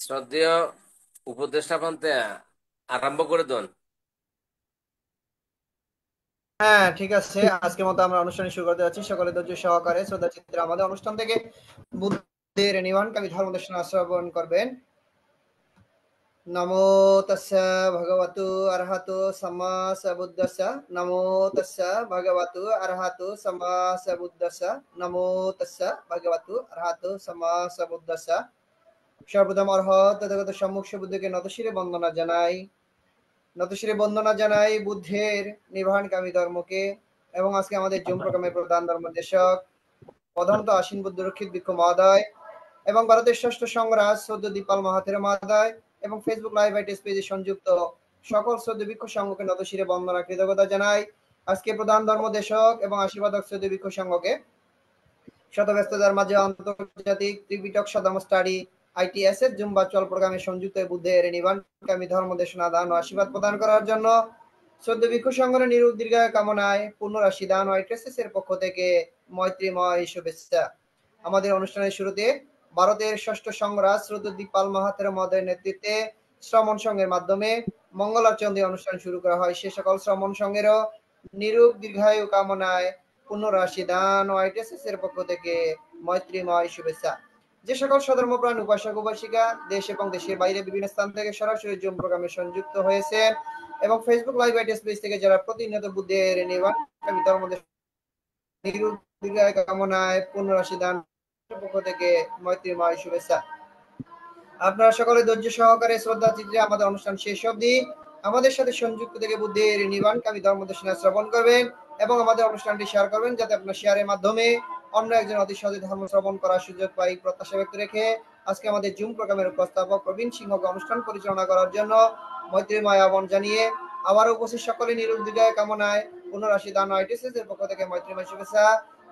শ্রদ্ধেয় উপদেষ্টা পান্তে আরম্ভ করে দেন। হ্যাঁ, ঠিক আছে। আজকের মতো আমরা অনুষ্ঠান শুরু করতে যাচ্ছি। সকলে ধৈর্য সহকারে শ্রদ্ধা চিত্রে আমাদের অনুষ্ঠান থেকে বুদ্ধের নির্বাণকামী ধর্মদেশনা শ্রবণ করবেন। নমো তস্য ভগবতু অরহতো সম্মা সম্বুদ্দস্য। নমো তস্য ভগবতু অরহতো সম্মা সম্বুদ্দস্য। নমো তস্য ভগবতু অরহতো সম্মা সম্বুদ্দস্য। সর্বপ্রথম অরহত তথাগত সম্মুখ বুদ্ধকে নতশিরে বন্দনা জানাই। নতশিরে বন্দনা জানাই বুদ্ধের নির্বাণকামী ধর্মকে এবং আজকে আমাদের জুম প্রোগ্রামের প্রধান ধর্মদেশক প্রধানত আসীন বুদ্ধ রক্ষিত ভিক্ষু মহোদয় এবং ভারতের ষষ্ঠ সংরাজ শ্রদ্ধ দীপাল মহাথের মহোদয় এবং ফেসবুক লাইভ আইটিএস পেজে সংযুক্ত সকল শ্রদ্ধ ভিক্ষু সংঘকে নতশিরে বন্দনা কৃতজ্ঞতা জানাই। আজকে প্রধান ধর্মদেশক এবং আশীর্বাদক শ্রদ্ধ ভিক্ষু সংঘকে শত ব্যস্ততার মাঝে আন্তর্জাতিক ত্রিপিটক সদম স্টাডি আইটিএসএস জুম ভার্চুয়াল প্রোগ্রামে সংযুক্ত বুদ্ধের নির্বাণকামী ধর্ম দেশনা দান ও আশীর্বাদ প্রদান করার জন্য সদ্য ভিক্ষু সংঘের নিরোগ দীর্ঘায় কামনায় পুনরাশি দান ও আইটিএসএস এর পক্ষ থেকে মৈত্রীময় শুভেচ্ছা। আমাদের অনুষ্ঠানের শুরুতে ভারতের ষষ্ঠ সংরাজ শ্রদ্ধ দীপাল মাহাতের মহোদয়ের নেতৃত্বে শ্রমণ সংঘের মাধ্যমে মঙ্গলাচরণ দিয়ে অনুষ্ঠান শুরু করা হয়। সে সকল শ্রমণ সংঘেরও নিরোগ দীর্ঘায়ু কামনায় পুনরাশি দান ও আইটিএসএস এর পক্ষ থেকে মৈত্রীময় শুভেচ্ছা। যে সকল সধর্মপ্রাণ উপাসক উপাসিকা দেশ এবং দেশের বাইরে বিভিন্ন স্থান থেকে সরাসরি জুম প্রোগ্রামে সংযুক্ত হয়েছেন এবং ফেসবুক লাইভ আইটিএস পেজ থেকে যারা প্রতিনিয়ত বুদ্ধের নির্বাণকামী ধর্মদেশ নিরোগ দীর্ঘায়ু কামনায় পুনরাশি দান পক্ষ থেকে মৈত্রীময় শুভেচ্ছা। আপনারা সকলে ধৈর্য সহকারে শ্রদ্ধা চিত্রে আমাদের অনুষ্ঠান শেষ অবধি আমাদের সাথে সংযুক্ত থেকে বুদ্ধের নির্বাণকামী ধর্মদেশনা শ্রবণ করবেন এবং আমাদের অনুষ্ঠানটি শেয়ার করবেন যাতে আপনার শেয়ারের মাধ্যমে অন্য একজন অতি সহজে ধর্ম শ্রবণ করার সুযোগ পাই প্রত্যাশা ব্যক্ত রেখে আজকে আমাদের জুম প্রোগ্রামের উপস্থাপক প্রবীণ সিংহকে অনুষ্ঠান পরিচালনা করার জন্য মৈত্রীময় আহ্বান জানিয়ে আবার উপস্থিত সকলে নিরোগ দীর্ঘায়ু কামনায় পুনরাশি দান আইটিএসএস এর পক্ষ থেকে মৈত্রীময় শুভেচ্ছা।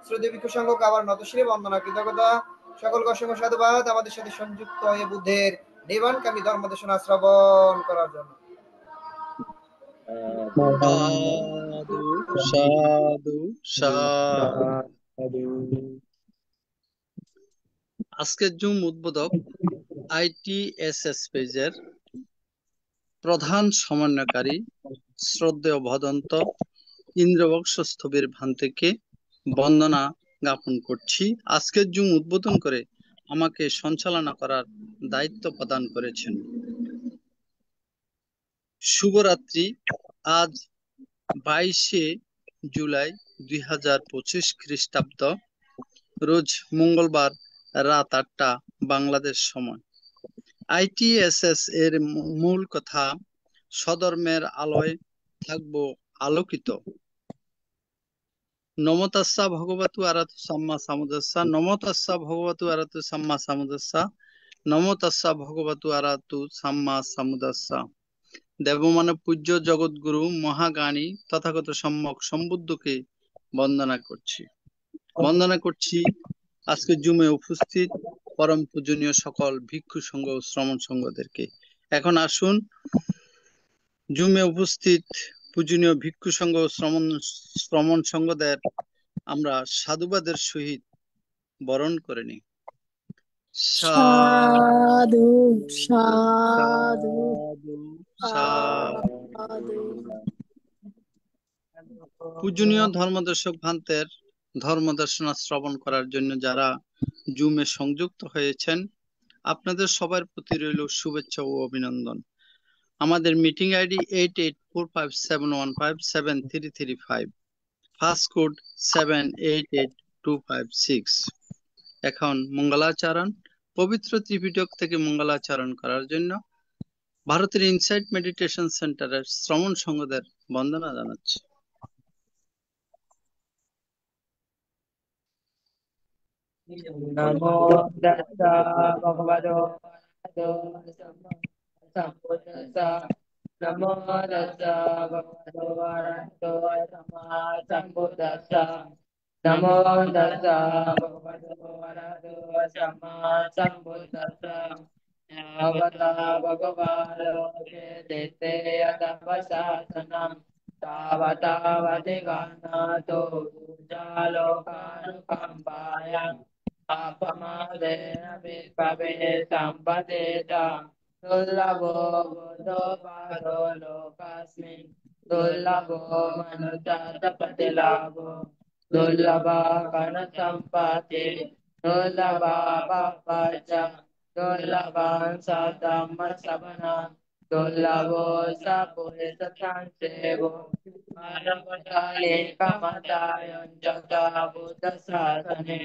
শ্রদ্ধেয় ভিক্ষু সংঘকে আবার নতশিরে বন্দনা কৃতজ্ঞতা। সকলকে অসংখ্য সাধুবাদ আমাদের সাথে সংযুক্ত হয়ে বুদ্ধের নির্বাণকামী ধর্মদেশনা শ্রবণ করার জন্য। সাধু সাধু সাধু। আজকের জুম উদ্বোধক আইটিএসএস পেজের প্রধান সমন্বয়কারী শ্রদ্ধেয় ভদন্ত ইন্দ্রবক্ষস্থবির ভান্তেকে বন্দনা জ্ঞাপন করছি। আজকের জুম উদ্বোধন করে আমাকে সঞ্চালনা করার দায়িত্ব প্রদান করেছেন। শুভরাত্রি। আজ 22শে জুলাই 2025 খ্রিস্টাব্দ, রোজ মঙ্গলবার রাত 8টা বাংলাদেশ সময়। আইটিএসএস এর মূল কথা, স্বধর্মের আলোয় থাকবো আলোকিত। নমো তাস্সা ভগবতু আরহাতু সাম্মা সাম্বুদ্দাস্সা। নমো তাস্সা ভগবতু আরহাতু সাম্মা সাম্বুদ্দাস্সা। নমো তাস্সা ভগবতু আরহাতু সাম্মা সাম্বুদ্দাস্সা। দেবমানব পূজ্য জগৎগুরু মহাজ্ঞানী তথাগত সম্যক সম্বুদ্ধকে বন্দনা করছি। আজকে জুমে উপস্থিত পরম পূজনীয় সকল ভিক্ষু সংঘ ও শ্রমণ সংঘদেরকে। এখন আসুন জুমে উপস্থিত পূজনীয় ভিক্ষু সংঘ ও শ্রমণ সংঘদের আমরা সাধুবাদের সহিত বরণ করে নিই। সাধু সাধু সাধু সাধু। পূজনীয় ধর্মদর্শক ভান্তের ধর্মদর্শনা শ্রবণ করার জন্য যারা জুমে সংযুক্ত হয়েছেন, আপনাদের সবার প্রতি রইল শুভেচ্ছা ও অভিনন্দন। আমাদের মিটিং আইডি 884571573335, ফাস্ট কোড 788256। এখন মঙ্গলাচরণ, পবিত্র ত্রিপিটক থেকে মঙ্গলাচরণ করার জন্য ভারতের ইনসাইট মেডিটেশন সেন্টারের শ্রমণ সংঘদের বন্দনা জানাচ্ছি। নমো তাস্সা ভগবতো আরহাতো সাম্মা সাম্বুদ্দাস্সা। নমো তাস্সা ভগবতো আরহাতো সাম্মা সাম্বুদ্দাস্সা। নমো তাস্সা ভগবতো আরহাতো সাম্মা সাম্বুদ্দাস্সা। ভগবতা ভগবানো দেশে তপসাসনম তাবতাবধিগণতো জালোকানুকম্পায়াং अपमादेन विद्भवे सम्पदेता दुर्लभो बुद्धोपारो लोकास्मिन् दुर्लभो मनुष्यत्वप्रतिलाभो दुर्लभा कनसम्पत्ति दुर्लभा पापच दुर्लभान् सधम्मश्रवणा दुर्लभो स पुरुषसंसेवो परमशाले कमतायुञ्जता बुद्धशासने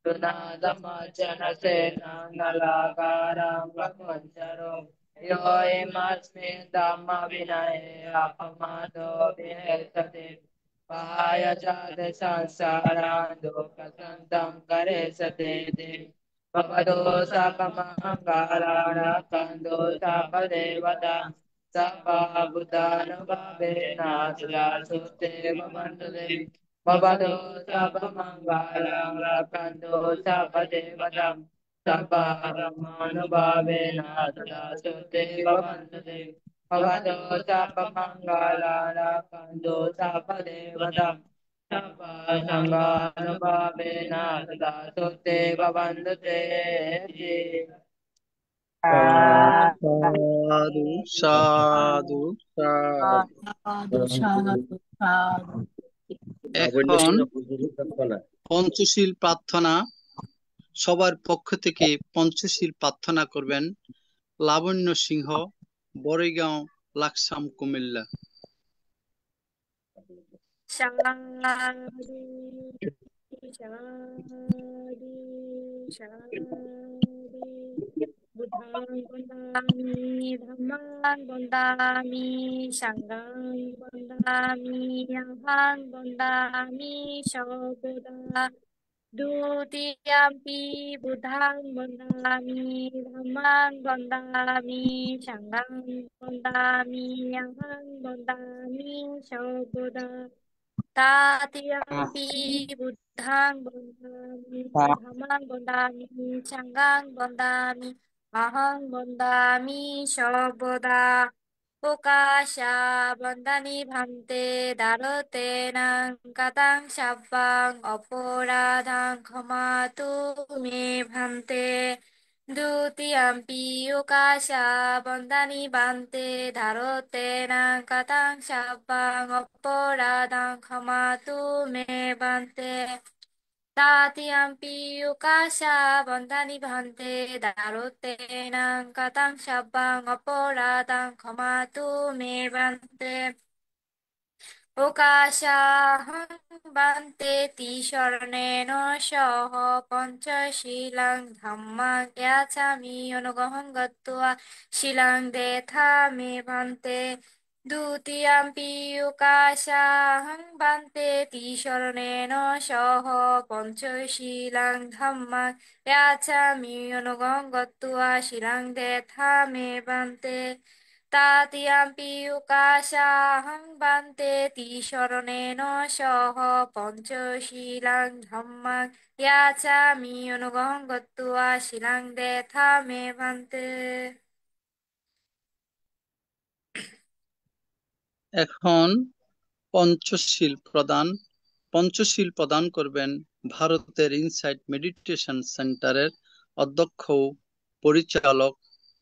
सुनादमर्चनसेनानलाकारं प्रपञ्चरो यो इमस्मिन् धम्मविनये अपमादो विहेसते पाय जात संसारान् दुःखसन्तं करेशते भवतो सकमङ्गलारकन्दो सकदेवता सकबुधानुभावेन सदा सुते भवन्तुते भवतो सकमङ्गलारकन्दो सकदेवता सकबुधानुभावेन सदा सुते भवन्तुते भवतो सकमङ्गलारकन्दो सकदेवता संगानुभावेन सदा सुते भवन्तु ते साधु साधु साधु। সাধু সাধু সাধু। লাবণ্য এখন সিংহ পুজোর প্রার্থনা। পঞ্চশীল প্রার্থনা। সবার পক্ষ থেকে পঞ্চশীল প্রার্থনা করবেন লাবণ্য সিংহ, বড়ইগাঁও, লাকসাম, কুমিল্লা। সাধু সাধু সাধু। বুদ্ধাং বন্দামি ধম্মাং বন্দামি সাংঘাং বন্দামি অহং বন্দামি সর্বদা দ্বিতীয়াম্পি বুদ্ধাং বন্দামি ধম্মাং বন্দামি সাংঘাং বন্দামি অহং বন্দামি সর্বদা তাতিয়াম্পি বুদ্ধাং বন্দামি ধম্মাং বন্দামি সাংঘাং বন্দামি অহং বন্দামি সর্বদা প্রকাশা বন্দানি ভান্তে দারতেনাং কাতাং সাব্বাং অপরাধাং ক্ষমাতু মে ভান্তে দ্বিতীয়াম্পি ওকাশা বন্দানি ভান্তে দারতেনাং কাতাং সাব্বাং অপরাধাং ক্ষমাতু মে ভান্তে তাতিয়াম্পি ওকাশা বন্দানি ভান্তে দারতেনাং কাতাং সাব্বাং অপরাধাং ক্ষমাতু মে ভান্তে ওকাশাহং বান্তে তিশরণেন সহ পঞ্চশীলাং ধাম্মাং ইয়াচামি অনুগহং গত্ত্বা শিলাং দেথা মে ভান্তে দ্বিতীয়াম্পি ওকাশাহং বান্তে তিশরণেন সহ পঞ্চশীলাং ধাম্মাং ইয়াচামি অনুগহং গত্ত্বা শিলাং দেথা মে ভান্তে তাতিয়াম্পি ওকাশাহং বান্তে তিশরণেন সহ পঞ্চশীলাং ধাম্মাং ইয়াচামি অনুগহং গত্ত্বা শিলাং দেথা মে ভান্তে। এখন পঞ্চশীল প্রদান করবেন ভারতের ইনসাইট মেডিটেশন সেন্টারের অধ্যক্ষ ও পরিচালক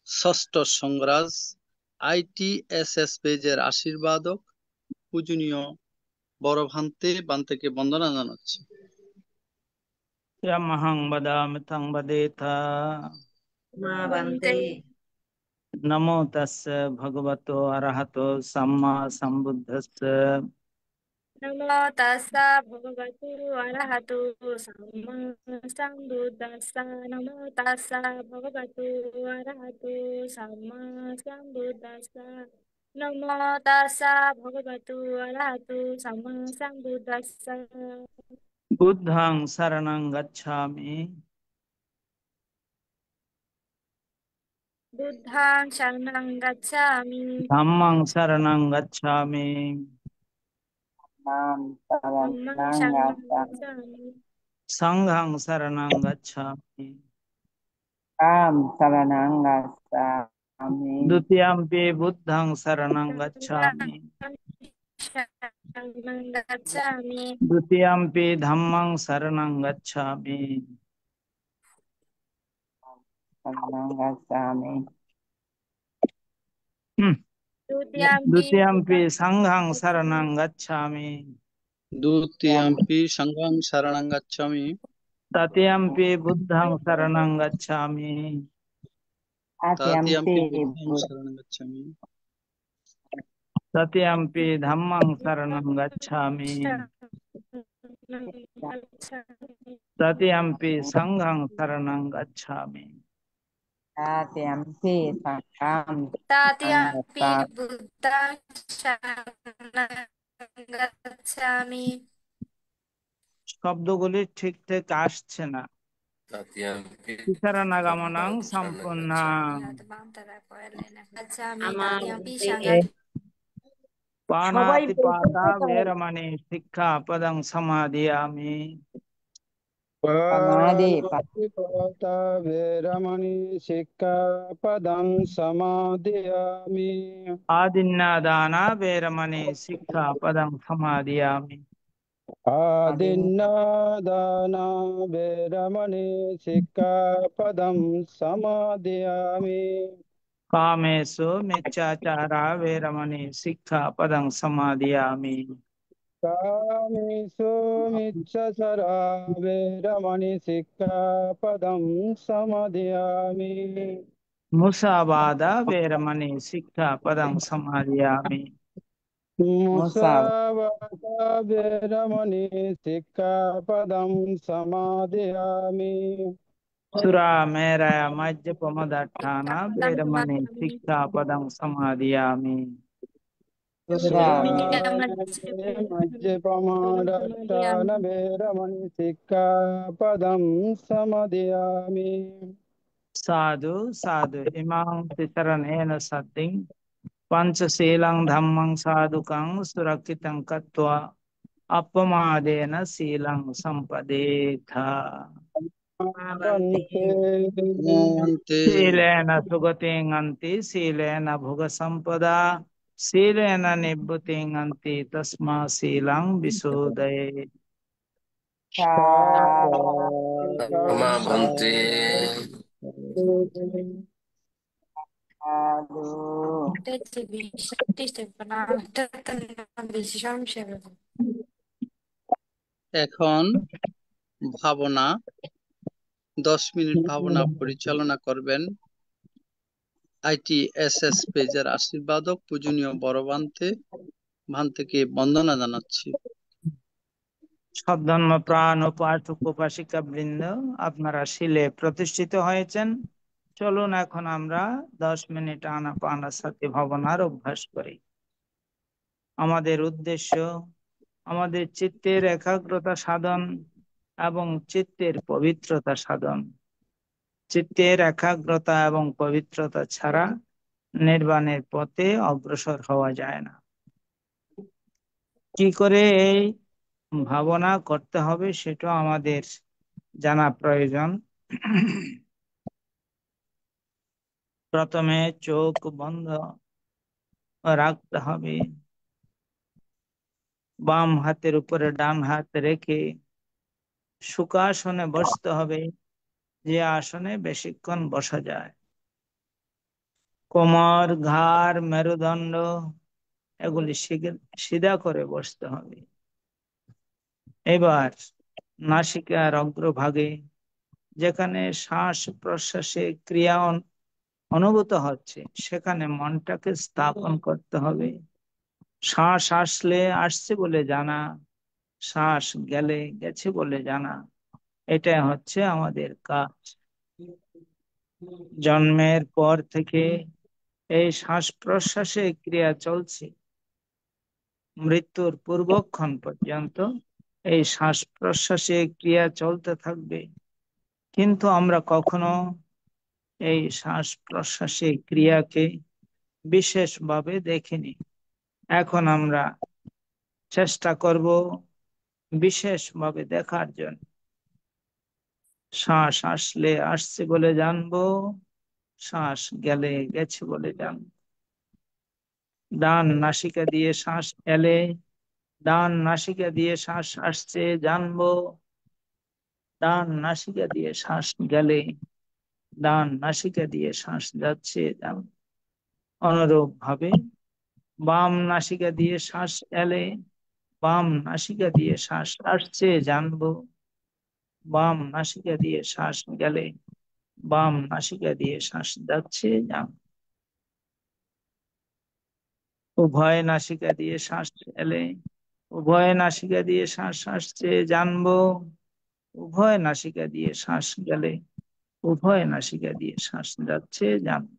ষষ্ঠ সংরাজ ITSS পেজের আশীর্বাদক পূজনীয় বড় ভান্তেকে বন্দনা জানাচ্ছি। यमहं वदामि तं वदेथा ভান্তে नमो तस्य भगवतो अरहतो सम्मा सम्बुद्धस्य নমো তাস্সা ভগবতু অরহতু সাম্মা সাম্বুদ্দাস্সা নমো তাস্সা ভগবতু অরহতু সাম্মা সাম্বুদ্দাস্সা নমো তাস্সা ভগবতু অরহতু সাম্মা সাম্বুদ্দাস্সা बुद्धं शरणं गच्छामि বুদ্ধাং শরণং গচ্ছামি धम्मं शरणं गच्छामि ধম্মং শরণং গচ্ছামি संघं शरणं गच्छामि द्वितीयम्पि बुद्धं शरणं गच्छामि শরণং গচ্ছামি द्वितीयम्पि धम्मं शरणं गच्छामि शरणं गच्छामि द्वितीयम्पि द्वितीयम्पि बुद्धं सङ्घं शरणं गच्छामि गच्छामि द्वितीयम्पि संघं शरणं गच्छामि तृतीयम्पि बुद्धं शरणं गच्छामि तृतीयम्पि बुद्धं शरणं गच्छामि तृतीयम्पि धम्मं शरणं गच्छामि गच्छामि तृतीयम्पि सङ्घं शरणं गच्छामि तृतीयम्पि सङ्घं तृतीयम्पि बुद्धं शरणं गच्छामि শব্দগুলি ঠিক ঠিক আসছে না तथ्यम्पि শরণাগমনং बुद्धं शरणं সম্পূর্ণাং गच्छामि गच्छामि तृतीयम्पि আমাদের संघं সবাই বলতে পাণাতিপাতা হবে। ভেরমণি শিক্ষাপদং সমাদিয়ামি पाणातिपाता वेरमणि सिक्खापदं समादयामि आदिन्नादाना ভেরমণি শিক্ষাপদং সমাদিয়ামি आदिन्नादाना वेरमणि सिक्खापदं समादयामि कामेषु मिच्छाचारा ভেরমণি শিক্ষাপদং সমাদিয়ামি कामेषु मिच्छाचरा वेरमणि सिक्खापदं समादयामि মুসাবাদা ভেরমণি শিক্ষাপদং সমাদিয়ামি मुसावादा वेरमणि सिक्खापदं समादयामि সুরা মেরা মজ্জপমদাঠানা ভেরমণি শিক্ষাপদং সমাদিয়ামি मज्जपमादट्टान वेरमणि सिक्खापदं समादयामि साधु साधु इमां तिसरणेन सतिं पंचशीलं धम्मं साधुकं सुरक्षितं कृत्वा अपमादेन शीलं सम्पदेथ वन्दे আমাদের शीलेन सुगतिं अन्ति शीलेन भुगसम्पदा शीलेन निभृतिं अन्ति तस्मा शीलं विशोदये क्षमा भन्ते এখন ভাবনা 10 মিনিট ভাবনা পরিচালনা করবেন ITSS পেজের আশীর্বাদক পূজনীয় বড় ভান্তেকে বন্দনা জানাচ্ছি। সদ্ধর্ম প্রাণ উপাসক উপাসিকা বৃন্দ, আপনারা শিলে প্রতিষ্ঠিত হয়েছেন। চলুন এখন আমরা 10 মিনিট আনাপানাসতি ভাবনার অভ্যাস করি। আমাদের উদ্দেশ্য আমাদের চিত্তের একাগ্রতা সাধন এবং চিত্তের পবিত্রতা সাধন। চিত্তের একাগ্রতা এবং পবিত্রতা ছাড়া নির্বাণের পথে অগ্রসর হওয়া যায় না। কি করে এই ভাবনা করতে হবে সেটা আমাদের জানা প্রয়োজন। প্রথমে চোখ বন্ধ রাখতে হবে, বাম হাতের উপরে ডান হাত রেখে সুখাসনে বসতে হবে, যে আসনে বেশিক্ষণ বসা যায়। কোমর, ঘাড়, মেরুদণ্ড এগুলি সিধা করে বসতে হবে। এবার নাসিকার অগ্রভাগে যেখানে শ্বাস প্রশ্বাসে ক্রিয়া অনুভূত হচ্ছে সেখানে মনটাকে স্থাপন করতে হবে। শ্বাস আসলে আসছে বলে জানা, শ্বাস গেলে গেছে বলে জানা, এটা হচ্ছে আমাদের কাজ। জন্মের পর থেকে এই শ্বাস প্রশ্বাসে ক্রিয়া চলছে, মৃত্যুর পূর্বক্ষণ পর্যন্ত এই শ্বাস প্রশ্বাসে ক্রিয়া চলতে থাকবে। কিন্তু আমরা কখনো এই শ্বাস প্রশ্বাসে ক্রিয়াকে বিশেষভাবে দেখিনি। এখন আমরা চেষ্টা করব বিশেষভাবে দেখার জন্য। শ্বাস আসলে আসছে বলে জানবো, শ্বাস গেলে গেছে বলে জানবো। ডান নাসিকা দিয়ে শ্বাস এলে ডান নাসিকা দিয়ে শ্বাস আসছে জানবো, ডান নাসিকা দিয়ে শ্বাস গেলে ডান নাসিকা দিয়ে শ্বাস যাচ্ছে অনুরূপ ভাবে বাম নাসিকা দিয়ে শ্বাস এলে বাম নাসিকা দিয়ে শ্বাস আসছে জানবো, বাম নাসিকা দিয়ে শ্বাস গেলে বাম নাসিকা দিয়ে শ্বাস যাচ্ছে জানবো। উভয় নাসিকা দিয়ে শ্বাস এলে উভয় নাসিকা দিয়ে শ্বাস আসছে জানবো, উভয় নাসিকা দিয়ে শ্বাস গেলে উভয় নাসিকা দিয়ে শ্বাস যাচ্ছে জানবো।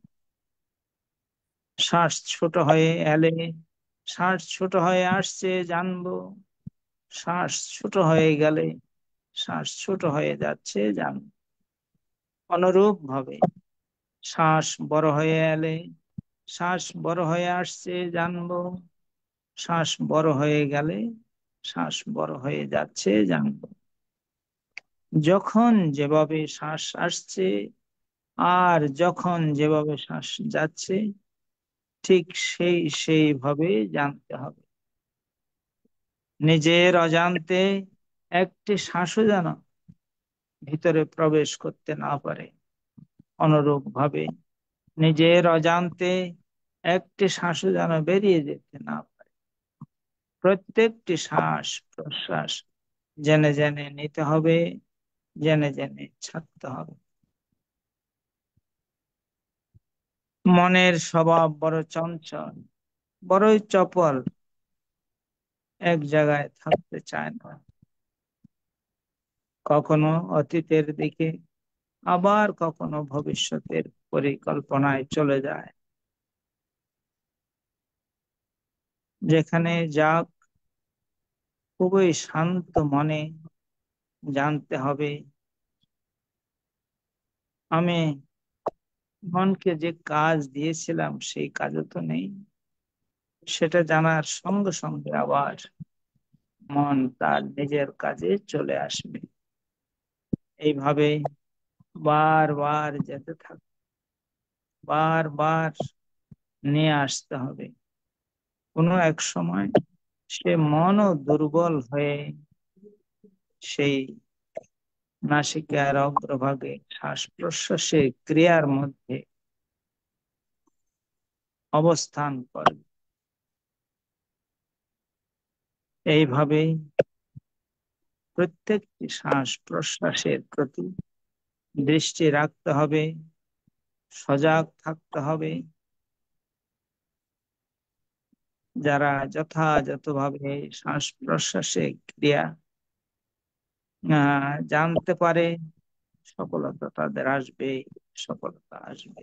শ্বাস ছোট হয়ে এলে শ্বাস ছোট হয়ে আসছে জানবো, শ্বাস ছোট হয়ে গেলে শ্বাস ছোট হয়ে যাচ্ছে জানবো। অনুরূপ ভাবে শ্বাস বড় হয়ে এলে শ্বাস বড় হয়ে আসছে জানবো, শ্বাস বড় হয়ে গেলে শ্বাস বড় হয়ে যাচ্ছে জানবো। যখন যেভাবে শ্বাস আসছে আর যখন যেভাবে শ্বাস যাচ্ছে ঠিক সেইভাবে জানতে হবে। নিজের অজান্তে একটি শ্বাসও যেন ভিতরে প্রবেশ করতে না পারে, অনুরূপ ভাবে নিজের অজান্তে একটি শ্বাসও যেন বেরিয়ে যেতে না পারে। প্রত্যেকটি শ্বাস প্রশ্বাস জেনে জেনে নিতে হবে, জেনে জেনে ছাড়তে হবে। মনের স্বভাব বড় চঞ্চল, বড়ই চপল, এক জায়গায় থাকতে চায় না। কখনো অতীতের দিকে আবার কখনো ভবিষ্যতের পরিকল্পনায় চলে যায়। যেখানে যাক খুবই শান্ত মনে জানতে হবে আমি মনকে যে কাজ দিয়েছিলাম সেই কাজও তো নেই। সেটা জানার সঙ্গে সঙ্গে আবার মন তার নিজের কাজে চলে আসবে। এইভাবে বারবার যেতে থাকবে, বারবার নিয়ে আসতে হবে। কোনো এক সময় সে মনও দুর্বল হয়ে সেই নাসিকার অগ্রভাগে শ্বাস প্রশ্বাসের ক্রিয়ার মধ্যে অবস্থান করবে। এইভাবেই প্রত্যেকটি শ্বাস প্রশ্বাসের প্রতি দৃষ্টি রাখতে হবে, সজাগ থাকতে হবে। যারা যথাযথভাবে শ্বাস প্রশ্বাসের ক্রিয়া জানতে পারে সফলতা তাদের আসবে, সফলতা আসবে।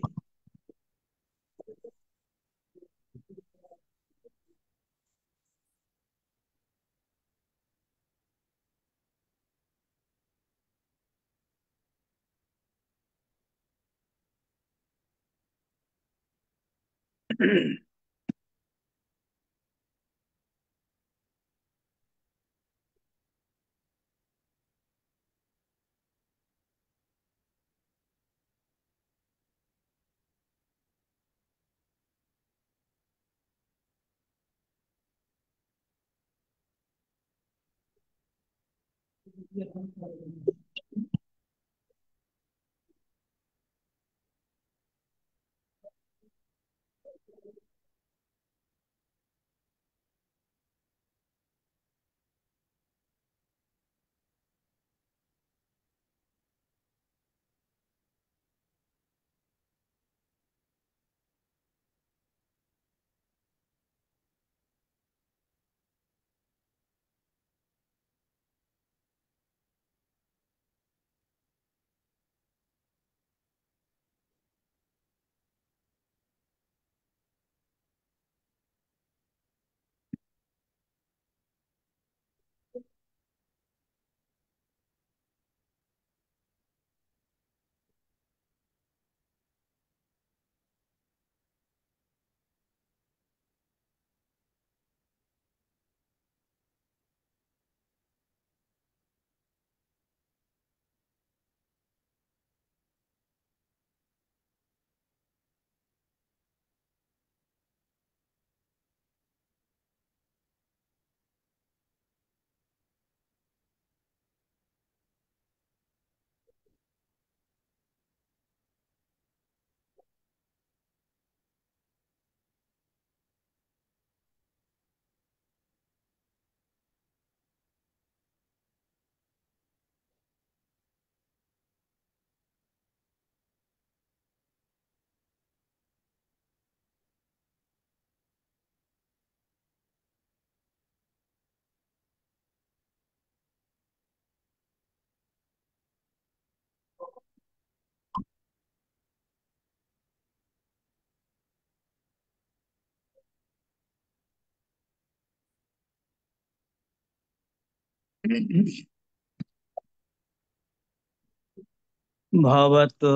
ভবতু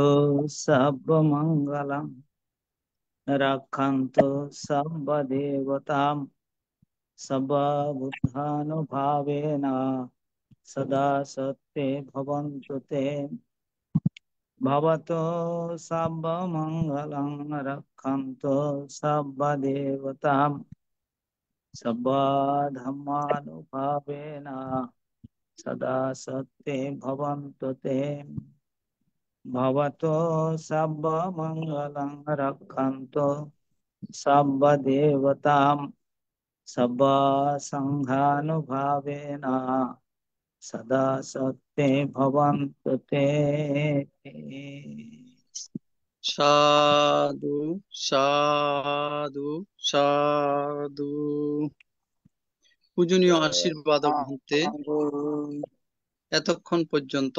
সর্বমঙ্গলং রক্ষন্তু সর্বদেবতাম সর্ববুদ্ধানুভাবেন সদা সত্যে ভবন্তু তে। ভবতু সর্বমঙ্গলং রক্ষন্তু সর্বদেবতাম সর্বধর্মানুভাবেন সদা সত্যে ভবন্তু তে। ভবতু সর্বমঙ্গলং রক্ষন্তু সর্বদেবতাম সর্বসংঘানুভাবেন সদা সত্যে ভবন্তু তে। সাধু সাধু সাধু। পূজনীয় আশীর্বাদক ভন্তে এতক্ষণ পর্যন্ত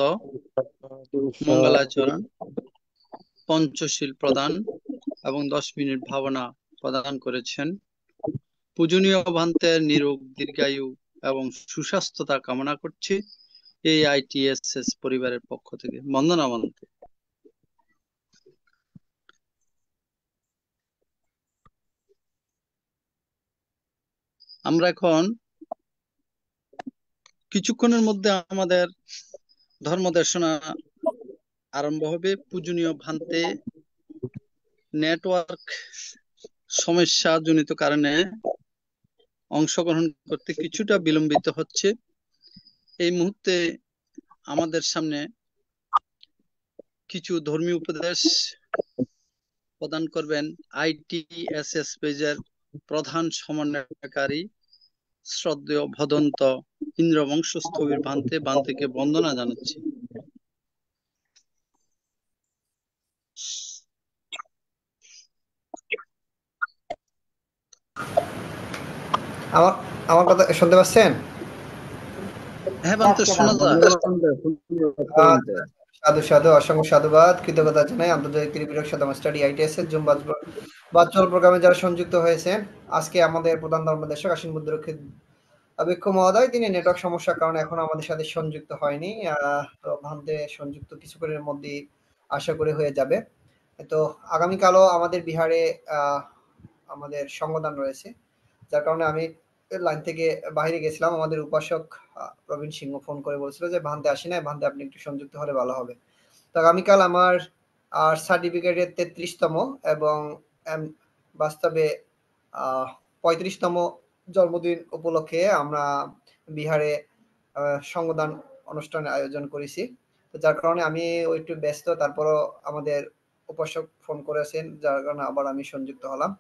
মঙ্গলাচরণ, পঞ্চশীল প্রদান এবং 10 মিনিট ভাবনা প্রদান করেছেন। পূজনীয় ভান্তের নিরোগ দীর্ঘায়ু এবং সুস্বাস্থ্যতা কামনা করছি এই আইটিএসএস পরিবারের পক্ষ থেকে। বন্দনা ভান্তে। আমরা এখন কিছুক্ষণের মধ্যে আমাদের ধর্ম দেশনা আরম্ভ হবে। পূজনীয় ভান্তে নেটওয়ার্ক সমস্যা জনিত কারণে অংশগ্রহণ করতে কিছুটা বিলম্বিত হচ্ছে। এই মুহূর্তে আমাদের সামনে কিছু ধর্মীয় উপদেশ প্রদান করবেন আইটিএসএস পেজের প্রধান সমন্বয়কারী শ্রদ্ধেয় ভদন্ত ইন্দ্রবংশস্থবির ভান্তেকে বন্দনা জানাচ্ছি। আমার আমার কথা শুনতে পাচ্ছেন? হ্যাঁ ভান্তে, শোনা যায়। সাধু সাধু, অসংখ্য সাধুবাদ, কৃতজ্ঞতা জানাই আন্তর্জাতিক ত্রিপিটক সাধনা স্টাডি আইটিএস এর জুম ভার্চুয়াল প্রোগ্রামে যারা সংযুক্ত হয়েছেন। আজকে আমাদের প্রধান ধর্মদেশক আশীন বুদ্ধরক্ষিত ভিক্ষু মহোদয়, তিনি নেটওয়ার্ক সমস্যার কারণে এখন আমাদের সাথে সংযুক্ত হয়নি। তো ভান্তে সংযুক্ত কিছুক্ষণের মধ্যেই আশা করি হয়ে যাবে। তো আগামীকালও আমাদের বিহারে আমাদের সঙ্গদান রয়েছে, যার কারণে আমি লাইন থেকে বাইরে গেছিলাম। আমাদের উপাসক প্রবীণ সিংহ ফোন করে বলছিল যে ভান্তে আসি না, ভান্তে আপনি একটু সংযুক্ত হলে ভালো হবে। তো আগামীকাল আমার সার্টিফিকেটের 33তম এবং বাস্তবে 35তম জন্মদিন উপলক্ষে আমরা বিহারে সঙ্গদান অনুষ্ঠানের আয়োজন করেছি। তো যার কারণে আমি একটু ব্যস্ত, তারপরও আমাদের উপাসক ফোন করেছেন, যার কারণে আবার আমি সংযুক্ত হলাম।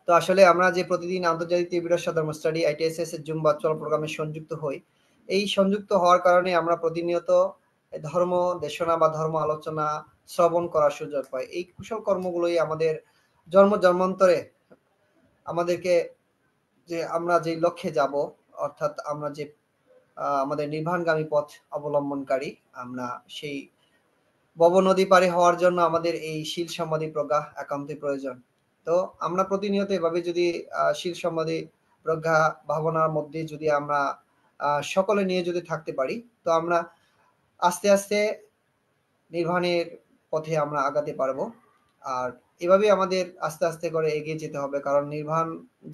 তো আসলে আমরা যে প্রতিদিন আন্তর্জাতিক ত্রিপিটক সাধর্ম স্টাডি আইটিএসএস এর জুম ভার্চুয়াল প্রোগ্রামে সংযুক্ত হই, এই সংযুক্ত হওয়ার কারণে আমরা প্রতিনিয়ত ধর্ম দেশনা বা ধর্ম আলোচনা শ্রবণ করার সুযোগ পাই। এই কুশল কর্মগুলোই আমাদের জন্মান্তরে আমাদেরকে যে আমরা যে লক্ষ্যে যাব, অর্থাৎ আমরা যে আমাদের নির্বাণগামী পথ অবলম্বনকারী, আমরা সেই ভব নদী পারি হওয়ার জন্য আমাদের এই শীল সমাধি প্রজ্ঞা একান্তই প্রয়োজন। তো আমরা প্রতিনিয়ত এভাবে যদি শীল সমাধি প্রজ্ঞা ভাবনার মধ্যে যদি আমরা সকলে নিয়ে যদি থাকতে পারি, তো আমরা আস্তে আস্তে নির্বাণের পথে আমরা আগাতে পারবো। আর এভাবে আমাদের আস্তে আস্তে করে এগিয়ে যেতে হবে, কারণ নির্বাণ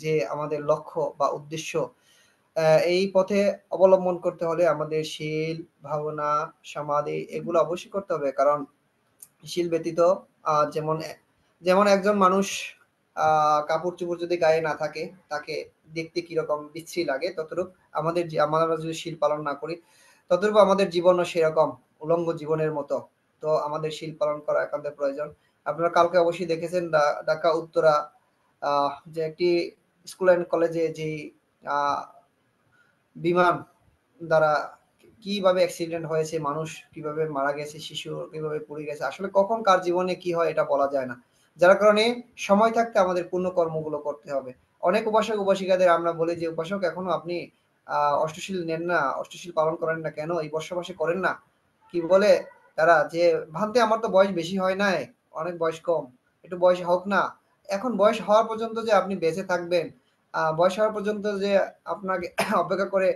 যে আমাদের লক্ষ্য বা উদ্দেশ্য, এই পথে অবলম্বন করতে হলে আমাদের শীল ভাবনা সমাধি এগুলো অবশ্যই করতে হবে। কারণ শীল ব্যতীত যেমন যেমন একজন মানুষ কাপড় চোপড় যদি গায়ে না থাকে, তাকে দেখতে কিরকম বিশ্রী লাগে, ততটুকু আমরা যদি শীল পালন না করি, ততটুকু আমাদের জীবনও সেরকম উলঙ্গ জীবনের মতো। তো আমাদের শীল পালন করা একান্ত প্রয়োজন। আপনারা কালকে অবশ্যই দেখেছেন ঢাকা উত্তরা যে একটি স্কুল অ্যান্ড কলেজে যে বিমান দ্বারা কিভাবে অ্যাক্সিডেন্ট হয়েছে, মানুষ কিভাবে মারা গেছে, শিশু কিভাবে পড়ে গেছে, আসলে কখন কার জীবনে কি হয় এটা বলা যায় না। যার কারণে সময় থাকতে আমাদের পূর্ণ কর্মগুলো করতে হবে। অনেক উপাসক উপাসিকাদের আমরা বলি যে উপাসক এখনো আপনি অষ্টশীল নেন না, অষ্টশীল পালন করেন না কেন, এই বর্ষবাসে করেন না? কি বলে তারা যে ভান্তে আমার তো বয়স বেশি হয় নাই, অনেক বয়স কম, একটু বয়স হোক না। এখন বয়স হওয়া পর্যন্ত যে আপনি বেঁচে থাকবেন, বয়স হওয়ার পর্যন্ত যে আপনাকে অপেক্ষা করে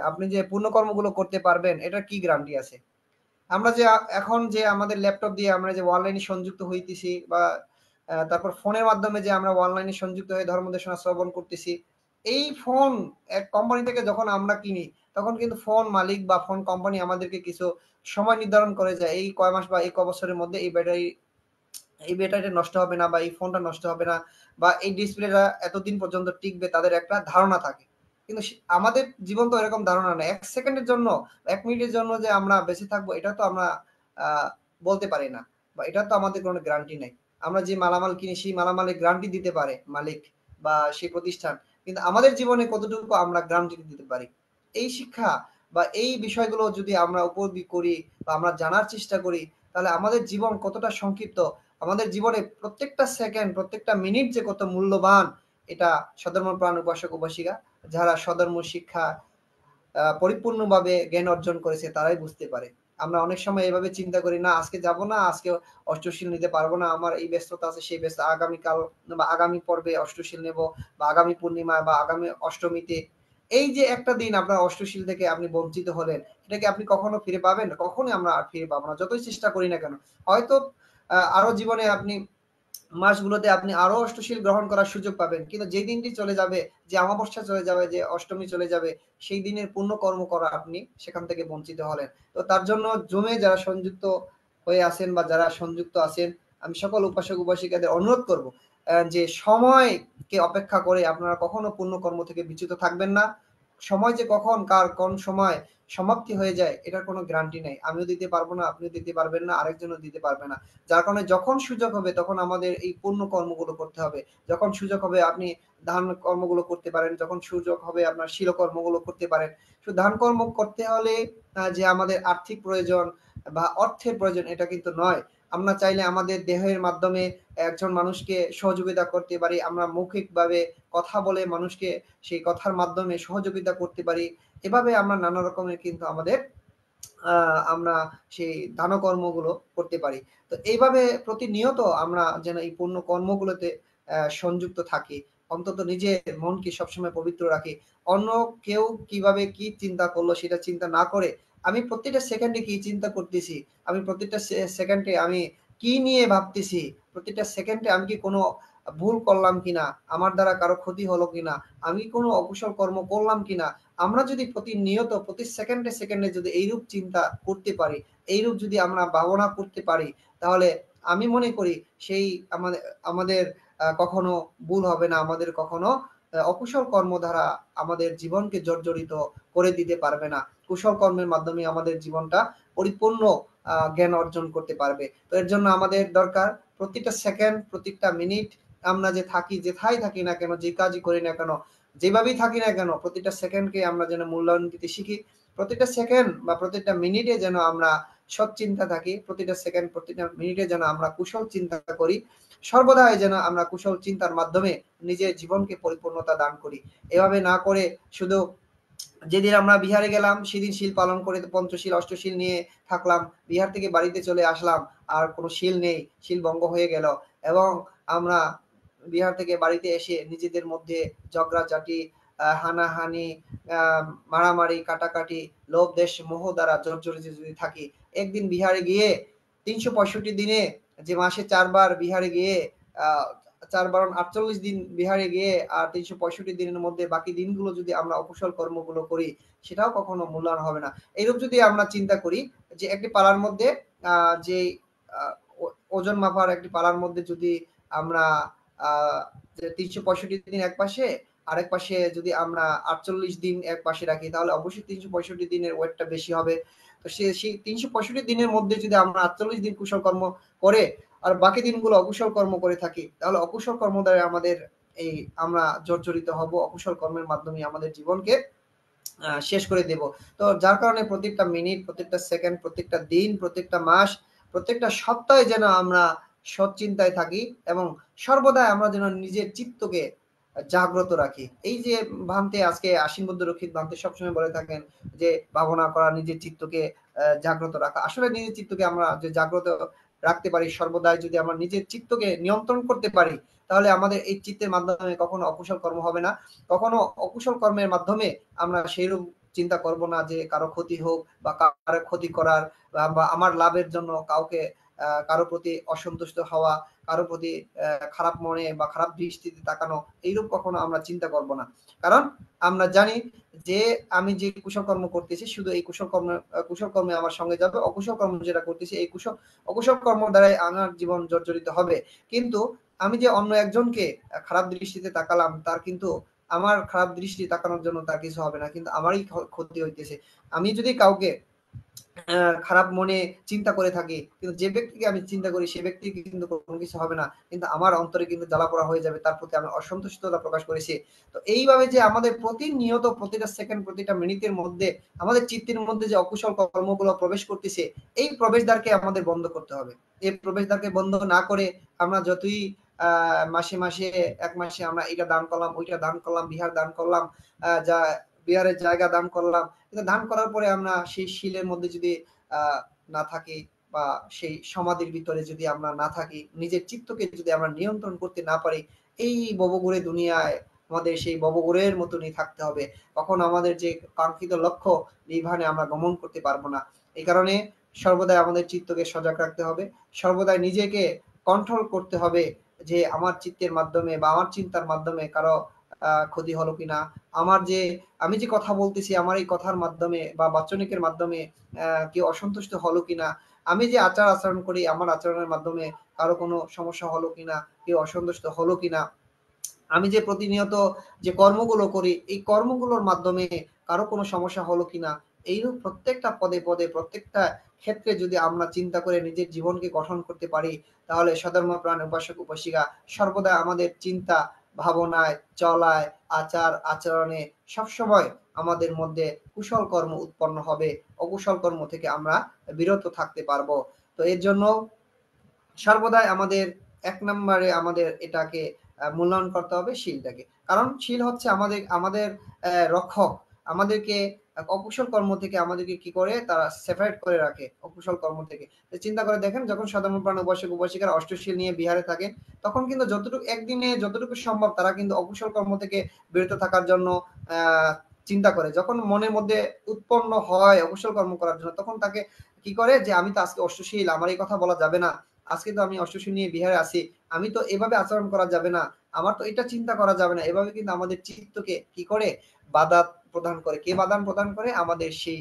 আপনি যে পূর্ণ কর্মগুলো করতে পারবেন এটার কি গ্যারান্টি আছে? আমরা যে এখন যে আমাদের ল্যাপটপ দিয়ে আমরা যে অনলাইনে সংযুক্ত হইতেছি বা তারপর ফোনের মাধ্যমে যে আমরা অনলাইনে সংযুক্ত হয়ে ধর্মদেশনা শ্রবণ করতেছি, এই ফোন এক কোম্পানি থেকে যখন আমরা কিনি তখন কিন্তু ফোন মালিক বা ফোন কোম্পানি আমাদেরকে কিছু সময় নির্ধারণ করে যায় এই কয় মাস বা এই ক বছরের মধ্যে এই ব্যাটারিটা নষ্ট হবে না বা এই ফোনটা নষ্ট হবে না বা এই ডিসপ্লেটা এতদিন পর্যন্ত টিকবে, তাদের একটা ধারণা থাকে। কিন্তু আমাদের জীবন তো এরকম ধারণা নেই। ১ সেকেন্ডের জন্য, ১ মিনিটের জন্য যে আমরা বেঁচে থাকবো এটা তো আমরা আ বলতে পারি না বা এটার তো আমাদের কোনো গ্যারান্টি নাই। আমরা যে মালামাল কিনি সেই মালামালের গ্যারান্টি দিতে পারে মালিক বা সেই প্রতিষ্ঠান। কিন্তু আমাদের জীবনে কতটুকু আমরা গ্যারান্টি দিতে পারি? এই শিক্ষা বা এই বিষয়গুলো যদি আমরা উপলব্ধি করি বা আমরা জানার চেষ্টা করি, তাহলে আমাদের জীবন কতটা সংক্ষিপ্ত, আমাদের জীবনে প্রত্যেকটা সেকেন্ড, প্রত্যেকটা মিনিট যে কত মূল্যবান, এটা সধর্ম প্রাণ উপাসক উপাসিকা যারা সধর্ম শিক্ষা পরিপূর্ণভাবে জ্ঞান অর্জন করেছে তারাই বুঝতে পারে। আমরা অনেক সময় এভাবে চিন্তা করি, না আজকে যাব না, আজকে অষ্টশীল নিতে পারবো না, আমার এই ব্যস্ততা আছে সেই ব্যস্ত, আগামীকাল বা আগামী পর্বে অষ্টশীল নেব বা আগামী পূর্ণিমা বা আগামী অষ্টমীতে। এই যে একটা দিন আপনার অষ্টশীল থেকে আপনি বঞ্চিত হলেন, এটাকে আপনি কখনো ফিরে পাবেন? কখনোই আমরা আর ফিরে পাবো না, যতই চেষ্টা করি না কেন। হয়তো আরো জীবনে আপনি মাসগুলোতে আপনি আরো অষ্টশীল গ্রহণ করার সুযোগ পাবেন। কিন্তু যে দিনটি চলে যাবে, যে অমাবস্যা চলে যাবে, যে অষ্টমী চলে যাবে, সেই দিনের পুণ্য কর্ম করা আপনি সেখান থেকে বঞ্চিত হলেন। তো তার জন্য জমে যারা সংযুক্ত হয়ে আছেন বা যারা সংযুক্ত আছেন, আমি সকল উপাসক উপাসিকাদের অনুরোধ করব যে সময়কে অপেক্ষা করে আপনারা কখনো পুণ্য কর্ম থেকে বিচ্যুত থাকবেন না। সময় যে কখন কার কোন সময় সমাপ্তি হয়ে যায় এটার কোনো গ্যারান্টি নাই। আমিও দিতে পারবো না, আপনিও দিতে পারবেন না, আরেকজনও দিতে পারবে না। যার কারণে যখন সুযোগ হবে তখন আমাদের এই পুণ্য কর্মগুলো করতে হবে। যখন সুযোগ হবে আপনি দান কর্মগুলো করতে পারেন, যখন সুযোগ হবে আপনার শীল কর্মগুলো করতে পারেন। শুধু দান কর্ম করতে হলে যে আমাদের আর্থিক প্রয়োজন বা অর্থের প্রয়োজন এটা কিন্তু নয়। আমরা চাইলে আমাদের দেহের মাধ্যমে একজন মানুষকে সহযোগিতা করতে পারি। আমরা মৌখিকভাবে কথা বলে মানুষকে সেই কথার মাধ্যমে সহযোগিতা করতে পারি। এভাবে আমরা নানা রকমের কিন্তু আমাদের আমরা সেই দানকর্মগুলো করতে পারি। তো এইভাবে প্রতিনিয়ত আমরা যেন এই পুণ্য কর্মগুলোতে সংযুক্ত থাকি। অন্তত নিজের মনকে সবসময় পবিত্র রাখি। অন্য কেউ কিভাবে কি চিন্তা করলো সেটা চিন্তা না করে, আমি প্রত্যেকটা সেকেন্ডে কি চিন্তা করতেছি, আমি প্রত্যেকটা সেকেন্ডে আমি কি নিয়ে ভাবতেছি, প্রত্যেকটা সেকেন্ডে আমি কি কোনো ভুল করলাম কিনা, আমার দ্বারা কারো ক্ষতি হলো কিনা, আমি কোনো অকুশল কর্ম করলাম কিনা। আমরা যদি প্রতিনিয়ত প্রতি সেকেন্ডে সেকেন্ডে যদি এইরূপ চিন্তা করতে পারি, এইরূপ যদি আমরা ভাবনা করতে পারি, তাহলে আমি মনে করি সেই আমাদের আমাদের কখনো ভুল হবে না, আমাদের কখনো অকুশল কর্ম দ্বারা আমাদের জীবনকে জর্জরিত করে দিতে পারবে না। কুশল কর্মের মাধ্যমে আমাদের জীবনটা পরিপূর্ণ জ্ঞান অর্জন করতে পারবে। তো এর জন্য আমাদের দরকার প্রতিটা সেকেন্ড, প্রত্যেকটা মিনিট আমরা যে থাকি, যেথায় থাকি না কেন, যে কাজই করি না কেন, যেভাবেই থাকি না কেন, প্রতিটা সেকেন্ডকে আমরা যেন মূল্যায়ন দিতে শিখি। প্রতিটা সেকেন্ড বা প্রতিটা মিনিটে যেন আমরা সৎ চিন্তা থাকি, প্রতিটা সেকেন্ড প্রতিটা মিনিটে যেন আমরা কুশল চিন্তা করি। সর্বদাই যেন আমরা কুশল চিন্তার মাধ্যমে নিজের জীবনকে পরিপূর্ণতা দান করি। এভাবে না করে শুধু যেদিন আমরা বিহারে গেলাম সেদিন শীল পালন করে পঞ্চশীল অষ্টশীল নিয়ে থাকলাম, বিহার থেকে বাড়িতে চলে আসলাম, আর কোনো শীল নেই, শীল ভঙ্গ হয়ে গেল। এবং আমরা বিহার থেকে বাড়িতে এসে নিজেদের মধ্যে ঝগড়াঝাটি, হানাহানি, মারামারি, কাটাকাটি, লোভ দেশ মোহ দ্বারা জর্জরিত যদি থাকি, একদিন বিহারে গিয়ে ৩৬৫ দিনে, যে মাসে ৪ বার বিহারে গিয়ে ৪ বারণ ৪৮ দিন বিহারে গিয়ে আর ৩৬৫ দিনের মধ্যে বাকি দিনগুলো যদি আমরা অকুশল কর্মগুলো করি, সেটাও কখনো মূল্যায়ন হবে না। এইরূপ যদি আমরা চিন্তা করি যে একটি পাড়ার মধ্যে যে ওজন মাপার একটি পাড়ার মধ্যে যদি আমরা যে ৩৬৫ দিন এক পাশে, আরেক পাশে যদি আমরা ৪৮ দিন এক পাশে রাখি, তাহলে অবশ্যই ৩৬৫ দিনের ওয়েটটা বেশি হবে। তো সেই ৩৬৫ দিনের মধ্যে যদি আমরা ৪৮ দিন কুশল কর্ম করে আর বাকি দিনগুলো অকুশল কর্ম করে থাকি, তাহলে অকুশল কর্ম দ্বারা আমাদের এই আমরা জর্জরিত হব, অকুশল কর্মের মাধ্যমে আমাদের জীবনকে শেষ করে দেব। তো যার কারণে প্রত্যেকটা মিনিট, প্রত্যেকটা সেকেন্ড, প্রত্যেকটা দিন, প্রত্যেকটা মাস, প্রত্যেকটা সপ্তাহে যেন আমরা সৎ চিন্তায় থাকি এবং সর্বদাই আমরা যেন নিজের চিত্তকে জাগ্রত রাখি। এই যে ভান্তে আজকে আশ্বিন বৌদ্ধ রক্ষিত ভান্তে সবসময় বলে থাকেন যে ভাবনা করা, নিজের চিত্তকে জাগ্রত রাখা। আসলে নিজের চিত্তকে আমরা যে জাগ্রত রাখতে পারি, সর্বদাই যদি আমরা নিজের চিত্তকে নিয়ন্ত্রণ করতে পারি, তাহলে আমাদের এই চিত্তের মাধ্যমে কখনো অকুশল কর্ম হবে না। কখনো অকুশল কর্মের মাধ্যমে আমরা সেইরূপ চিন্তা করব না যে কারো ক্ষতি হোক বা কারো ক্ষতি করার বা আমার লাভের জন্য কাউকে কারো প্রতি অসন্তুষ্ট হওয়া, কারো প্রতি খারাপ মনে বা খারাপ দৃষ্টিতে তাকানো, এইরূপ কখনো আমরা চিন্তা করব না। কারণ আমরা জানি যে আমি যে কুশল কর্ম করতেছি শুধু এই কুশল কর্মে আমার সঙ্গে যাবে, অকুশল কর্ম যেটা করতেছি এই অকুশল কর্ম দ্বারাই আমার জীবন জর্জরিত হবে। কিন্তু আমি যে অন্য একজনকে খারাপ দৃষ্টিতে তাকালাম, তার কিন্তু আমার খারাপ দৃষ্টি তাকানোর জন্য তার কিছু হবে না, কিন্তু আমারই ক্ষতি হইতেছে। আমি যদি কাউকে খারাপ মনে চিন্তা করে থাকি, কিন্তু যে ব্যক্তিকে আমি চিন্তা করি সে ব্যক্তি কিন্তু কোনো কিছু হবে না, কিন্তু আমার অন্তরে কিন্তু জ্বালা পোড়া হয়ে যাবে, তার প্রতি আমি অসন্তুষ্টতা প্রকাশ করেছি। তো এইভাবে যে আমাদের প্রতিনিয়ত প্রতিটা সেকেন্ড প্রতিটা মিনিটের মধ্যে আমাদের চিত্তের মধ্যে যে অকুশল কর্মগুলো প্রবেশ করতেছে, এই প্রবেশদ্বারকে আমাদের বন্ধ করতে হবে। এই প্রবেশদ্বারকে বন্ধ না করে আমরা যতই মাসে মাসে এক মাসে আমরা এটা দান করলাম, ওইটা দান করলাম, বিহার দান করলাম, যা বিহারের জায়গা দান করলাম, কিন্তু দান করার পরে আমরা সেই শিলের মধ্যে যদি না থাকি বা সেই সমাধির ভিতরে যদি আমরা না থাকি, নিজের চিত্তকে যদি আমরা নিয়ন্ত্রণ করতে না পারি, এই ববঘুরে দুনিয়ায় আমাদের সেই ববঘুরের মতনই থাকতে হবে। কখন আমাদের যে কাঙ্ক্ষিত লক্ষ্য নির্বাণে আমরা গমন করতে পারবো না। এই কারণে সর্বদাই আমাদের চিত্তকে সজাগ রাখতে হবে, সর্বদাই নিজেকে কন্ট্রোল করতে হবে যে আমার চিত্তের মাধ্যমে বা আমার চিন্তার মাধ্যমে কারো ক্ষতি হলো কিনা, আমি যে কথা বলতেছি আমার এই কথার মাধ্যমে বা বাচনিকের মাধ্যমে কেউ অসন্তুষ্ট হলো কিনা, আমি যে আচার আচরণ করি আমার আচরণের মাধ্যমে কারো কোনো সমস্যা হলো কিনা, কেউ অসন্তুষ্ট হলো কিনা, আমি যে প্রতিনিয়ত যে কর্মগুলো করি এই কর্মগুলোর মাধ্যমে কারো কোনো সমস্যা হলো কিনা, এইরূপ প্রত্যেকটা পদে পদে প্রত্যেকটা ক্ষেত্রে যদি আমরা চিন্তা করে নিজের জীবনকে গঠন করতে পারি, তাহলে সধর্ম প্রাণ উপাসক উপাসিকা সর্বদা আমাদের চিন্তা ভাবনায় চলায় আচার আচরণে সবসময় আমাদের মধ্যে কুশল কর্ম উৎপন্ন হবে, অকুশল কর্ম থেকে আমরা বিরত থাকতে পারবো। তো এর জন্য সর্বদাই আমাদের এক নম্বরে আমাদের এটাকে মূল্যায়ন করতে হবে শিলটাকে। কারণ শিল হচ্ছে আমাদের আমাদের রক্ষক, আমাদেরকে অকুশল কর্ম থেকে আমাদেরকে কি করে তারা সেপারেট করে রাখে অকুশল কর্ম থেকে। তো চিন্তা করে দেখেন যখন সাধারণ প্রাণ উপাসক উপাসিকারা অষ্টশীল নিয়ে বিহারে থাকেন, তখন কিন্তু একদিনে যতটুকু সম্ভব তারা কিন্তু অকুশল কর্ম থেকে বিরত থাকার জন্য চিন্তা করে। যখন মনের মধ্যে উৎপন্ন হয় অকুশল কর্ম করার জন্য, তখন তাকে কি করে যে আমি তো আজকে অষ্টশীল, আমার এই কথা বলা যাবে না, আজকে তো আমি অষ্টশী নিয়ে বিহারে আছি, আমি তো এভাবে আচরণ করা যাবে না, আমার তো এটা চিন্তা করা যাবে না, এভাবে কিন্তু আমাদের চিত্তকে কি করে বাধা প্রদান করে। কে বাধা প্রদান করে? আমাদের সেই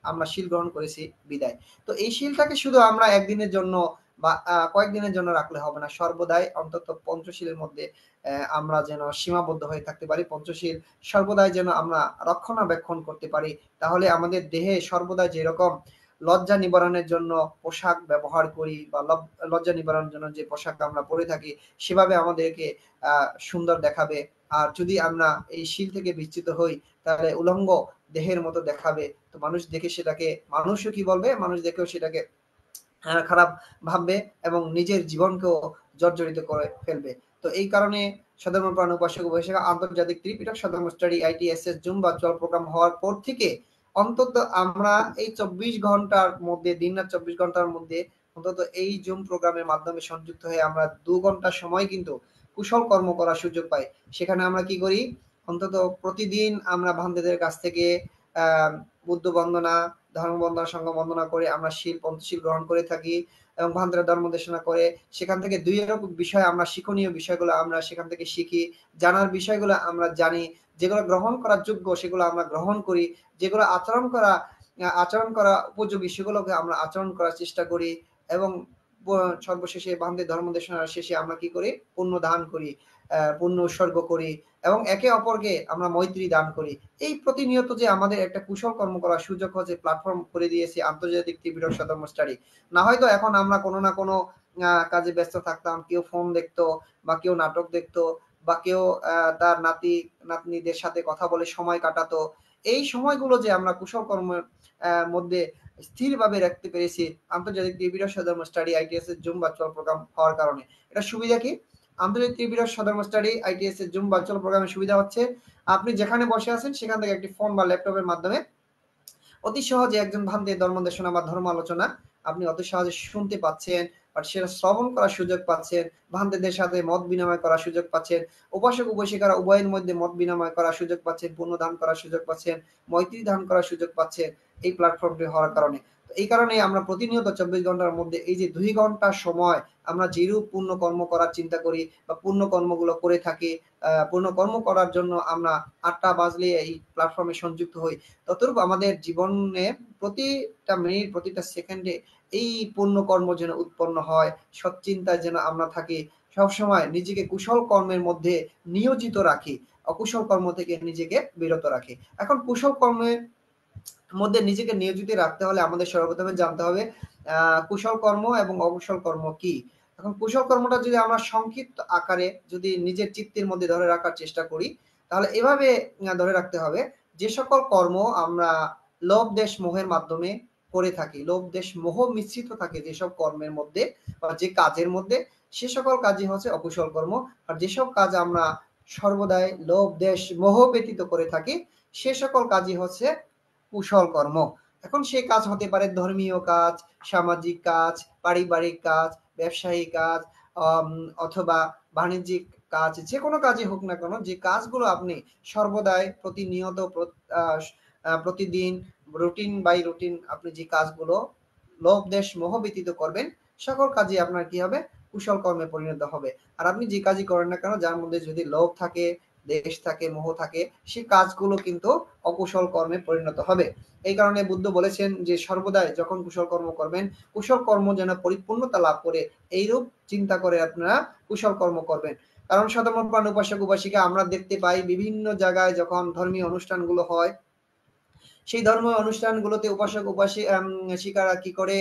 আমরা শীল গ্রহণ করেছি বিদায়। তো এই শীলটাকে শুধু আমরা একদিনের জন্য বা কয়েকদিনের জন্য রাখলে হবে না, সর্বদাই অন্তত পঞ্চশীলের মধ্যে আমরা যেন সীমাবদ্ধ হয়ে থাকতে পারি, পঞ্চশীল সর্বদাই যেন আমরা রক্ষণাবেক্ষণ করতে পারি। তাহলে আমাদের দেহে সর্বদাই যেরকম লজ্জা নিবারণের জন্য পোশাক ব্যবহার করি বা লজ্জা নিবারণের জন্য যে পোশাক আমরা পরে থাকি, সেভাবে আমাদেরকে সুন্দর দেখাবে। আর যদি আমরা এই শীল থেকে বিচ্যুত হই, তাহলে উলঙ্গ দেহের মতো দেখাবে। তো মানুষ দেখে সেটাকে, মানুষও কি বলবে, মানুষ দেখেও সেটাকে খারাপ ভাববে এবং নিজের জীবনকেও জর্জরিত করে ফেলবে। তো এই কারণে সধর্ম প্রাণ উপাসক উপাসিকা আন্তর্জাতিক Tripitaka Saddharma study ITSS Zoom virtual program হওয়ার পর থেকে অন্তত আমরা এই 24 ঘন্টার মধ্যে, দিন রাত 24 ঘন্টার মধ্যে অন্তত এই জুম প্রোগ্রামের মাধ্যমে সংযুক্ত হয়ে আমরা 2 ঘন্টা সময় কিন্তু কুশল কর্ম করার সুযোগ পাই। সেখানে আমরা কি করি, অন্তত প্রতিদিন আমরা ভান্তেদের কাছ থেকে বুদ্ধ বন্দনা, ধর্ম বন্দনা, সংঘ বন্দনা করে আমরা পঞ্চশীল গ্রহণ করে থাকি এবং ভান্তের ধর্ম দেশনা করে সেখান থেকে দুই এরকম বিষয় আমরা শিক্ষণীয় বিষয়গুলো আমরা সেখান থেকে শিখি, জানার বিষয়গুলো আমরা জানি, যেগুলো গ্রহণ করার যোগ্য সেগুলো আমরা গ্রহণ করি, যেগুলো আচরণ করা উপযোগী সেগুলোকে আমরা আচরণ করার চেষ্টা করি এবং সর্বশেষে ভান্তের ধর্ম দেশনার শেষে আমরা কি করি, পুণ্য দান করি, পুণ্য উৎসর্গ করি এবং একে অপরকে আমরা মৈত্রী দান করি। এই প্রতিনিয়ত যে আমাদের একটা কুশল কর্ম করার সুযোগ হচ্ছে, প্ল্যাটফর্ম করে দিয়েছে আন্তর্জাতিক ত্রিপিটক সধর্ম স্টাডি। না হয়তো এখন আমরা কোনো না কোনো কাজে ব্যস্ত থাকতাম, কেউ ফোন দেখতো বা কেউ নাটক দেখতো বা কেউ তার নাতনিদের সাথে কথা বলে সময় কাটাতো। এই সময়গুলো যে আমরা কুশল কর্মের মধ্যে স্থিরভাবে রাখতে পেরেছি আন্তর্জাতিক Tripitaka Saddharma study ITSS Zoom virtual program হওয়ার কারণে। এটা সুবিধা কি? আন্তর্জাতিক Tripitaka Saddharma study ITSS Zoom virtual প্রোগ্রামের সুবিধা হচ্ছে আপনি যেখানে বসে আছেন সেখান থেকে একটি ফোন বা ল্যাপটপের মাধ্যমে অতি সহজে একজন ভান্তের ধর্ম দেশনা বা ধর্ম আলোচনা আপনি অতি সহজে শুনতে পাচ্ছেন, বাট সেটা শ্রবণ করার সুযোগ পাচ্ছেন, ভান্তেদের সাথে মত বিনিময় করার সুযোগ পাচ্ছেন, উপাসক উপাসিকারা উভয়ের মধ্যে মত বিনিময় করার সুযোগ পাচ্ছেন, পুণ্য দান করার সুযোগ পাচ্ছেন, মৈত্রী দান করার সুযোগ পাচ্ছেন এই প্ল্যাটফর্মটি হওয়ার কারণে। এই কারণে আমরা প্রতিনিয়ত 24 ঘন্টার মধ্যে এই যে 2 ঘন্টা সময় আমরা যেরূপ পুণ্য কর্ম করার চিন্তা করি বা পুণ্য কর্মগুলো করে থাকি, পুণ্য কর্ম করার জন্য আমরা 8টা বাজলে এই প্ল্যাটফর্মে সংযুক্ত হই, ততটুক আমাদের জীবনে প্রতিটা মিনিট প্রতিটা সেকেন্ডে এই পুণ্য কর্ম যেন উৎপন্ন হয়, সৎচিন্তায় যেন আমরা থাকি, সবসময় নিজেকে কুশল কর্মের মধ্যে নিয়োজিত রাখি, অকুশল কর্ম থেকে নিজেকে বিরত রাখি। এখন কুশল কর্মের মধ্যে নিজেকে নিয়োজিত রাখতে হলে আমাদের সর্বপ্রথমে জানতে হবে কুশল কর্ম এবং অকুশল কর্ম কি। এখন কুশল কর্মটা যদি আমরা সংক্ষিপ্ত আকারে যদি নিজের চিত্তের মধ্যে ধরে রাখার চেষ্টা করি, তাহলে এভাবে ধরে রাখতে হবে, যে সকল কর্ম আমরা লোভ দেশ মোহের মাধ্যমে করে থাকি, লোভ দেশ মোহ মিশ্রিত থাকে যেসব কর্মের মধ্যে বা যে কাজের মধ্যে, সে সকল কাজই হচ্ছে অকুশল কর্ম। আর যেসব কাজ আমরা সর্বদাই লোভ দেশ মোহ ব্যতীত করে থাকি, সে সকল কাজই হচ্ছে কুশল কর্ম। এখন সেই কাজ হতে পারে ধর্মীয় কাজ, সামাজিক কাজ, পারিবারিক কাজ, ব্যবসায়িক কাজ, অথবা বাণিজ্যিক কাজ, যে কোনো কাজই হোক না কেন, যে কাজগুলো আপনি সর্বদাই প্রতিনিয়ত প্রতিদিন রুটিন বাই রুটিন আপনি যে কাজগুলো লোভ দেশ মোহ ব্যতীত করবেন, সকল কাজই আপনার কি হবে, কুশল কর্মে পরিণত হবে। আর আপনি যে কাজই করেন না কেন, যার মধ্যে যদি লোভ থাকে, দেশ থাকে, মোহ থাকে, সেই কাজগুলো কিন্তু অকুশল কর্মে পরিণত হবে। এই কারণে বুদ্ধ বলেছেন যে সর্বদাই যখন কুশল কর্ম করবেন, কুশল কর্ম যেন পরিপূর্ণতা লাভ করে এইরূপ চিন্তা করে আপনারা কুশল কর্ম করবেন। কারণ সাধারণ উপাসক উপাসিকা আমরা দেখতে পাই বিভিন্ন জায়গায় যখন ধর্মীয় অনুষ্ঠানগুলো হয়, সেই ধর্মীয় অনুষ্ঠানগুলোতে উপাসক উপাসিকারা কি করে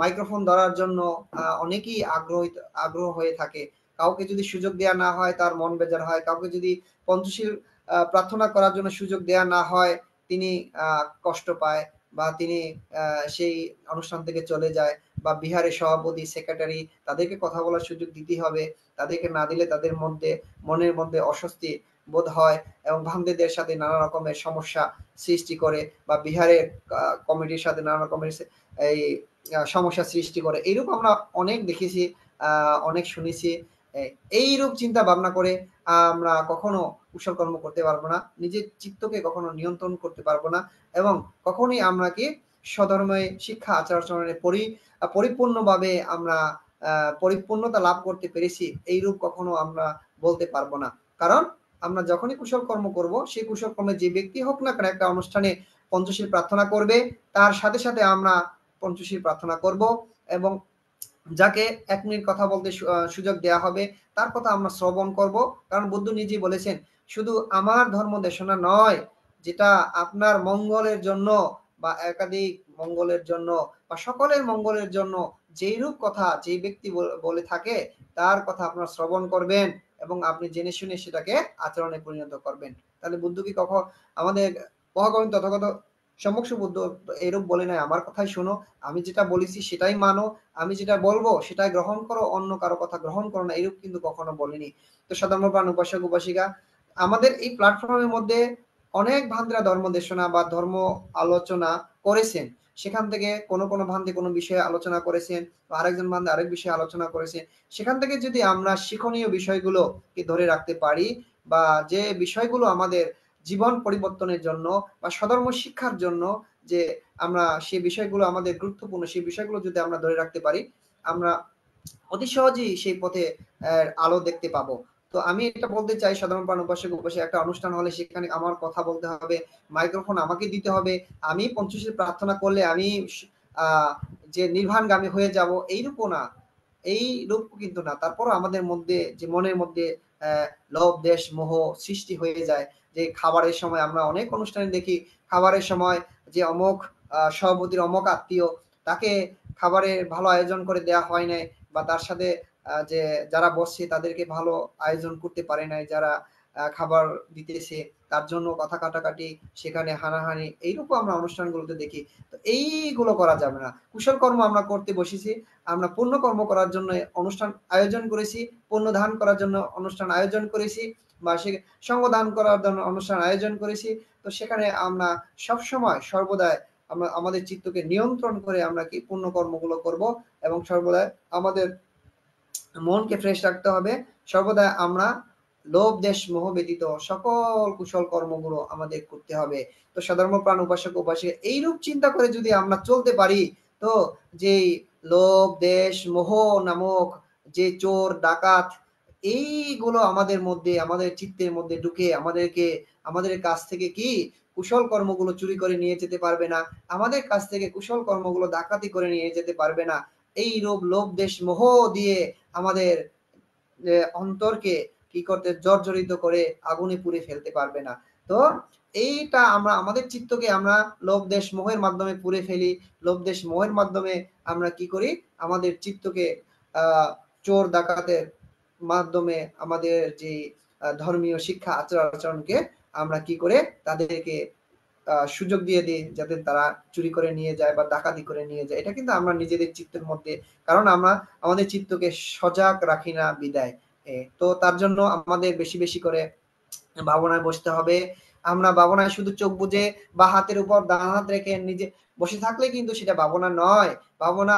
মাইক্রোফোন ধরার জন্য অনেকেই আগ্রহ হয়ে থাকে। কাউকে যদি সুযোগ দেওয়া না হয় তার মন বেজার হয়, কাউকে যদি পঞ্চশীল প্রার্থনা করার জন্য সুযোগ দেওয়া না হয় তিনি কষ্ট পায় বা তিনি সেই অনুষ্ঠান থেকে চলে যায়, বা বিহারের সভাপতি সেক্রেটারি তাদেরকে কথা বলার সুযোগ দিতে হবে, তাদেরকে না দিলে তাদের মনের মধ্যে অস্বস্তি বোধ হয় এবং ভান্তেদের সাথে নানা রকমের সমস্যা সৃষ্টি করে, বা বিহারের কমিটির সাথে নানা রকমের এই সমস্যা সৃষ্টি করে। এইরূপ আমরা অনেক দেখেছি, অনেক শুনেছি। এইরূপ চিন্তা ভাবনা করে আমরা কখনো কুশল কর্ম করতে পারবো না, নিজের চিত্তকে কখনো নিয়ন্ত্রণ করতে পারবো না, এবং কখনোই আমরা কি স্বধর্মে শিক্ষা আচার আচরণে পরিপূর্ণভাবে আমরা পরিপূর্ণতা লাভ করতে পেরেছি এইরূপ কখনো আমরা বলতে পারবো না। কারণ আমরা যখনই কুশল কর্ম করব, সেই কুশল কর্মে যে ব্যক্তি হোক না কেন একটা অনুষ্ঠানে পঞ্চশীল প্রার্থনা করবে, তার সাথে সাথে আমরা পঞ্চশীল প্রার্থনা করব, এবং যাকে 1 মিনিট কথা বলতে সুযোগ দেয়া হবে তার কথা আমরা শ্রবণ করব। কারণ বুদ্ধ নিজেই বলেছেন, শুধু আমার ধর্ম দেশনা নয়, যেটা আপনার মঙ্গলের জন্য বা একাধিক মঙ্গলের জন্য বা সকলের মঙ্গলের জন্য যেইরূপ কথা যেই ব্যক্তি বলে থাকে তার কথা আপনারা শ্রবণ করবেন এবং আপনি জেনে শুনে সেটাকে আচরণে পরিণত করবেন। তাহলে বুদ্ধ কি কখন আমাদের মহাকবি তথাগত সম্যক বুদ্ধ এরূপ বলে নাই আমার কথাই শোনো, আমি যেটা বলেছি সেটাই মানো, আমি যেটা বলবো সেটাই গ্রহণ করো, অন্য কারো কথা গ্রহণ করো না, এরূপ কিন্তু কখনো বলেনি। তো সাধারণ উপাসক উপাসিকা, আমাদের এই প্ল্যাটফর্মের মধ্যে অনেক ভান্তিরা ধর্ম দেশনা বা ধর্ম আলোচনা করেছেন, সেখান থেকে কোনো ভান্তি কোনো বিষয়ে আলোচনা করেছেন, বা আরেকজন ভান্তি আরেক বিষয়ে আলোচনা করেছেন। সেখান থেকে যদি আমরা শিক্ষণীয় বিষয়গুলোকে ধরে রাখতে পারি, বা যে বিষয়গুলো আমাদের জীবন পরিবর্তনের জন্য বা স্বধর্ম শিক্ষার জন্য যে আমরা সেই বিষয়গুলো আমাদের গুরুত্বপূর্ণ, সেই বিষয়গুলো যদি আমরা ধরে রাখতে পারি, আমরা অতি সহজেই সেই পথে আলো দেখতে পাবো। তো আমি এটা বলতে চাই, সাধারণ প্রাণ উপাসক উপাসী একটা অনুষ্ঠান হলে সেখানে আমার কথা বলতে হবে, মাইক্রোফোন আমাকে দিতে হবে, আমি পঞ্চশীল প্রার্থনা করলে আমি যে নির্বাণগামী হয়ে যাব এইরূপও না, এই রূপ কিন্তু না। তারপর আমাদের মধ্যে যে মনের মধ্যে লোভ দেশ মোহ সৃষ্টি হয়ে যায়, যে খাবারের সময় আমরা অনেক অনুষ্ঠানে দেখি, খাবারের সময় যে অমুক সভাপতির অমুক আত্মীয়, তাকে খাবারের ভালো আয়োজন করে দেওয়া হয় নাই, বা তার সাথে যে যারা বসছে তাদেরকে ভালো আয়োজন করতে পারে নাই, যারা খাবার দিতেছে তার জন্য কথা কাটাকাটি, সেখানে হানাহানি, এইরকম আমরা অনুষ্ঠানগুলোতে দেখি। তো এইগুলো করা যাবে না। কুশল কর্ম আমরা করতে বসেছি, আমরা পুণ্য কর্ম করার জন্য অনুষ্ঠান আয়োজন করেছি, পুণ্য দান করার জন্য অনুষ্ঠান আয়োজন করেছি, বা সে সঙ্গ দান করার জন্য অনুষ্ঠান আয়োজন করেছি। তো সেখানে আমরা সবসময় সর্বদাই আমরা আমাদের চিত্তকে নিয়ন্ত্রণ করে আমরা কি পূর্ণ কর্মগুলো করব এবং সর্বদা আমাদের মনকে ফ্রেশ রাখতে হবে। সর্বদা আমরা লোভ দেশ মোহ ব্যতীত সকল কুশল কর্মগুলো আমাদের করতে হবে। তো সাধারণ প্রাণ উপাসক উপাসিকা এইরূপ চিন্তা করে যদি আমরা চলতে পারি, তো যেই লোভ দেশ মোহ নামক যে চোর ডাকাত এইগুলো আমাদের মধ্যে আমাদের চিত্তের মধ্যে ঢুকে আমাদেরকে আমাদের কাছ থেকে কি কুশল কর্মগুলো চুরি করে নিয়ে যেতে পারবে না, আমাদের কাছ থেকে কুশল কর্মগুলো ডাকাতি করে নিয়ে যেতে পারবে না। এই রূপ লোভ দেশ মোহ দিয়ে আমাদের অন্তরকে কি করতে জর্জরিত করে আগুনে পুড়ে ফেলতে পারবে না। তো এইটা আমরা আমাদের চিত্তকে আমরা লোভ দেশ মোহের মাধ্যমে পুড়ে ফেলি। লোভ দেশ মোহের মাধ্যমে আমরা কি করি, আমাদের চিত্তকে চোর ডাকাতের মাধ্যমে আমাদের যে ধর্মীয় শিক্ষা আচার আচরণকে আমরা কি করে তাদেরকে সুযোগ দিয়ে দিই যাতে তারা চুরি করে নিয়ে যায় বা ডাকাতি করে নিয়ে যায়। এটা কিন্তু আমরা নিজেদের চিত্তের মধ্যে, কারণ আমরা আমাদের চিত্তকে সজাগ রাখি না বিদায়। তো তার জন্য আমাদের বেশি বেশি করে ভাবনায় বসতে হবে। আমরা ভাবনায় শুধু চোখ বুজে বা হাতের উপর ডান হাত রেখে নিজে বসে থাকলে কিন্তু সেটা ভাবনা নয়। ভাবনা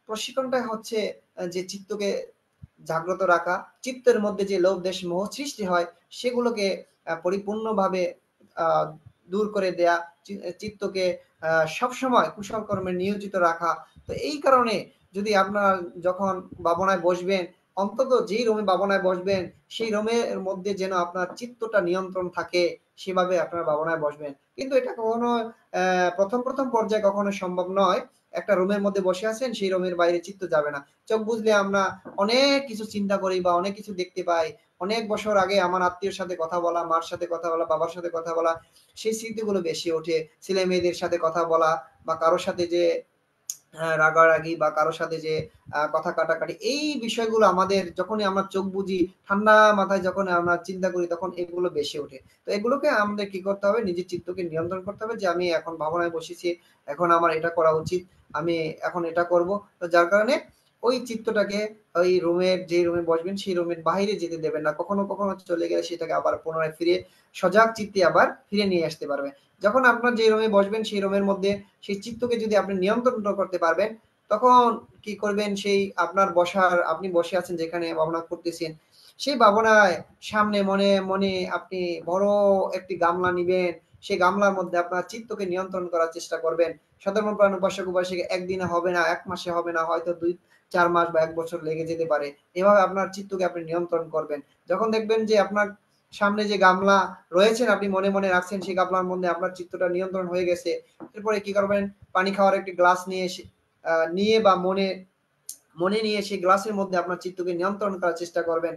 প্রশিক্ষণটা হচ্ছে যে চিত্তকে জাগ্রত রাখা, চিত্তের মধ্যে যে লোভ দেশ মোহ সৃষ্টি হয় সেগুলোকে পরিপূর্ণভাবে দূর করে দেয়া, চিত্তকে সবসময় কুশল কর্মে নিয়োজিত রাখা। তো এই কারণে যদি আপনার যখন ভাবনায় বসবেন, অন্তত যেই রুমে ভাবনায় বসবেন সেই রুমের মধ্যে যেন আপনার চিত্তটা নিয়ন্ত্রণ থাকে, সেভাবে আপনার ভাবনায় বসবেন। কিন্তু এটা কখনো প্রথম প্রথম পর্যায়ে কখনো সম্ভব নয়। একটা রুমের মধ্যে বসে আছেন, সেই রুমের বাইরে চিত্ত যাবে না। চোখ বুঝলে আমরা অনেক কিছু চিন্তা করি বা অনেক কিছু দেখতে পাই। অনেক বছর আগে আমার আত্মীয়র সাথে কথা বলা, মার সাথে কথা বলা, বাবার সাথে কথা বলা, সেই স্মৃতিগুলো বেশি ওঠে। ছেলে মেয়েদের সাথে কথা বলা বা কারোর সাথে যে রাগারাগি বা কারোর সাথে যে কথা কাটাকাটি, এই বিষয়গুলো আমাদের যখনই আমরা চোখ বুঝি, ঠান্ডা মাথায় যখন আমরা চিন্তা করি, তখন এগুলো বেশি ওঠে। তো এগুলোকে আমাদের কি করতে হবে, নিজের চিত্তকে নিয়ন্ত্রণ করতে হবে যে আমি এখন ভাবনায় বসেছি, এখন আমার এটা করা উচিত, আমি এখন এটা করব। তো যার কারণে ওই চিত্তটাকে ওই রুমের যে রুমে বসবেন সেই রুমের বাইরে যেতে দেবেন না। কখনো কখনো চলে গেলে সেটাকে আবার পুনরায় ফিরে সজাগ চিত্তে আবার ফিরে নিয়ে আসতে পারবে। যখন আপনার যে রুমে বসবেন সেই রুমের মধ্যে সেই চিত্তকে যদি আপনি নিয়ন্ত্রণ করতে পারবেন, তখন কি করবেন, সেই আপনার বসার আপনি বসে আছেন যেখানে ভাবনা করতেছেন, সেই ভাবনায় সামনে মনে মনে আপনি বড় একটি গামলা নিবেন, সেই গামলার মধ্যে আপনার চিত্তকে নিয়ন্ত্রণ করার চেষ্টা করবেন। সাধারণ প্রাণ উপাসক উপাসিকা একদিনে হবে না, এক মাসে হবে না, হয়তো 2-4 মাস বা 1 বছর লেগে যেতে পারে। এভাবে আপনার চিত্তকে আপনি নিয়ন্ত্রণ করবেন। যখন দেখবেন যে আপনার সামনে যে গামলা রয়েছেন আপনি মনে মনে রাখছেন, সেই গামলার মধ্যে আপনার চিত্তটা নিয়ন্ত্রণ হয়ে গেছে, এরপরে কি করবেন, পানি খাওয়ার একটি গ্লাস নিয়ে নিয়ে বা মনে মনে নিয়ে সেই গ্লাসের মধ্যে আপনার চিত্তকে নিয়ন্ত্রণ করার চেষ্টা করবেন।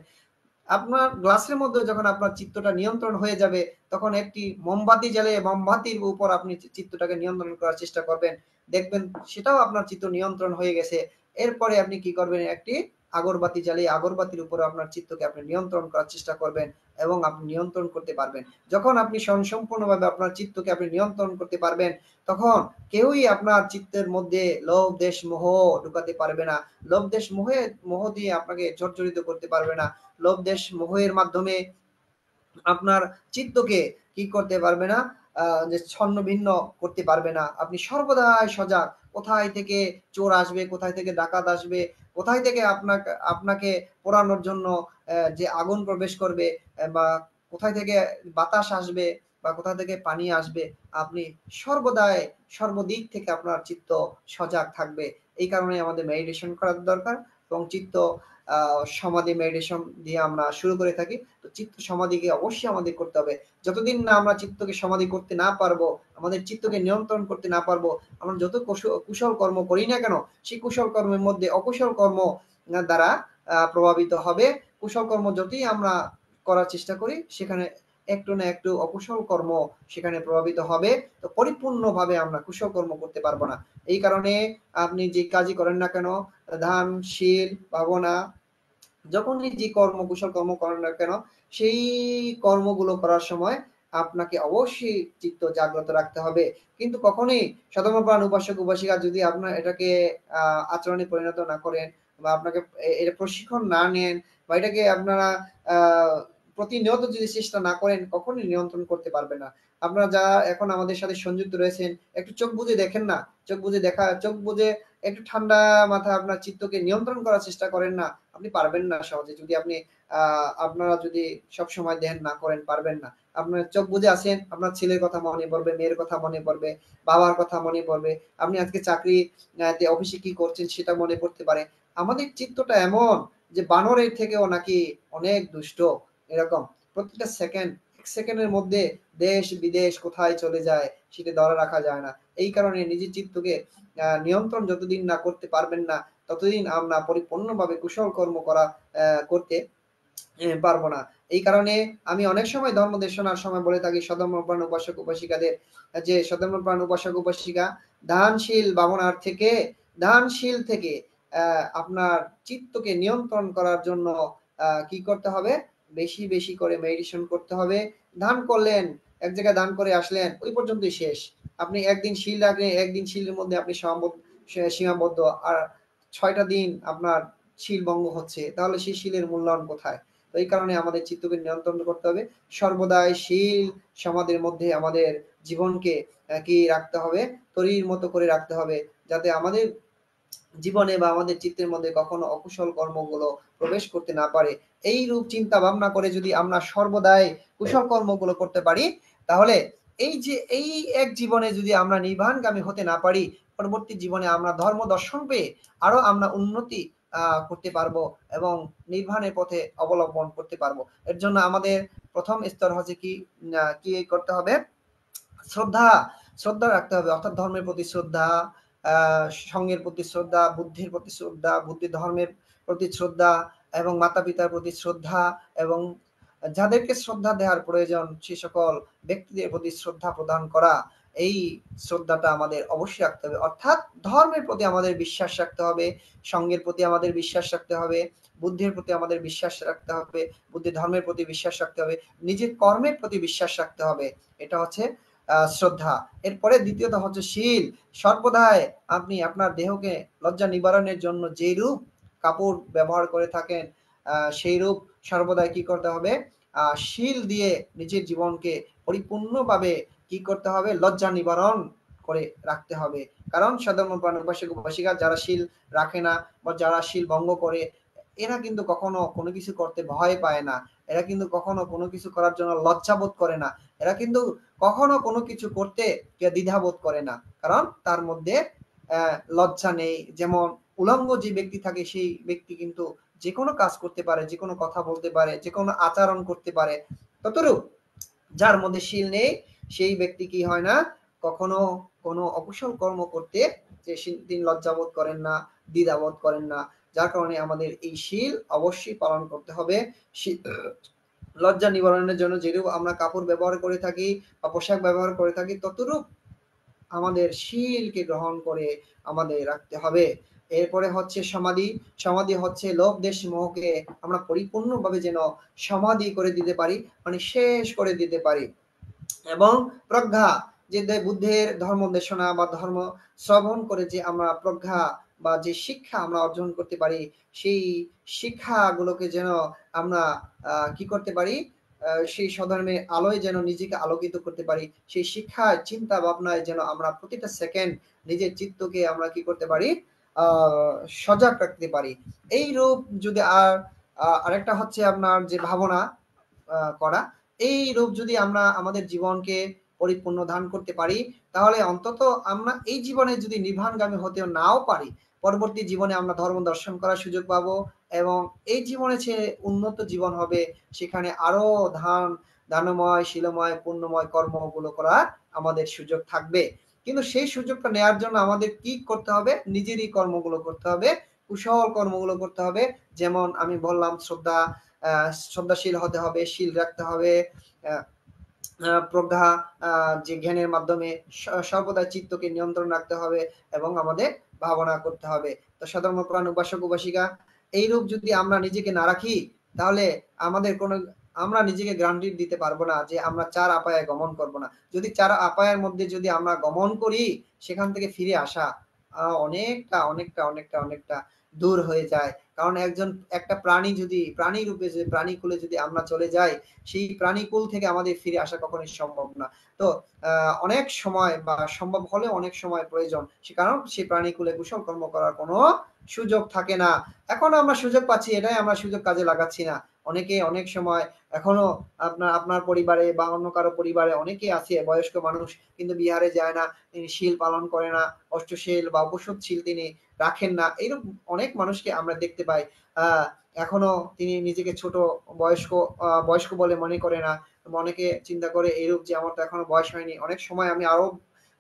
আপনার গ্লাসের মধ্যে যখন আপনার চিত্তটা নিয়ন্ত্রণ হয়ে যাবে, তখন একটি মোমবাতি জ্বালিয়ে মোমবাতির উপর আপনি চিত্তটাকে নিয়ন্ত্রণ করার চেষ্টা করবেন। দেখবেন সেটাও আপনার চিত্ত নিয়ন্ত্রণ হয়ে গেছে। এরপরে আপনি কি করবেন, একটি আগরবাতি জ্বালিয়ে আগরবাতির উপরে আপনার চিত্তকে আপনি নিয়ন্ত্রণ করার চেষ্টা করবেন এবং আপনি নিয়ন্ত্রণ করতে পারবেন। যখন আপনি সম্পূর্ণভাবে আপনার চিত্তকে আপনি নিয়ন্ত্রণ করতে পারবেন, তখন কেউই আপনার চিত্তের মধ্যে লোভ দেশ মোহ ঢুকাতে পারবে না। লোভ দেশ মোহ দিয়ে আপনাকে জর্জরিত করতে পারবে না। লোভ দেশ মোহের মাধ্যমে আপনার চিত্তকে কি করতে পারবে না, যে ছন্ন ভিন্ন করতে পারবে না। আপনি সর্বদাই সজাগ, কোথায় থেকে চোর আসবে, কোথায় থেকে ডাকাত আসবে, কোথায় থেকে আপনাকে আপনাকে পোড়ানোর জন্য যে আগুন প্রবেশ করবে, বা কোথায় থেকে বাতাস আসবে বা কোথা থেকে পানি আসবে, আপনি সর্বদাই সর্বদিক থেকে আপনার চিত্ত সজাগ থাকবে। এই কারণে আমাদের মেডিটেশন করার দরকার এবং চিত্ত সমাধি মেডিটেশন দিয়ে আমরা শুরু করে থাকি। তো চিত্ত সমাধিকে অবশ্যই আমাদের করতে হবে। যতদিন না আমরা চিত্তকে সমাধি করতে না পারবো, আমাদের চিত্তকে নিয়ন্ত্রণ করতে না পারবো, আমরা যত কুশল কর্ম করি না কেন, সেই কুশল কর্মের মধ্যে অকুশল কর্ম দ্বারা প্রভাবিত হবে। কুশল কর্ম যতই আমরা করার চেষ্টা করি, সেখানে একটু না একটু অকুশল কর্ম সেখানে প্রভাবিত হবে। তো পরিপূর্ণভাবে আমরা কুশল কর্ম করতে পারবো না। এই কারণে আপনি যে কাজই করেন না কেন, ধ্যান, শীল, ভাবনা, যখনই যে কুশল কর্ম করেন না কেন, সেই কর্মগুলো করার সময় আপনাকে অবশ্যই চিত্ত জাগ্রত রাখতে হবে। কিন্তু কখনোই সাধনপ্রাণ উপাসক উপাসিকা যদি আপনার এটাকে আচরণে পরিণত না করেন বা আপনাকে এটা প্রশিক্ষণ না নেন বা এটাকে আপনারা প্রতিনিয়ত যদি চেষ্টা না করেন কখনোই নিয়ন্ত্রণ করতে পারবেন না। আপনারা যারা এখন আমাদের সাথে সংযুক্ত রয়েছেন একটু চোখ বুজে দেখেন না, চোখ বুজে একটু ঠান্ডা মাথায় আপনার চিত্তকে নিয়ন্ত্রণ করার চেষ্টা করেন না, আপনি পারবেন না সহজে। যদি আপনি আপনারা যদি সবসময় ধ্যান না করেন পারবেন না। আপনার চোখ বুজে আছেন, আপনার ছেলের কথা মনে পড়বে, মেয়ের কথা মনে পড়বে, বাবার কথা মনে পড়বে, আপনি আজকে চাকরি অফিসে কি করছেন সেটা মনে পড়তে পারে। আমাদের চিত্তটা এমন যে বানরের থেকেও নাকি অনেক দুষ্ট, এরকম প্রত্যেকটা সেকেন্ড এক সেকেন্ডের মধ্যে দেশ বিদেশ কোথায় চলে যায় সেটা ধরে রাখা যায় না। এই কারণে নিজের চিত্তকে নিয়ন্ত্রণ যতদিন না করতে পারবেন না ততদিন আমরা পরিপূর্ণভাবে কুশল কর্ম করতে পারবো না। এই কারণে আমি অনেক সময় ধর্ম দেশনার সময় বলে থাকি সধর্মপ্রাণ উপাসক উপাসিকাদের যে সধর্মপ্রাণ উপাসক উপাসিকা দানশীল থেকে আপনার চিত্তকে নিয়ন্ত্রণ করার জন্য কি করতে হবে, বেশি বেশি করে মেডিটেশন করতে হবে। দান করলেন, এক জায়গায় দান করে আসলেন, ওই পর্যন্তই শেষ। আপনি একদিন শীল রাখলেন, একদিন শীলের মধ্যে আপনি সীমাবদ্ধ, আর 6টা দিন আপনার শীল ভঙ্গ হচ্ছে, তাহলে সেই শীলের মূল্যায়ন কোথায়? তো এই কারণে আমাদের চিত্তকে নিয়ন্ত্রণ করতে হবে, সর্বদাই শীল সমাধির মধ্যে আমাদের জীবনকে কি রাখতে হবে, তরীর মতো করে রাখতে হবে, যাতে আমাদের জীবনে বা আমাদের চিত্তের মধ্যে কখনো অকুশল কর্মগুলো প্রবেশ করতে না পারে। এই রূপ চিন্তা ভাবনা করে যদি আমরা সর্বদাই কুশল কর্মগুলো করতে পারি, তাহলে এই যে এই এক জীবনে যদি আমরা নির্বাণগামী হতে না পারি, পরবর্তী জীবনে আমরা ধর্ম দর্শন পেয়ে আরো আমরা উন্নতি করতে পারবো এবং নির্বাণের পথে অবলম্বন করতে পারবো। এর জন্য আমাদের প্রথম স্তর হচ্ছে কি করতে হবে, শ্রদ্ধা রাখতে হবে, অর্থাৎ ধর্মের প্রতি শ্রদ্ধা, সঙ্গের প্রতি শ্রদ্ধা, বুদ্ধির প্রতি শ্রদ্ধা, বুদ্ধি ধর্মের প্রতি শ্রদ্ধা এবং মাতা পিতার প্রতি শ্রদ্ধা এবং যাদেরকে শ্রদ্ধা দেওয়ার প্রয়োজন সে সকল ব্যক্তিদের প্রতি শ্রদ্ধা প্রদান করা। এই শ্রদ্ধাটা আমাদের অবশ্যই রাখতে হবে, অর্থাৎ ধর্মের প্রতি আমাদের বিশ্বাস রাখতে হবে, সঙ্গের প্রতি আমাদের বিশ্বাস রাখতে হবে, বুদ্ধির প্রতি আমাদের বিশ্বাস রাখতে হবে, বুদ্ধি ধর্মের প্রতি বিশ্বাস রাখতে হবে, নিজের কর্মের প্রতি বিশ্বাস রাখতে হবে। এটা হচ্ছে শ্রদ্ধা। এরপরে দ্বিতীয়ত হচ্ছে শীল। সর্বদাই আপনি আপনার দেহকে লজ্জা নিবারণের জন্য যে রূপ কাপড় ব্যবহার করে থাকেন সেই রূপ সর্বদাই কি করতে হবে, শীল দিয়ে নিজের জীবনকে পরিপূর্ণভাবে কি করতে হবে, লজ্জা নিবারণ করে রাখতে হবে। কারণ সাধারণ উপাসক উপাসিকা যারা শীল রাখে না বা যারা শীল ভঙ্গ করে, এরা কিন্তু কখনো কোনো কিছু করতে ভয় পায় না, এরা কিন্তু কখনো কোনো কিছু করার জন্য লজ্জাবোধ করে না, এরা কিন্তু কখনো কোনো কিছু করতে দ্বিধাবোধ করে না, কারণ তার মধ্যে লজ্জা নেই। যেমন উলঙ্গ যে ব্যক্তি থাকে সেই ব্যক্তি কিন্তু যে কোনো কাজ করতে পারে, যে কোনো কথা বলতে পারে, যে কোনো আচরণ করতে পারে, ততটুকু যার মধ্যে শীল নেই সেই ব্যক্তি কি হয় না, কখনো কোনো অকুশল কর্ম করতে যে তিনি লজ্জাবোধ করেন না, দ্বিধাবোধ করেন না। যার কারণে আমাদের এই শীল অবশ্যই পালন করতে হবে। লজ্জা নিবারণের জন্য যেরূপ আমরা কাপড় ব্যবহার করে থাকি বা পোশাক ব্যবহার করে থাকি, ততরূপ আমাদের শীলকে গ্রহণ করে আমাদের রাখতে হবে। এরপরে হচ্ছে সমাধি। সমাধি হচ্ছে লোভ দেশ মোহকে আমরা পরিপূর্ণভাবে যেন সমাধি করে দিতে পারি, মানে শেষ করে দিতে পারি। এবং প্রজ্ঞা, যে বুদ্ধের ধর্ম দেশনা বা ধর্ম শ্রবণ করে যে আমরা প্রজ্ঞা বা যে শিক্ষা আমরা অর্জন করতে পারি, সেই শিক্ষাগুলোকে যেন আমরা কি করতে পারি, সেই স্বধর্মের আলোয় যেন নিজেকে আলোকিত করতে পারি, সেই শিক্ষায় চিন্তা ভাবনায় যেন আমরা প্রতিটা সেকেন্ড নিজের চিত্তকে আমরা কি করতে পারি, সজাগ রাখতে পারি। এই রূপ যদি আরেকটা হচ্ছে আপনার যে ভাবনা করা, এই রূপ যদি আমরা আমাদের জীবনকে পরিপূর্ণ ধারণ করতে পারি, তাহলে অন্তত আমরা এই জীবনে যদি নির্বাণগামী হতে নাও পারি, পরবর্তী জীবনে আমরা ধর্ম দর্শন করার সুযোগ পাবো এবং এই জীবনে সে উন্নত জীবন হবে, সেখানে আরো দানময় শিলময় পুণ্যময় কর্মগুলো করার আমাদের সুযোগ থাকবে। কিন্তু সেই সুযোগটা নেওয়ার জন্য আমাদের কি করতে হবে, নিজেরই কর্মগুলো করতে হবে, কুশল কর্মগুলো করতে হবে। যেমন আমি বললাম শ্রদ্ধাশীল হতে হবে, শীল রাখতে হবে, প্রজ্ঞা যে জ্ঞানের মাধ্যমে সর্বদা চিত্তকে নিয়ন্ত্রণ রাখতে হবে এবং আমাদের ভাবনা করতে হবে। তো সাধারণ উপাসক উপাসিকা এই রূপ যদি আমরা নিজেকে না রাখি, তাহলে আমরা নিজেকে গ্যারান্টি দিতে পারবো না যে আমরা 4 আপায়ে গমন করব না। যদি 4 আপায়ের মধ্যে যদি আমরা গমন করি, সেখান থেকে ফিরে আসা অনেকটা অনেকটা অনেকটা অনেকটা দূর হয়ে যায়। কারণ একটা প্রাণী যদি প্রাণী রূপে যে প্রাণীকুলে যদি আমরা চলে যাই, সেই প্রাণীকুল থেকে আমাদের ফিরে আসা কখনোই সম্ভব না। তো অনেক সময় বা সম্ভব হলে অনেক সময় প্রয়োজন, সে কারণ সেই প্রাণীকুলে কুশল কর্ম করার কোনো সুযোগ থাকে না। এখন আমরা সুযোগ পাচ্ছি, এটাই আমরা সুযোগ কাজে লাগাচ্ছি না। অনেকে অনেক সময় এখনো আপনার পরিবারে বা অন্য কারো পরিবারে অনেকে আছে বয়স্ক মানুষ, কিন্তু বিহারে যায় না, তিনি শীল পালন করে না, অষ্টশীল বা উপোষদ শীল তিনি রাখেন না। এইরকম অনেক মানুষকে আমরা দেখতে পাই। এখনো তিনি নিজেকে ছোট বয়স্ক বলে মনে করে না। অনেকে চিন্তা করে এইরূপ যে আমার তো এখনো বয়স হয়নি, অনেক সময় আমি আরো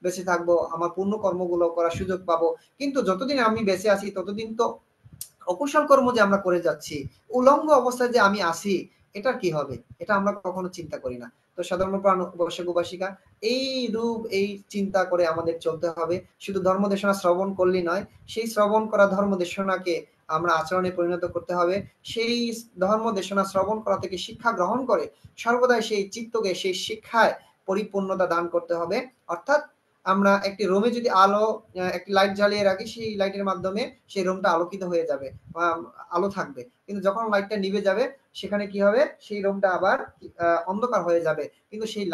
বেঁচে থাকবো, আমার পূর্ণ কর্মগুলো করার সুযোগ পাবো। কিন্তু যতদিন আমি বেঁচে আছি ততদিন তো অকুশল কর্ম যে আমরা করে যাচ্ছি, উলঙ্গ অবস্থায় যে আমি আসি, এটার কি হবে? এটা আমরা কখনো চিন্তা করি না। তো সাধারণ প্রাণ উপাসক উপাসিকা, এই রূপ এই চিন্তা করে আমাদের চলতে হবে। শুধু ধর্মদেশনা শ্রবণ করলেই নয়, সেই শ্রবণ করা ধর্মদেশনাকে আমরা আচরণে পরিণত করতে হবে। সেই ধর্মদেশনা শ্রবণ করা থেকে শিক্ষা গ্রহণ করে সর্বদাই সেই চিত্তকে সেই শিক্ষায় পরিপূর্ণতা দান করতে হবে। অর্থাৎ আমরা একটি রুমে যদি একটি লাইট জ্বালিয়ে রাখি, সেই লাইটের মাধ্যমে সেই রুমটা আলোকিত হয়ে যাবে বা আলো থাকবে। কিন্তু যখন লাইটটা নিভে যাবে, সেখানে কি হবে? সেই রুমটা আবার অন্ধকার হয়ে যাবে। কিন্তু সেই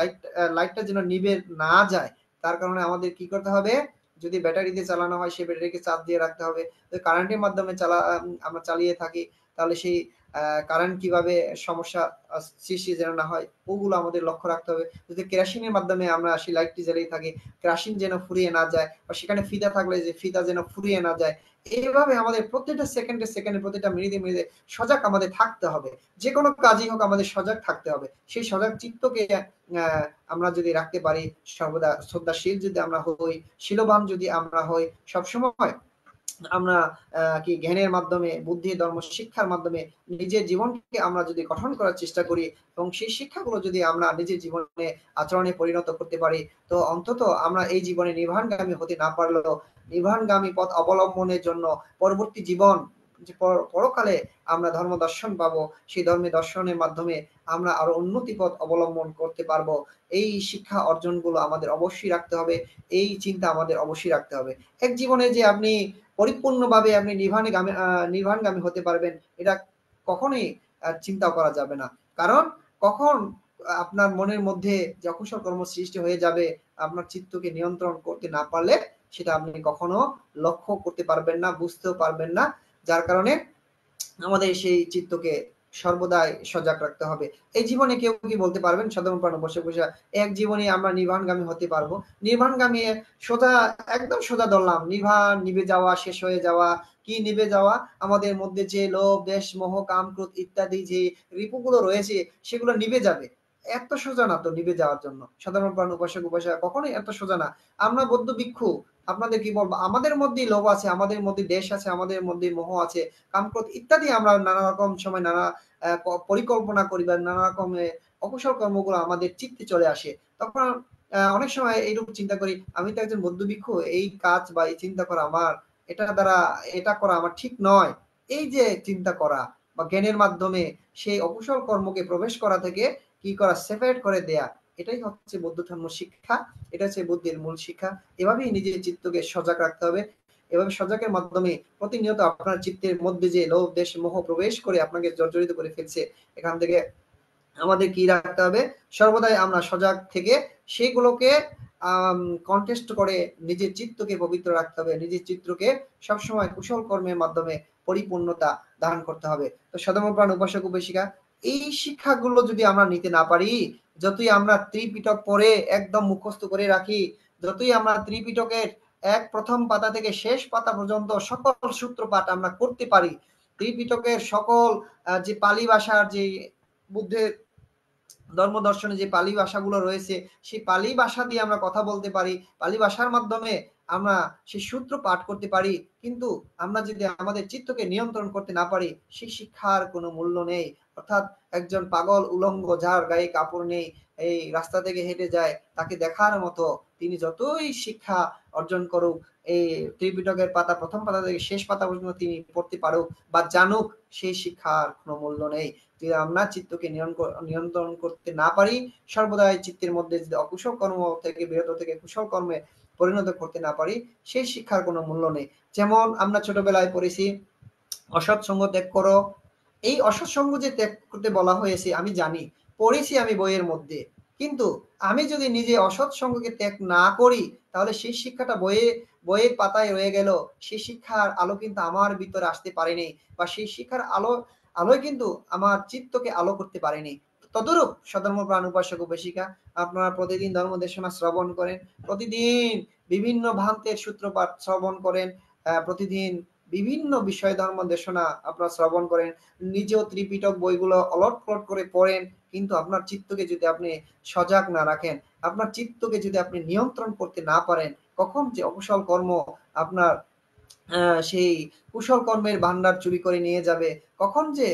লাইটটা যেন নিভে না যায়, তার কারণে আমাদের কি করতে হবে? যদি ব্যাটারি দিয়ে চালানো হয়, সেই ব্যাটারিকে চার্জ দিয়ে রাখতে হবে। তো কারেন্টের মাধ্যমে আমরা চালিয়ে থাকি, তাহলে সেই কারেন্ট কিভাবে সমস্যা সৃষ্টি যেন না হয়, ওগুলো আমাদের লক্ষ্য রাখতে হবে। যদি কেরাসিনের মাধ্যমে আমরা সেই লাইটটি জ্বালিয়ে থাকি, কেরাসিন যেন ফুরিয়ে না যায়, বা সেখানে ফিতা থাকলে যে ফিতা যেন ফুরিয়ে না যায়। এইভাবে আমাদের প্রত্যেকটা সেকেন্ডে প্রত্যেকটা মিনিটে সজাগ আমাদের থাকতে হবে। যে কোনো কাজই হোক আমাদের সজাগ থাকতে হবে। সেই সজাগ চিত্তকে আমরা যদি রাখতে পারি, সর্বদা শ্রদ্ধাশীল যদি আমরা হই, শীলবান যদি আমরা হই, সবসময় আমরা কি জ্ঞানের মাধ্যমে, বুদ্ধি ধর্ম শিক্ষার মাধ্যমে নিজের জীবনকে আমরা যদি গঠন করার চেষ্টা করি, এবং সেই শিক্ষাগুলো যদি আমরা নিজের জীবনে আচরণে পরিণত করতে পারি, তো অন্তত আমরা এই জীবনে নির্বাণগামী হতে না পারলেও নির্বাণগামী পথ অবলম্বনের জন্য পরবর্তী জীবন যে পরকালে আমরা ধর্ম দর্শন পাবো, সেই ধর্মে দর্শনের মাধ্যমে আমরা আরো উন্নতি পথ অবলম্বন করতে পারবো। এই শিক্ষা অর্জনগুলো আমাদের অবশ্যই রাখতে হবে, এই চিন্তা আমাদের অবশ্যই রাখতে হবে। এক জীবনে যে আপনি পরিপূর্ণভাবে আপনি নির্বাণগামী হতে পারবেন, এটা কখনোই চিন্তা করা যাবে না। কারণ কখন আপনার মনের মধ্যে যে অকুশল কর্ম সৃষ্টি হয়ে যাবে, আপনার চিত্তকে নিয়ন্ত্রণ করতে না পারলে সেটা আপনি কখনো লক্ষ্য করতে পারবেন না, বুঝতেও পারবেন না। যার কারণে আমাদের সেই চিত্তকে সর্বদাই সজাগ রাখতে হবে। এই জীবনে কেউ কি বলতে পারবেন সাধারণ প্রাণ বসে বসে এক জীবনে আমরা নির্বাণগামী হতে পারবো? নির্বাণগামী সোজা, একদম সোজা ধরলাম, নিভে যাওয়া, শেষ হয়ে যাওয়া। কি নিভে যাওয়া? আমাদের মধ্যে যে লোভ দেশ মোহ কাম ক্রোধ ইত্যাদি যে রিপুগুলো রয়েছে, সেগুলো নিভে যাবে। এত সোজা না তো নিভে যাওয়ার জন্য, সাধারণ প্রাণ উপাসক উপাসিকা, কখনোই এত সোজা না। আমরা বৌদ্ধ ভিক্ষু, আপনাদের কি বলবো, আমাদের মধ্যে লোভ আছে, আমাদের মধ্যে দেশ আছে, আমাদের মধ্যে মোহ আছে, কামক্রোধ ইত্যাদি আমরা নানা রকম সময় নানা পরিকল্পনা করি বা নানা রকমের অকুশল কর্মগুলো আমাদের চিত্তে চলে আসে। তখন অনেক সময় এইরকম চিন্তা করি, আমি তো একজন বৌদ্ধ ভিক্ষু, এই কাজ বা এই চিন্তা করা আমার, এটা করা আমার ঠিক নয়। এই যে চিন্তা করা বা জ্ঞানের মাধ্যমে সেই অকুশল কর্মকে প্রবেশ করা থেকে কি করা, সেপারেট করে দেয়া, এটাই হচ্ছে বৌদ্ধ ধর্ম শিক্ষা, এটা হচ্ছে বুদ্ধির মূল শিক্ষা। এভাবেই নিজের চিত্তকে সজাগ রাখতে হবে। এভাবে সজাগের মাধ্যমে প্রতিনিয়ত আপনার চিত্তের মধ্যে যে লোভ দেশ মোহ প্রবেশ করে আপনাকে জর্জরিত করে ফেলছে, এখান থেকে আমাদের কি রাখতে হবে? সর্বদাই আমরা সজাগ থেকে সেগুলোকে কন্টেস্ট করে নিজের চিত্তকে পবিত্র রাখতে হবে, নিজের চিত্তকে সবসময় কুশল কর্মের মাধ্যমে পরিপূর্ণতা দান করতে হবে। তো সদমপ্রাণ উপাসক উপাসিকা, এই শিক্ষাগুলো যদি আমরা নিতে না পারি, যতই আমরা ত্রিপিটক পড়ে একদম মুখস্থ করে রাখি, যতই আমরা ত্রিপিটকের প্রথম পাতা থেকে শেষ পাতা পর্যন্ত সকল সূত্রপাঠ আমরা করতে পারি, ত্রিপিটকের সকল যে পালি ভাষার যে বুদ্ধের ধর্ম দর্শনে যে পালি ভাষাগুলো রয়েছে, সেই পালি ভাষা দিয়ে আমরা কথা বলতে পারি, পালি ভাষার মাধ্যমে আমরা সেই সূত্র পাঠ করতে পারি, কিন্তু আমরা যদি আমাদের চিত্তকে নিয়ন্ত্রণ করতে না পারি, সেই শিক্ষার কোনো মূল্য নেই। অর্থাৎ একজন পাগল উলঙ্গ যার গায়ে কাপড় নেই, এই রাস্তা থেকে হেঁটে যায়, তাকে দেখার মতো তিনি যতই শিক্ষা অর্জন করুক, এই ত্রিপিটকের পাতা প্রথম পাতা থেকে শেষ পাতা পর্যন্ত তিনি পড়তে পারুক বা জানুক, সেই শিক্ষার কোনো মূল্য নেই। যদি আমরা চিত্তকে নিয়ন্ত্রণ করতে না পারি, সর্বদাই চিত্তের মধ্যে যদি অকুশল কর্ম থেকে বিরত থেকে কুশল কর্মে পরিণত করতে না পারি, সেই শিক্ষার কোনো মূল্য নেই। যেমন আমরা ছোটবেলায় পড়েছি, অসৎ সঙ্গ ত্যাগ করো। এই অসৎ সঙ্গ যে ত্যাগ করতে বলা হয়েছে আমি জানি, পড়েছি আমি বইয়ের মধ্যে, কিন্তু আমি যদি নিজে অসৎ সঙ্গকে ত্যাগ না করি তাহলে সেই শিক্ষাটা বইয়ের পাতায় রয়ে গেল। সেই শিক্ষার আলো কিন্তু আমার ভিতরে আসতে পারেনি, বা সেই শিক্ষার আলোয় কিন্তু আমার চিত্তকে আলো করতে পারেনি। তদরূপ সধর্মপ্রাণ উপাসক উপাসিকা, আপনারা প্রতিদিন ধর্ম দেশনা শ্রবণ করেন, প্রতিদিন বিভিন্ন ভ্রান্তের সূত্রপাত শ্রবণ করেন, প্রতিদিন বিভিন্ন বিষয় ধর্ম দেশনা আপনারা শ্রবণ করেন, নিজেও ত্রিপিটক বইগুলো অলট পলট করে পড়েন, কিন্তু আপনার চিত্তকে যদি আপনি সজাগ না রাখেন, আপনার চিত্তকে যদি আপনি নিয়ন্ত্রণ করতে না পারেন, কখন যে অকুশল কর্ম আপনার সেই কুশল কর্মের ভান্ডার চুরি করে নিয়ে যাবে, কখন যে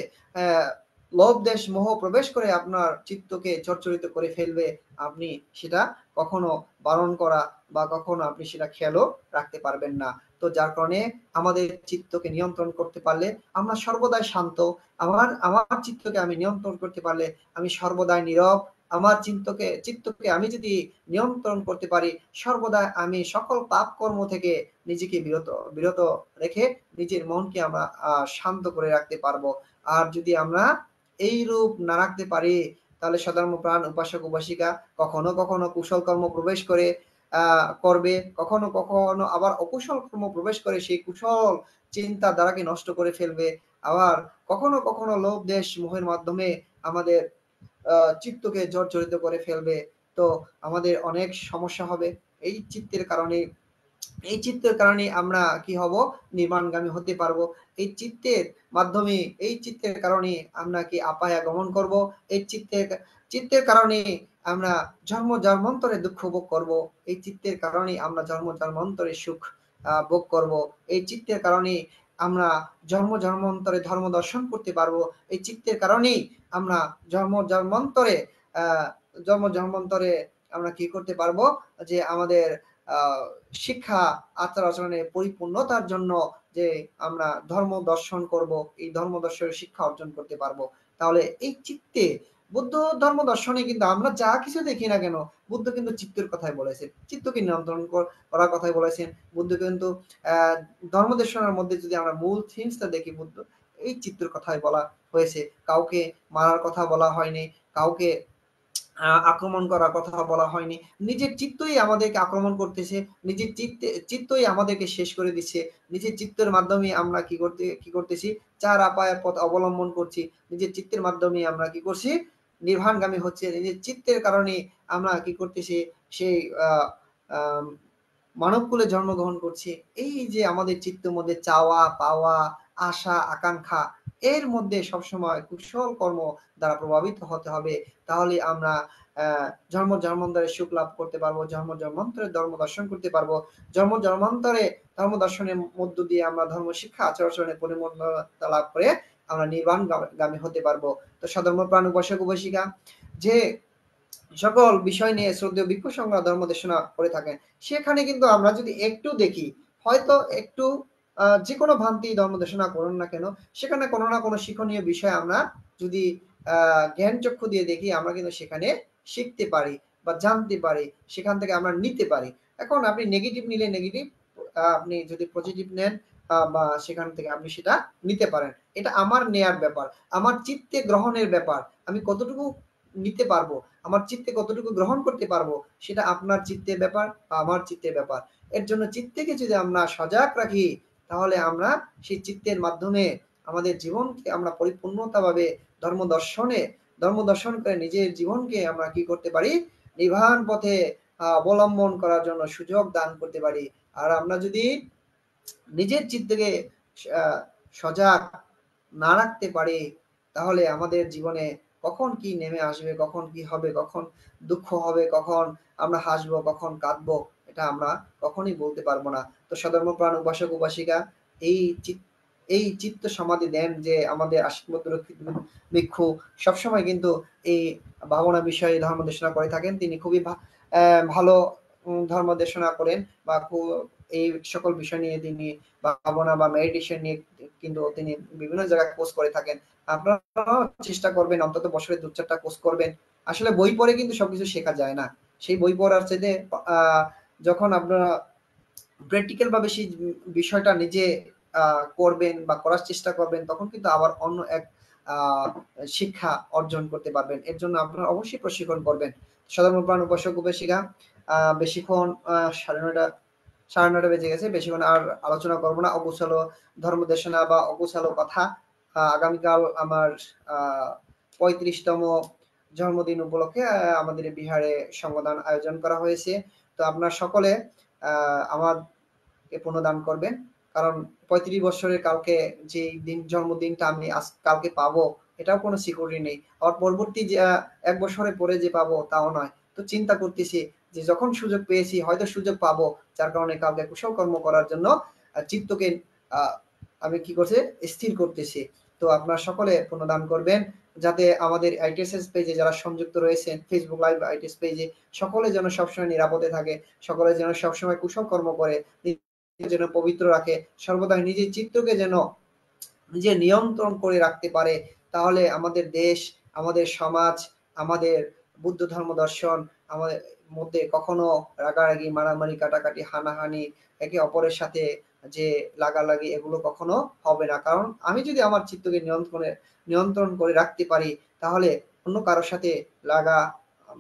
লোভ দেশ মোহ প্রবেশ করে আপনার চিত্তকে জর্জরিত করে ফেলবে, আপনি সেটা কখনো বারণ করা বা কখনো আপনি সেটা খেয়ালও রাখতে পারবেন না। তো যার কারণে আমাদের চিত্তকে নিয়ন্ত্রণ করতে পারলে আমরা সর্বদাই শান্ত। আমার চিত্তকে আমি নিয়ন্ত্রণ করতে পারলে আমি সর্বদাই নীরব। আমার চিত্তকে আমি যদি নিয়ন্ত্রণ করতে পারি, সর্বদা আমি সকল পাপ কর্ম থেকে নিজেকে বিরত রেখে নিজের মনকে আমরা শান্ত করে রাখতে পারবো। আর যদি আমরা এই রূপ না রাখতে পারি, তাহলে সধর্ম প্রাণ উপাসক উপাসিকা কখনো কখনো কুশল কর্ম প্রবেশ করবে, কখনো কখনো আবার অকুশল কর্ম প্রবেশ করে সেই কুশল চিন্তা দ্বারাকে নষ্ট করে ফেলবে। আবার কখনো কখনো লোভ দেশ মোহের মাধ্যমে আমাদের চিত্তকে জর্জরিত করে ফেলবে। তো আমাদের অনেক সমস্যা হবে এই চিত্তের কারণে। এই চিত্তের কারণে আমরা কি হব, নির্মাণগামী হতে পারবো। এই চিত্তের কারণে আমরা কি আপায়া গমন করব। এই চিত্তের কারণে আমরা জন্ম জন্মান্তরে দুঃখ ভোগ করব। এই চিত্তের কারণে আমরা জন্ম জন্মান্তরে সুখ ভোগ করব। এই চিত্তের কারণে আমরা জন্ম জন্মান্তরে ধর্ম দর্শন করতে পারবো। এই চিত্তের কারণেই আমরা জন্ম জন্মান্তরে আমরা কি করতে পারবো, যে আমাদের শিক্ষা আচার আচরণের পরিপূর্ণতার জন্য যে আমরা ধর্ম দর্শন করব, এই ধর্ম দর্শনের শিক্ষা অর্জন করতে পারবো। তাহলে এই চিত্তে বুদ্ধ ধর্ম দর্শনে কিন্তু আমরা যা কিছু দেখি না কেন, বুদ্ধ কিন্তু চিত্তের কথাই বলেছেন, চিত্তকে নিয়ন্ত্রণ করার কথাই বলেছেন বুদ্ধ কিন্তু। ধর্ম দর্শনের মধ্যে যদি আমরা মূল থিমসটা দেখি, বুদ্ধ এই চিত্তের কথাই বলা হয়েছে। কাউকে মারার কথা বলা হয়নি, কাউকে আক্রমণ করার কথা বলা হয়নি। নিজের চিত্তই আমাদেরকে আক্রমণ করতেছে, নিজের চিত্তই আমাদেরকে শেষ করে দিচ্ছে। নিজের চিত্তের মাধ্যমে আমরা কি করতেছি, চার আপায়ের পথ অবলম্বন করছি। নিজের চিত্তের মাধ্যমে আমরা কি করছি, নির্বাণগামী হচ্ছে। নিজের চিত্তের কারণে আমরা কি করতেছি, সেই মানবকুলে জন্মগ্রহণ করছি। এই যে আমাদের চিত্তের মধ্যে চাওয়া পাওয়া, আশা আকাঙ্ক্ষা, এর মধ্যে সবসময় কুশল কর্ম দ্বারা প্রভাবিত হতে হবে। তাহলে আমরা জন্ম জন্মান্তরে সুখ লাভ করতে পারবো, জন্ম জন্মান্তরে ধর্ম দর্শন করতে পারবো। জন্ম জন্মান্তরে ধর্ম দর্শনের মধ্য দিয়ে আমরা ধর্ম শিক্ষা আচার আচরণের পরিপূর্ণতা লাভ করে আমরা নির্বাণগামী হতে পারবো। তো সধর্মপ্রাণ উপাসক উপাসিকা যে সকল বিষয় নিয়ে শ্রদ্ধেয় ভিক্ষু সংঘ ধর্ম দেশনা করে থাকেন, সেখানে কিন্তু আমরা যদি একটু দেখি, হয়তো একটু যে কোনো ভ্রান্তি ধর্ম দেশনা করুন না কেন, সেখানে কোনো না কোনো শিক্ষণীয় বিষয় আমরা যদি জ্ঞান চক্ষু দিয়ে দেখি, আমরা কিন্তু সেখানে শিখতে পারি বা জানতে পারি, সেখান থেকে আমরা নিতে পারি। এখন আপনি নেগেটিভ নিলে নেগেটিভ, আপনি যদি পজিটিভ নেন বা সেখান থেকে আপনি সেটা নিতে পারেন। এটা আমার নেয়ার ব্যাপার, আমার চিত্তে গ্রহণের ব্যাপার। আমি কতটুকু নিতে পারবো, আমার চিত্তে কতটুকু গ্রহণ করতে পারবো, সেটা আপনার চিত্তের ব্যাপার বা আমার চিত্তের ব্যাপার। এর জন্য চিত্তকে যদি আমরা সজাগ রাখি, তাহলে আমরা সেই চিত্তের মাধ্যমে আমাদের জীবনকে আমরা পরিপূর্ণতা ভাবে ধর্ম দর্শন করে নিজের জীবনকে আমরা কি করতে পারি, নির্বাণ পথে অবলম্বন করার জন্য সুযোগ দান করতে পারি। আর আমরা যদি নিজের চিত্তকে সজাগ না রাখতে পারি, তাহলে আমাদের জীবনে কখন কি নেমে আসবে, কখন কি হবে, কখন দুঃখ হবে, কখন আমরা হাসবো, কখন কাঁদবো, এটা আমরা কখনই বলতে পারবো না। তো সধর্মপ্রাণ উপাসক উপাসিকা এই চিত্ত সমাধি দেন যে আমাদের আশীর্বাদ ভিক্ষু সবসময় কিন্তু এই ভাবনা বিষয়ে ধর্ম দেশনা করে থাকেন। তিনি খুবই ভালো ধর্ম দেশনা করেন, বা এই সকল বিষয় নিয়ে তিনি ভাবনা বা মেডিটেশন নিয়ে কিন্তু তিনি বিভিন্ন জায়গায় কোর্স করে থাকেন। আপনারা চেষ্টা করবেন অন্তত বছরে 2-4টা কোর্স করবেন। আসলে বই পড়ে কিন্তু সবকিছু শেখা যায় না। সেই বই পড়ার চাইতে যখন আপনারা প্র্যাকটিক্যাল ভাবে সেই বিষয়টা নিজে করবেন বা করার চেষ্টা করবেন, তখন কিন্তু আবার অন্য এক আহ, শিক্ষা অর্জন করতে পারবেন। এর জন্য আপনারা অবশ্যই প্রশিক্ষণ করবেন। সদর্মপ্রাণ উপাসক উপাসিকা, বেশিক্ষণ 9:30 বেজে গেছে, বেশিক্ষণ আর আলোচনা করবো না। অগোছালো ধর্মদেশনা বা অগোছালো কথা। আগামীকাল আমার 35তম জন্মদিন উপলক্ষে আমাদের এই বিহারে সঙ্গদান আয়োজন করা হয়েছে। তো আপনার সকলে আমাকে পুনদান করবেন, কারণ 35 বছরের কালকে যে দিন জন্মদিনটা আমি কালকে পাবো, এটাও কোনো সিকিউরিটি নেই। আর পরবর্তী যে 1 বছরে পরে যে পাবো তাও নয়। তো চিন্তা করতেছি যে যখন সুযোগ পেয়েছি হয়তো সুযোগ পাবো, যার কারণে কালকে কুশল কর্ম করার জন্য চিত্তকে আমি কি করছে স্থির করতেছি। তো আপনার সকলে পুনদান করবেন, যাতে আমাদের আইটিএসএস পেজে যারা সংযুক্ত রয়েছেন, ফেসবুক লাইভ আইটিএস পেজে, সকলে যেন সবসময় নিরাপদে থাকে, সকলে যেন সবসময় কুশল কর্ম করে, যেন পবিত্র রাখে, সর্বদা নিজের চিত্তকে যেন নিজে নিয়ন্ত্রণ করে রাখতে পারে। তাহলে আমাদের দেশ, আমাদের সমাজ, আমাদের বুদ্ধ ধর্ম দর্শন, আমাদের মধ্যে কখনো রাগারাগি, মারামারি, কাটাকাটি, হানাহানি, একে অপরের সাথে যে লাগালাগি, এগুলো কখনো হবে না। কারণ আমি যদি আমার চিত্তকে নিয়ন্ত্রণ করে রাখতে পারি, তাহলে অন্য কারোর সাথে লাগা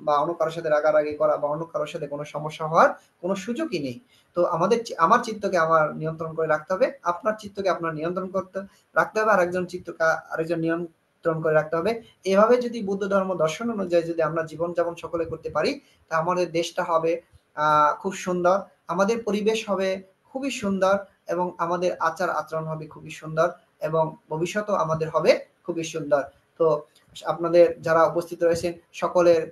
বা অন্য কারোর সাথে রাগারাগি করা বা অন্য কারোর সাথে কোনো সমস্যা হওয়ার কোনো সুযোগই নেই। তো আমার চিত্তকে আমার নিয়ন্ত্রণ করে রাখতে হবে, আপনার চিত্তকে আপনার নিয়ন্ত্রণ করতে রাখতে হবে, আরেকজন চিত্তকে আরেকজন নিয়ন্ত্রণ করে রাখতে হবে। এভাবে যদি বুদ্ধ ধর্ম দর্শন অনুযায়ী যদি আমরা জীবনযাপন সকলে করতে পারি, তা আমাদের দেশটা হবে খুব সুন্দর, আমাদের পরিবেশ হবে খুবই সুন্দর, এবং আমাদের আচার আচরণ হবে খুবই সুন্দর, এবং ভবিষ্যৎও আমাদের হবে খুবই সুন্দর। তো আপনাদের যারা উপস্থিত রয়েছেন সকলের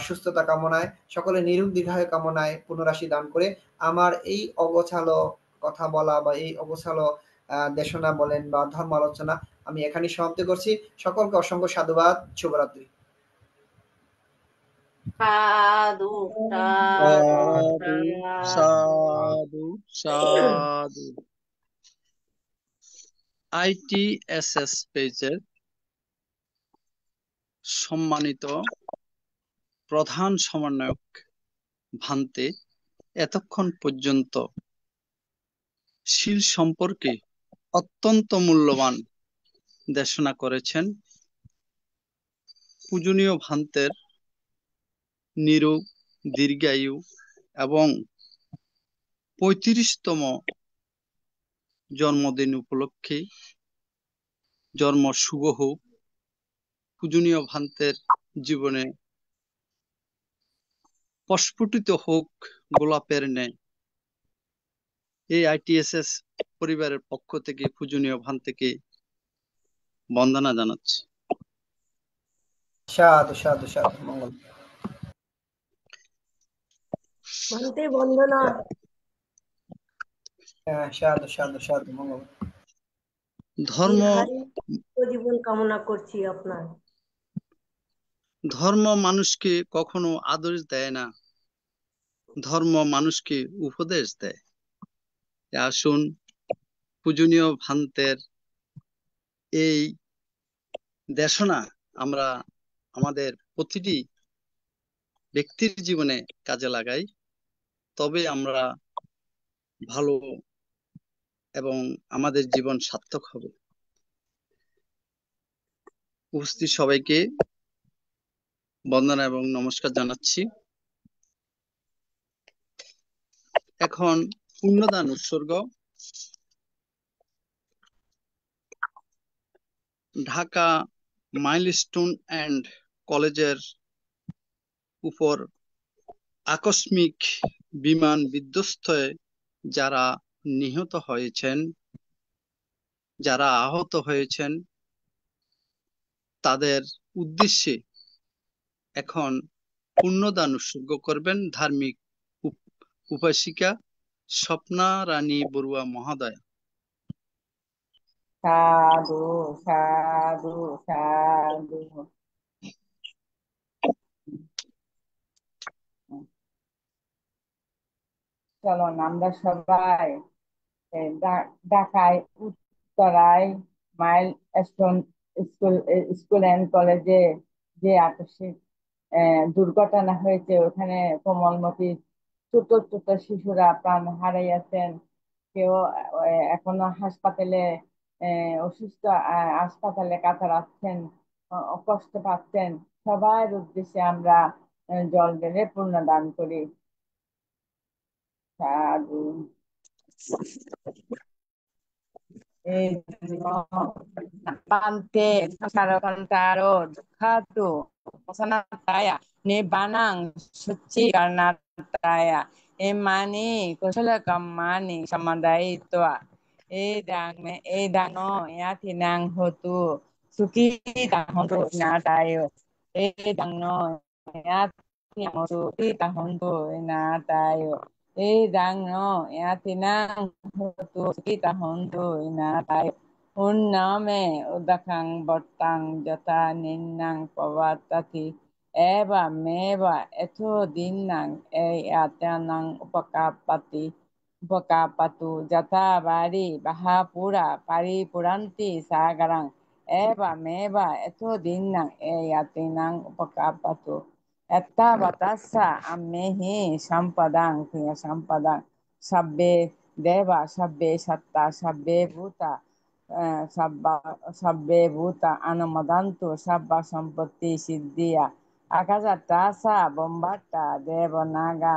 সুস্থতা কামনায়, সকলের নিরোগ দীর্ঘায়ু কামনায় পুনরাশি দান করে আমার এই অগোছালো কথা বলা বা এই অগোছালো দেশনা বলেন বা ধর্ম আলোচনা আমি এখানেই সমাপ্তি করছি। সকলকে অসংখ্য সাধুবাদ, শুভরাত্রি। সাধু সাধু সাধু সাধু। আইটিএসএস পেজের সম্মানিত প্রধান সমন্বয়ক ভান্তে এতক্ষণ পর্যন্ত শীল সম্পর্কে অত্যন্ত মূল্যবান দেশনা করেছেন। পূজনীয় ভান্তের নিরোগ দীর্ঘায়ু এবং 35তম জন্মদিন উপলক্ষে জন্ম শুভ হোক, পূজনীয় ভান্তের জীবনে প্রস্ফুটিত হোক গোলাপের ন্যায়। এই আইটিএসএস পরিবারের পক্ষ থেকে পূজনীয় ভান্তেকে বন্দনা জানাচ্ছি। সাধু সাধু সাধু, মঙ্গল। ভান্তে বন্দনা। সাধু সাধু সাধু, মঙ্গল। ধর্ম জীবন কামনা করছি আপনার। ধর্ম মানুষকে কখনো আদেশ দেয় না, ধর্ম মানুষকে উপদেশ দেয়। আসুন পূজনীয় ভান্তের এই দেশনা আমরা আমাদের প্রতিটি ব্যক্তির জীবনে কাজে লাগাই, তবে আমরা ভালো এবং আমাদের জীবন সার্থক হবে। উপস্থিত সবাইকে বন্দনা এবং নমস্কার জানাচ্ছি। এখন পুণ্যদান উৎসর্গ। ঢাকা মাইলস্টোন এন্ড কলেজের উপর আকস্মিক বিমান বিধ্বস্তে যারা নিহত হয়েছেন, যারা আহত হয়েছেন, তাদের উদ্দেশ্যে এখন পুণ্যদান উৎসর্গ করবেন ধার্মিক উপাসিকা স্বপ্না রানী বড়ুয়া মহোদয়া। সাধু সাধু সাধু। চলুন আমরা সবাই ঢাকায় উত্তরায় মাইল স্টোন স্কুল অ্যান্ড কলেজে যে আকস্মিক দুর্ঘটনা হয়েছে, ওখানে কোমলমতি ছোট ছোট শিশুরা প্রাণ হারাইয়াছেন। কেউ এখনো হাসপাতালে অসুস্থ, হাসপাতালে কাতরাচ্ছেন, কষ্ট পাচ্ছেন, সবার উদ্দেশ্যে আমরা জল ঢেলে পূর্ণ দান করি। সাধু। Pante Sarakantaro Dukkatu Sanataya Nibbanang Suci Karnataya Emani Kusala Kamani Samadaitwa Edano Yatinang Hotu Suki Tahondo Natayo Edano Yatinang Suki Tahondo Natayo Edano Yatinang Hotu Suki Tahondo Natayo Unname udakang botang jata ninnang pavatati eva meva eto dinnang atanang upakapatu jata bari bahapura paripuranti sagarang eva meva eto dinnang atanang upakapatu etta batassa ammehi sampadang punya sampadang sabbe deva sabbe satta sabbe bhuta sabbe bhuta anumodantu sabba sampatti siddhiya akasatasa bombata deva naga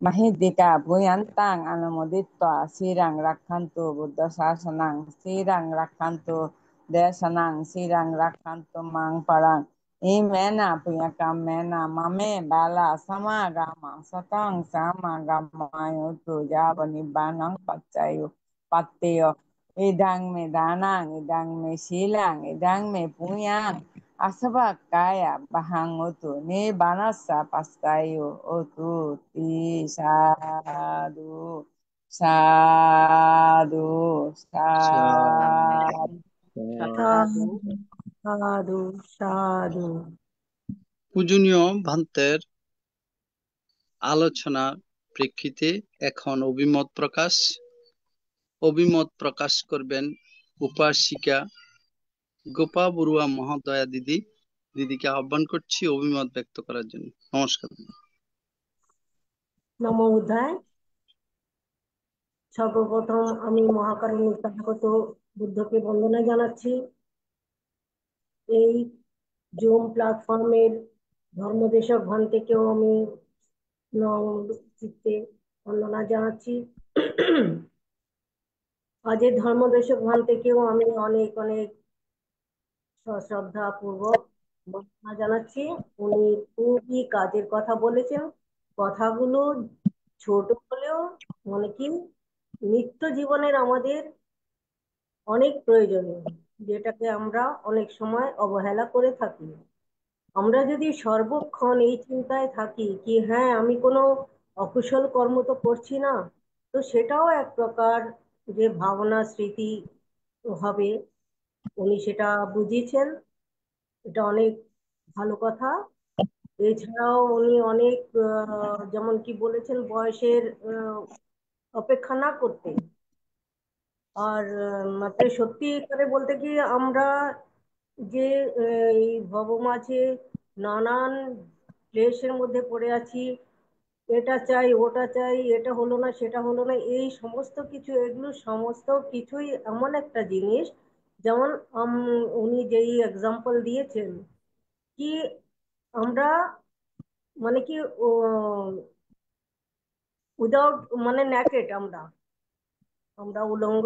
mahidika bhuyantang anumoditva sirang rakhantu buddha sasanang sirang rakhantu desanang sirang rakhantu mang parang imena puyakam mena mame bala samagama satang samagama yutu javani banang pachayo patteyo idang me danang idang me silang idang me puyang asaba kaya bahang utu ni banasa pastayo utu ti sadu sadu sadu সাধু সাধু সাধু। পূজনীয় ভান্তের আলোচনার প্রেক্ষিতে এখন অভিমত প্রকাশ করবেন উপাসিকা গোপা বড়ুয়া মহোদয়া দিদিকে আহ্বান করছি অভিমত ব্যক্ত করার জন্য। নমস্কার। নমো বুদ্ধায়। সর্বপ্রথম আমি মহাকারণী তথাগত বুদ্ধকে বন্দনা জানাচ্ছি। এই জুম প্ল্যাটফর্মের ধর্মদেশক ভান্তেকেও আমি চিত্তে বন্দনা জানাচ্ছি। আজের ধর্মদেশক ভান্তেকেও আমি অনেক অনেক সশ্রদ্ধা পূর্বক বন্দনা জানাচ্ছি। উনি খুবই কাজের কথা বলেছেন। কথাগুলো ছোট হলেও মানে কি নিত্য জীবনের আমাদের অনেক প্রয়োজনীয়, যেটাকে আমরা অনেক সময় অবহেলা করে থাকি। আমরা যদি সর্বক্ষণ এই চিন্তায় থাকি কি হ্যাঁ আমি কোনো অকুশল কর্ম তো করছি না, তো সেটাও এক প্রকার যে ভাবনা স্মৃতি হবে, উনি সেটা বুঝিয়েছেন। এটা অনেক ভালো কথা। এছাড়াও উনি অনেক যেমন কি বলেছেন বয়সের অপেক্ষা না করতে। আর মাত্র সত্যি করে বলতে কি আমরা যে এই ভবমাঝে নানান ক্লেশের মধ্যে পড়ে আছি, এটা চাই ওটা চাই, এটা হলো না সেটা হলো না, এই সমস্ত কিছু এগুলো সমস্ত কিছুই এমন একটা জিনিস, যেমন উনি যেই এক্সাম্পল দিয়েছেন কি আমরা মানে কি উইদাউট মানে ন্যাকেড আমরা আমরা উলঙ্গ,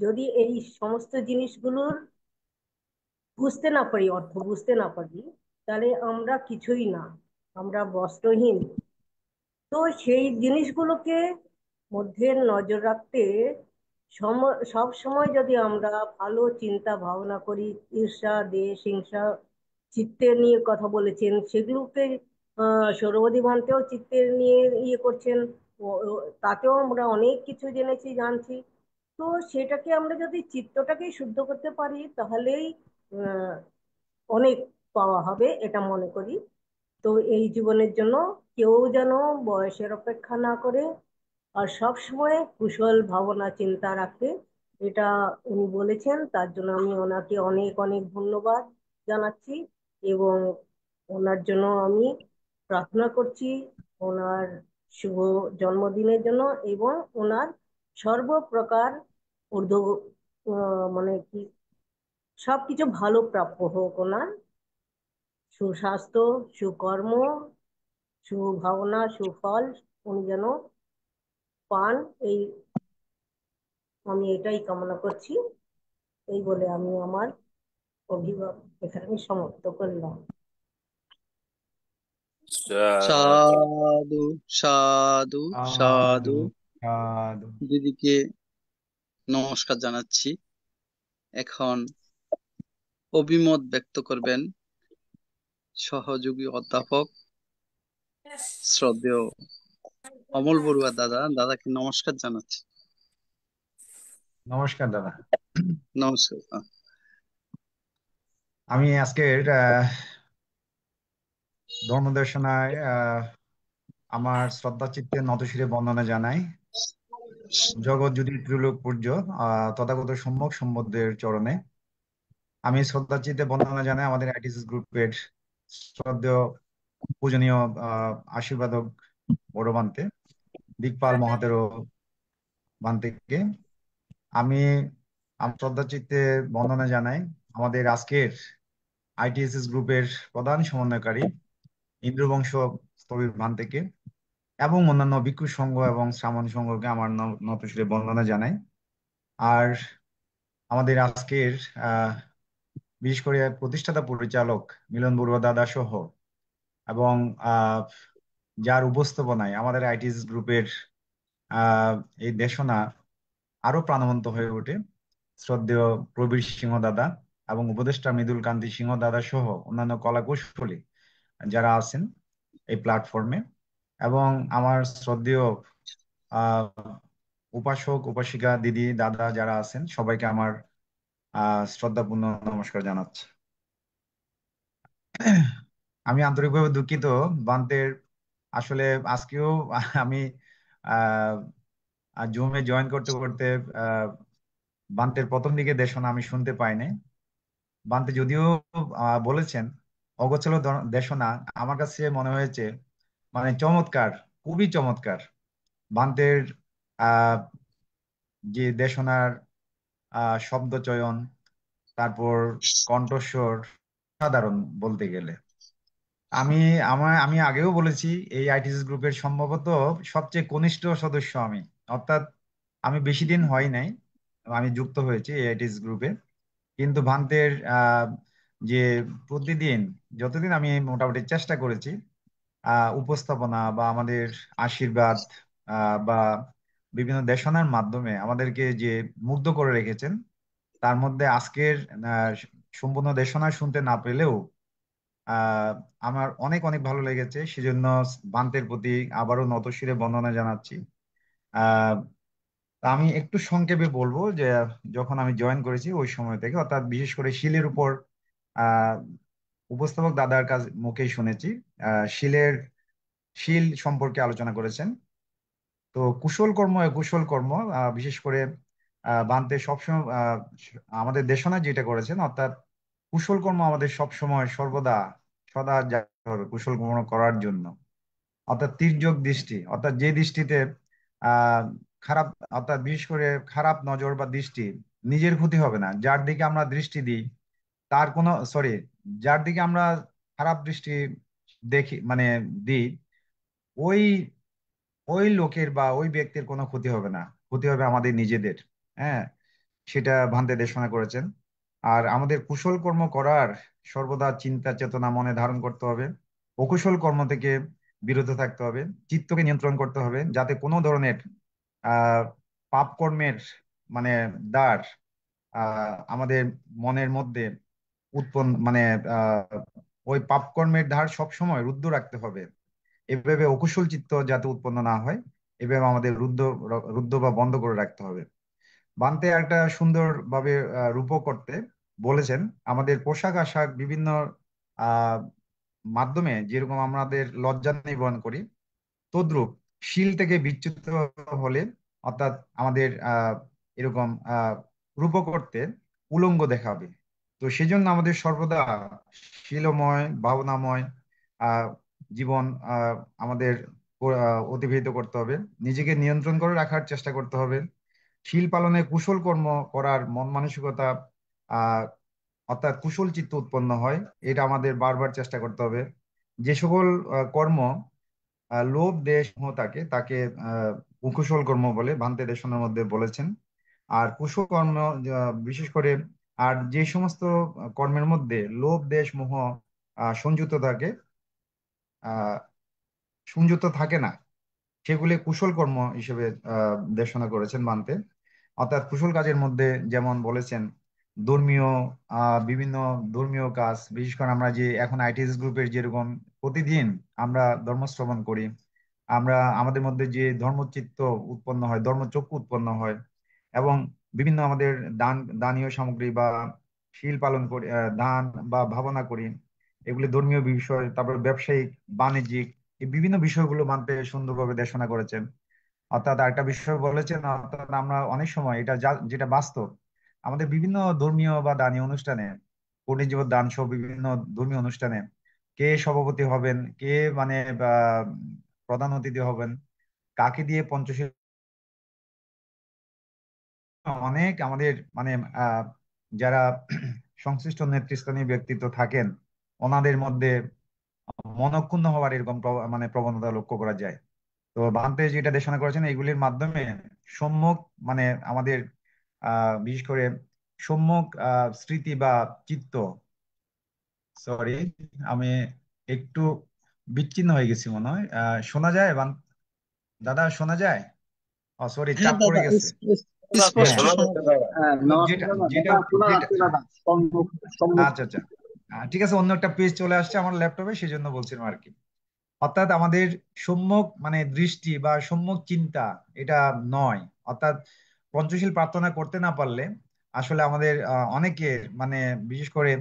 যদি এই সমস্ত জিনিসগুলোর বুঝতে না পারি, অর্থ বুঝতে না পারি, তাহলে আমরা কিছুই না, আমরা বস্ত্রহীন। তো সেই জিনিসগুলোকে মধ্যে নজর রাখতে সব সময় যদি আমরা ভালো চিন্তা ভাবনা করি, ঈর্ষা দেশ হিংসা চিত্তে নিয়ে কথা বলেছেন, সেগুলোকে সৌরবদী ভান্তেও চিত্তে নিয়ে ইয়ে করছেন, তাতেও আমরা অনেক কিছু জেনেছি জানছি। তো সেটাকে আমরা যদি চিত্তটাকেই শুদ্ধ করতে পারি তাহলেই অনেক পাওয়া হবে এটা মনে করি। তো এই জীবনের জন্য কেউ যেন বয়সের অপেক্ষা না করে আর সব সময় কুশল ভাবনা চিন্তা রাখে, এটা উনি বলেছেন। তার জন্য আমি ওনাকে অনেক অনেক ধন্যবাদ জানাচ্ছি এবং ওনার জন্য আমি প্রার্থনা করছি ওনার শুভ জন্মদিনের জন্য এবং ওনার সর্বপ্রকার ঊর্ধ্ব মানে কি সবকিছু ভালো প্রাপ্য হোক ওনার, সুস্বাস্থ্য, সুকর্ম, সুভাবনা, সুফল উনি যেন পান, এই আমি এটাই কামনা করছি। এই বলে আমি আমার অভিভাবক এখানে সমাপ্ত করলাম। সাধু সাধু সাধু। সাধু। দিদিকে নমস্কার জানাচ্ছি। এখন অভিমত ব্যক্ত করবেন সহযোগী অধ্যাপক শ্রদ্ধেয় অমল বড়ুয়া দাদা। দাদাকে নমস্কার জানাচ্ছি। নমস্কার দাদা। নমস্কার। আমি আজকের ধর্মদর্শনায় আমার শ্রদ্ধা চিত্তে নতশিরে বন্দনা জানাই জগৎ যদি ত্রিলোক পূজ্য তথাগত সম্যক সম্বুদ্ধের চরণে। আমি শ্রদ্ধা চিত্তে বন্দনা জানাই আমাদের আইটিসি গ্রুপের শ্রদ্ধেয় পূজনীয় আশীর্বাদক বড় বান্তে দিকপাল মহাতেরো বান্তেকে। আমি আমার শ্রদ্ধা চিত্তে বন্দনা জানাই আমাদের আজকের আইটিএসএস গ্রুপের প্রধান সমন্বয়কারী ইন্দ্রবংশ স্থবির বান্তেকে এবং অন্যান্য ভিক্ষু সংঘ এবং শ্রামণ সংঘকে আমার নতশিরে বন্দনা জানাই। আর আমাদের আজকের বিশেষ করে প্রতিষ্ঠাতা পরিচালক মিলন বড়ুয়া দাদা সহ এবং যার উপস্থাপনায় আমাদের আইটিএস গ্রুপের এই দেশনা আরো প্রাণবন্ত হয়ে ওঠে শ্রদ্ধেয় প্রবীর সিংহ দাদা এবং উপদেষ্টা মৃদুল কান্তি সিংহ দাদা সহ অন্যান্য কলাকুশলী যারা আছেন এই প্ল্যাটফর্মে, এবং আমার শ্রদ্ধেয় উপাসক উপাসিকা দিদি দাদা যারা আছেন সবাইকে আমার শ্রদ্ধাপূর্ণ নমস্কার জানাচ্ছি। আমি আন্তরিকভাবে দুঃখিত বান্তের, আসলে আজকেও আমি জুমে জয়েন করতে করতে বান্তের প্রথম দিকে দেশনা আমি শুনতে পাইনি। বান্তে যদিও বলেছেন অগোছালো দেশনা, আমার কাছে মনে হয়েছে মানে চমৎকার, খুবই চমৎকার। বান্তের যে দেশনার শব্দ চয়ন, তারপর কণ্ঠস্বর সাধারণ বলতে গেলে। আমি আগেও বলেছি এই আইটিসি গ্রুপের সম্ভবত সবচেয়ে কনিষ্ঠ সদস্য আমি, অর্থাৎ আমি বেশি দিন হয় নাই আমি যুক্ত হয়েছি এই আইটিসি গ্রুপে, কিন্তু ভান্তের যে প্রতিদিন যতদিন আমি মোটামুটি চেষ্টা করেছি উপস্থাপনা বা আমাদের আশীর্বাদ বা বিভিন্ন দেশনার মাধ্যমে আমাদেরকে যে মুগ্ধ করে রেখেছেন, তার মধ্যে আজকের সম্পূর্ণ দেশনা শুনতে না পেলেও আহ আমার অনেক অনেক ভালো লেগেছে। সেজন্য বান্তের প্রতি আবারও নতশিরে বন্দনা জানাচ্ছি। আহ তা আমি একটু সংক্ষেপে বলবো যে যখন আমি জয়েন করেছি ওই সময় থেকে, অর্থাৎ বিশেষ করে শিলের উপর আহ উপস্থাপক দাদার কাছ মুখেই শুনেছি শিল সম্পর্কে আলোচনা করেছেন। তো কুশল কর্ম কুশল কর্ম বিশেষ করে বান্তে সবসময় আমাদের দেশনা যেটা করেছেন, অর্থাৎ কুশল কর্ম আমাদের সবসময় সর্বদা সদা জাগতে হবে কুশল কর্ম করার জন্য। অর্থাৎ তির্যক দৃষ্টি, অর্থাৎ যে দৃষ্টিতে আহ খারাপ, অর্থাৎ বিশেষ করে খারাপ নজর বা দৃষ্টি, নিজের ক্ষতি হবে না, যার দিকে আমরা দৃষ্টি দিই তার কোনো সরি যার দিকে আমরা খারাপ দৃষ্টি দেখি মানে দিই, ওই ওই লোকের বা ওই ব্যক্তির কোনো ক্ষতি হবে না, ক্ষতি হবে আমাদের নিজেদের। হ্যাঁ, সেটা ভান্তে দেশনা করেছেন। আর আমাদের কুশল কর্ম করার সর্বদা চিন্তা চেতনা মনে ধারণ করতে হবে, অকুশল কর্ম থেকে বিরত থাকতে হবে, চিত্তকে নিয়ন্ত্রণ করতে হবে যাতে কোনো ধরনের আহ পাপ কর্মের মানে দ্বার আমাদের মনের মধ্যে উৎপন্ন মানে ওই পাপ কর্মের ধার সবসময় রুদ্ধ রাখতে হবে। এভাবে অকুশল চিত্ত যাতে উৎপন্ন না হয়, এভাবে আমাদের রুদ্ধ রুদ্ধ বা বন্ধ করে রাখতে হবে। বান্তে একটা সুন্দর ভাবে রূপ করতে বলেছেন আমাদের পোশাক আশাক বিভিন্ন আহ মাধ্যমে যেরকম আমাদের লজ্জা নিবারণ করি, তদ্রূপ শিল থেকে বিচ্যুত হলে, অর্থাৎ আমাদের এরকম রূপ করতে উলঙ্গ দেখাবে। তো সেজন্য আমাদের সর্বদা শিলময় ভাবনাময় জীবন আমাদের অতিবাহিত করতে হবে, নিজেকে নিয়ন্ত্রণ করে রাখার চেষ্টা করতে হবে, শীল পালনে কুশল কর্ম করার মন মানসিকতা আহ অর্থাৎ কুশল চিত্ত উৎপন্ন হয়, এটা আমাদের বারবার চেষ্টা করতে হবে। যে সকল কর্ম লোভ দেশ মোহ তাকে তাকে কুকুশল কর্ম বলে ভান্তে দেশনের মধ্যে বলেছেন। আর কুশল কর্ম বিশেষ করে আর যে সমস্ত কর্মের মধ্যে লোভ দেশ মোহ সংযুক্ত থাকে আহ সংযুক্ত থাকে না, সেগুলি কুশল কর্ম হিসেবে দেশনা করেছেন ভান্তে। অর্থাৎ কুশল কাজের মধ্যে যেমন বলেছেন ধর্মীয় বিভিন্ন ধর্মীয় কাজ, বিশেষ করে আমরা যে এখন আইটিএস গ্রুপের যেরকম প্রতিদিন আমরা ধর্ম শ্রবণ করি, আমরা আমাদের মধ্যে যে ধর্মচিত্ত উৎপন্ন হয়, ধর্মচক্ষু উৎপন্ন হয়, এবং বিভিন্ন আমাদের দানীয় সামগ্রী বা শীল পালন করি, দান বা ভাবনা করি, এগুলি ধর্মীয় বিষয়, তারপর ব্যবসায়িক বাণিজ্যিক এই বিভিন্ন বিষয়গুলো মানতে সুন্দরভাবে দেশনা করেছেন। অর্থাৎ আরেকটা বিষয় বলেছেন, অর্থাৎ আমরা অনেক সময় এটা যেটা বাস্তব, আমাদের বিভিন্ন ধর্মীয় বা দানী অনুষ্ঠানে, পূর্ণজীবন দান সহ বিভিন্ন ধর্মীয় অনুষ্ঠানে কে সভাপতি হবেন, কে মানে বা প্রধান অতিথি হবেন, কাকে দিয়ে পঞ্চশীল, অনেক আমাদের মানে আহ যারা সংশ্লিষ্ট নেতৃস্থানীয় ব্যক্তিত্ব থাকেন ওনাদের মধ্যে মনক্ষুণ্ণ হওয়ার এরকম মানে প্রবণতা লক্ষ্য করা যায়। তো ভান্তে যেটা দেশনা করেছেন এইগুলির মাধ্যমে সম্যক মানে আমাদের বিশেষ করে সম্যক স্মৃতি বা চিত্ত, সরি আমি একটু বিচ্ছিন্ন হয়ে গেছি মনে হয়। শোনা যায় দাদা, শোনা যায়? ও সরি, হ্যাঁ চাপ পড়ে দাদা, গেছে। স্পষ্ট হ্যাঁ, শোনা শোনা যাচ্ছে যায়। দাদা। হ্যাঁ, তো নমস্কার যেটা দাদা, যেটা দাদা শোনা যেটা যাচ্ছে দাদা, সম্মুখ সম্মুখ। আচ্ছা আচ্ছা, ঠিক আছে, অন্য একটা পেজ চলে আসছে আমার ল্যাপটপে, সেই জন্য বলছিলাম আর কি। অর্থাৎ আমাদের সম্যক মানে দৃষ্টি বা সম্যক চিন্তা এটা নয়। অর্থাৎ পঞ্চশীল প্রার্থনা করতে না পারলে আসলে আমাদের অনেকের মানে বিশেষ করে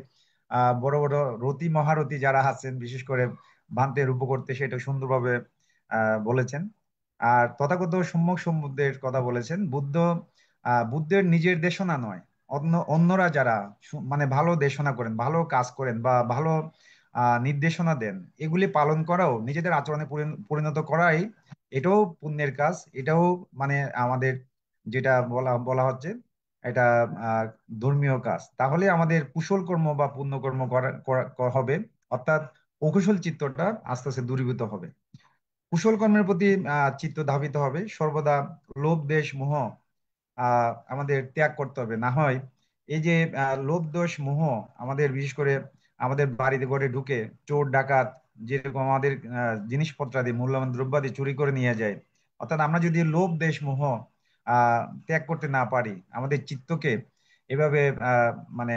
বড় বড় রতি মহারথী যারা আছেন, বিশেষ করে ভান্তে রূপ করতে সেটা সুন্দরভাবে বলেছেন। আর তথাগত সম্যক সম্বুদ্ধের কথা বলেছেন। বুদ্ধের নিজের দেশনা নয়, অন্যরা যারা মানে ভালো দেশনা করেন, ভালো কাজ করেন বা ভালো নির্দেশনা দেন, এগুলি পালন করাও নিজেদের আচরণে পরিণত করাই এটাও পুণ্যের কাজ। এটাও মানে আমাদের যেটা বলা বলা হচ্ছে এটা আহ ধর্মীয় কাজ। তাহলে আমাদের কুশল কর্ম বা পুণ্য কর্ম হবে, অর্থাৎ অকুশল চিত্তটা আস্তে আস্তে দূরীভূত হবে, কুশল কর্মের প্রতি চিত্ত ধাবিত হবে। সর্বদা লোভ দেশ মোহ আমাদের ত্যাগ করতে হবে, না হয় এই যে লোভ দোষ মোহ আমাদের বিশেষ করে আমাদের বাড়িতে ঘরে ঢুকে চোর ডাকাত যেরকম আমাদের জিনিসপত্রাদি মূল্যবান দ্রব্যাদি চুরি করে নিয়ে যায়। অর্থাৎ আমরা যদি লোভ দেশ মোহ ত্যাগ করতে না পারি, আমাদের চিত্তকে এভাবে মানে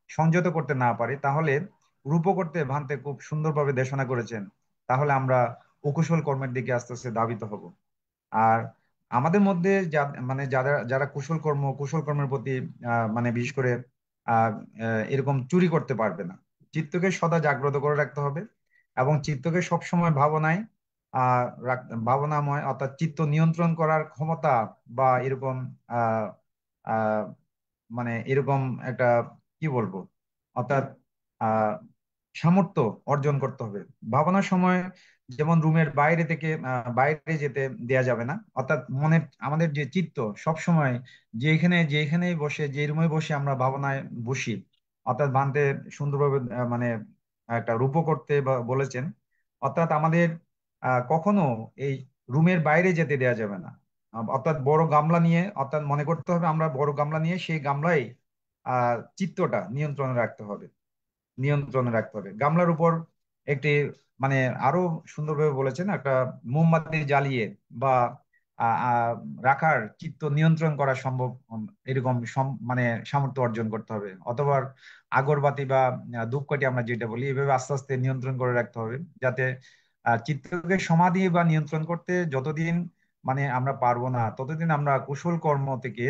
সংযত করতে না পারি, তাহলে রূপ করতে ভান্তে খুব সুন্দরভাবে দেশনা করেছেন, তাহলে আমরা অকুশল কর্মের দিকে আস্তে আস্তে ধাবিত হব। আর আমাদের মধ্যে মানে যারা যারা কুশল কর্মের প্রতি মানে বিশেষ করে আহ এরকম চুরি করতে পারবে না, চিত্তকে সদা জাগ্রত করে রাখতে হবে এবং চিত্তকে সবসময় ভাবনাময় অর্থাৎ চিত্ত নিয়ন্ত্রণ করার ক্ষমতা বা এরকম আহ আহ মানে এরকম একটা কি বলবো, অর্থাৎ আহ সামর্থ্য অর্জন করতে হবে। ভাবনার সময় যেমন রুমের বাইরে থেকে বাইরে যেতে দেয়া যাবে না। অর্থাৎ আমাদের যে চিত্ত সব সময় যেখানে যেখানে বসে যে রুমে বসে আমরা ভাবনায় বসি, অর্থাৎ ভান্তে সুন্দরভাবে মানে একটা রূপ করতে বা বলেছেন। অর্থাৎ আমাদের কখনো এই রুমের বাইরে যেতে দেয়া যাবে না। অর্থাৎ বড় গামলা নিয়ে, অর্থাৎ মনে করতে হবে আমরা বড় গামলা নিয়ে সেই গামলায় চিত্তটা নিয়ন্ত্রণে রাখতে হবে। গামলার উপর একটি মানে আরো সুন্দরভাবে বলেছেন একটা মোমবাতি জ্বালিয়ে বা আহ, আহ, রাখার চিত্ত নিয়ন্ত্রণ করা সম্ভব, এরকম মানে সামর্থ্য অর্জন করতে হবে। অথবা আগরবাতি বা ধূপকাঠি আমরা যেটা বলি, এভাবে আস্তে আস্তে নিয়ন্ত্রণ করে রাখতে হবে, যাতে চিত্তকে সমাধি বা নিয়ন্ত্রণ করতে যতদিন মানে আমরা পারবো না ততদিন আমরা কুশল কর্ম থেকে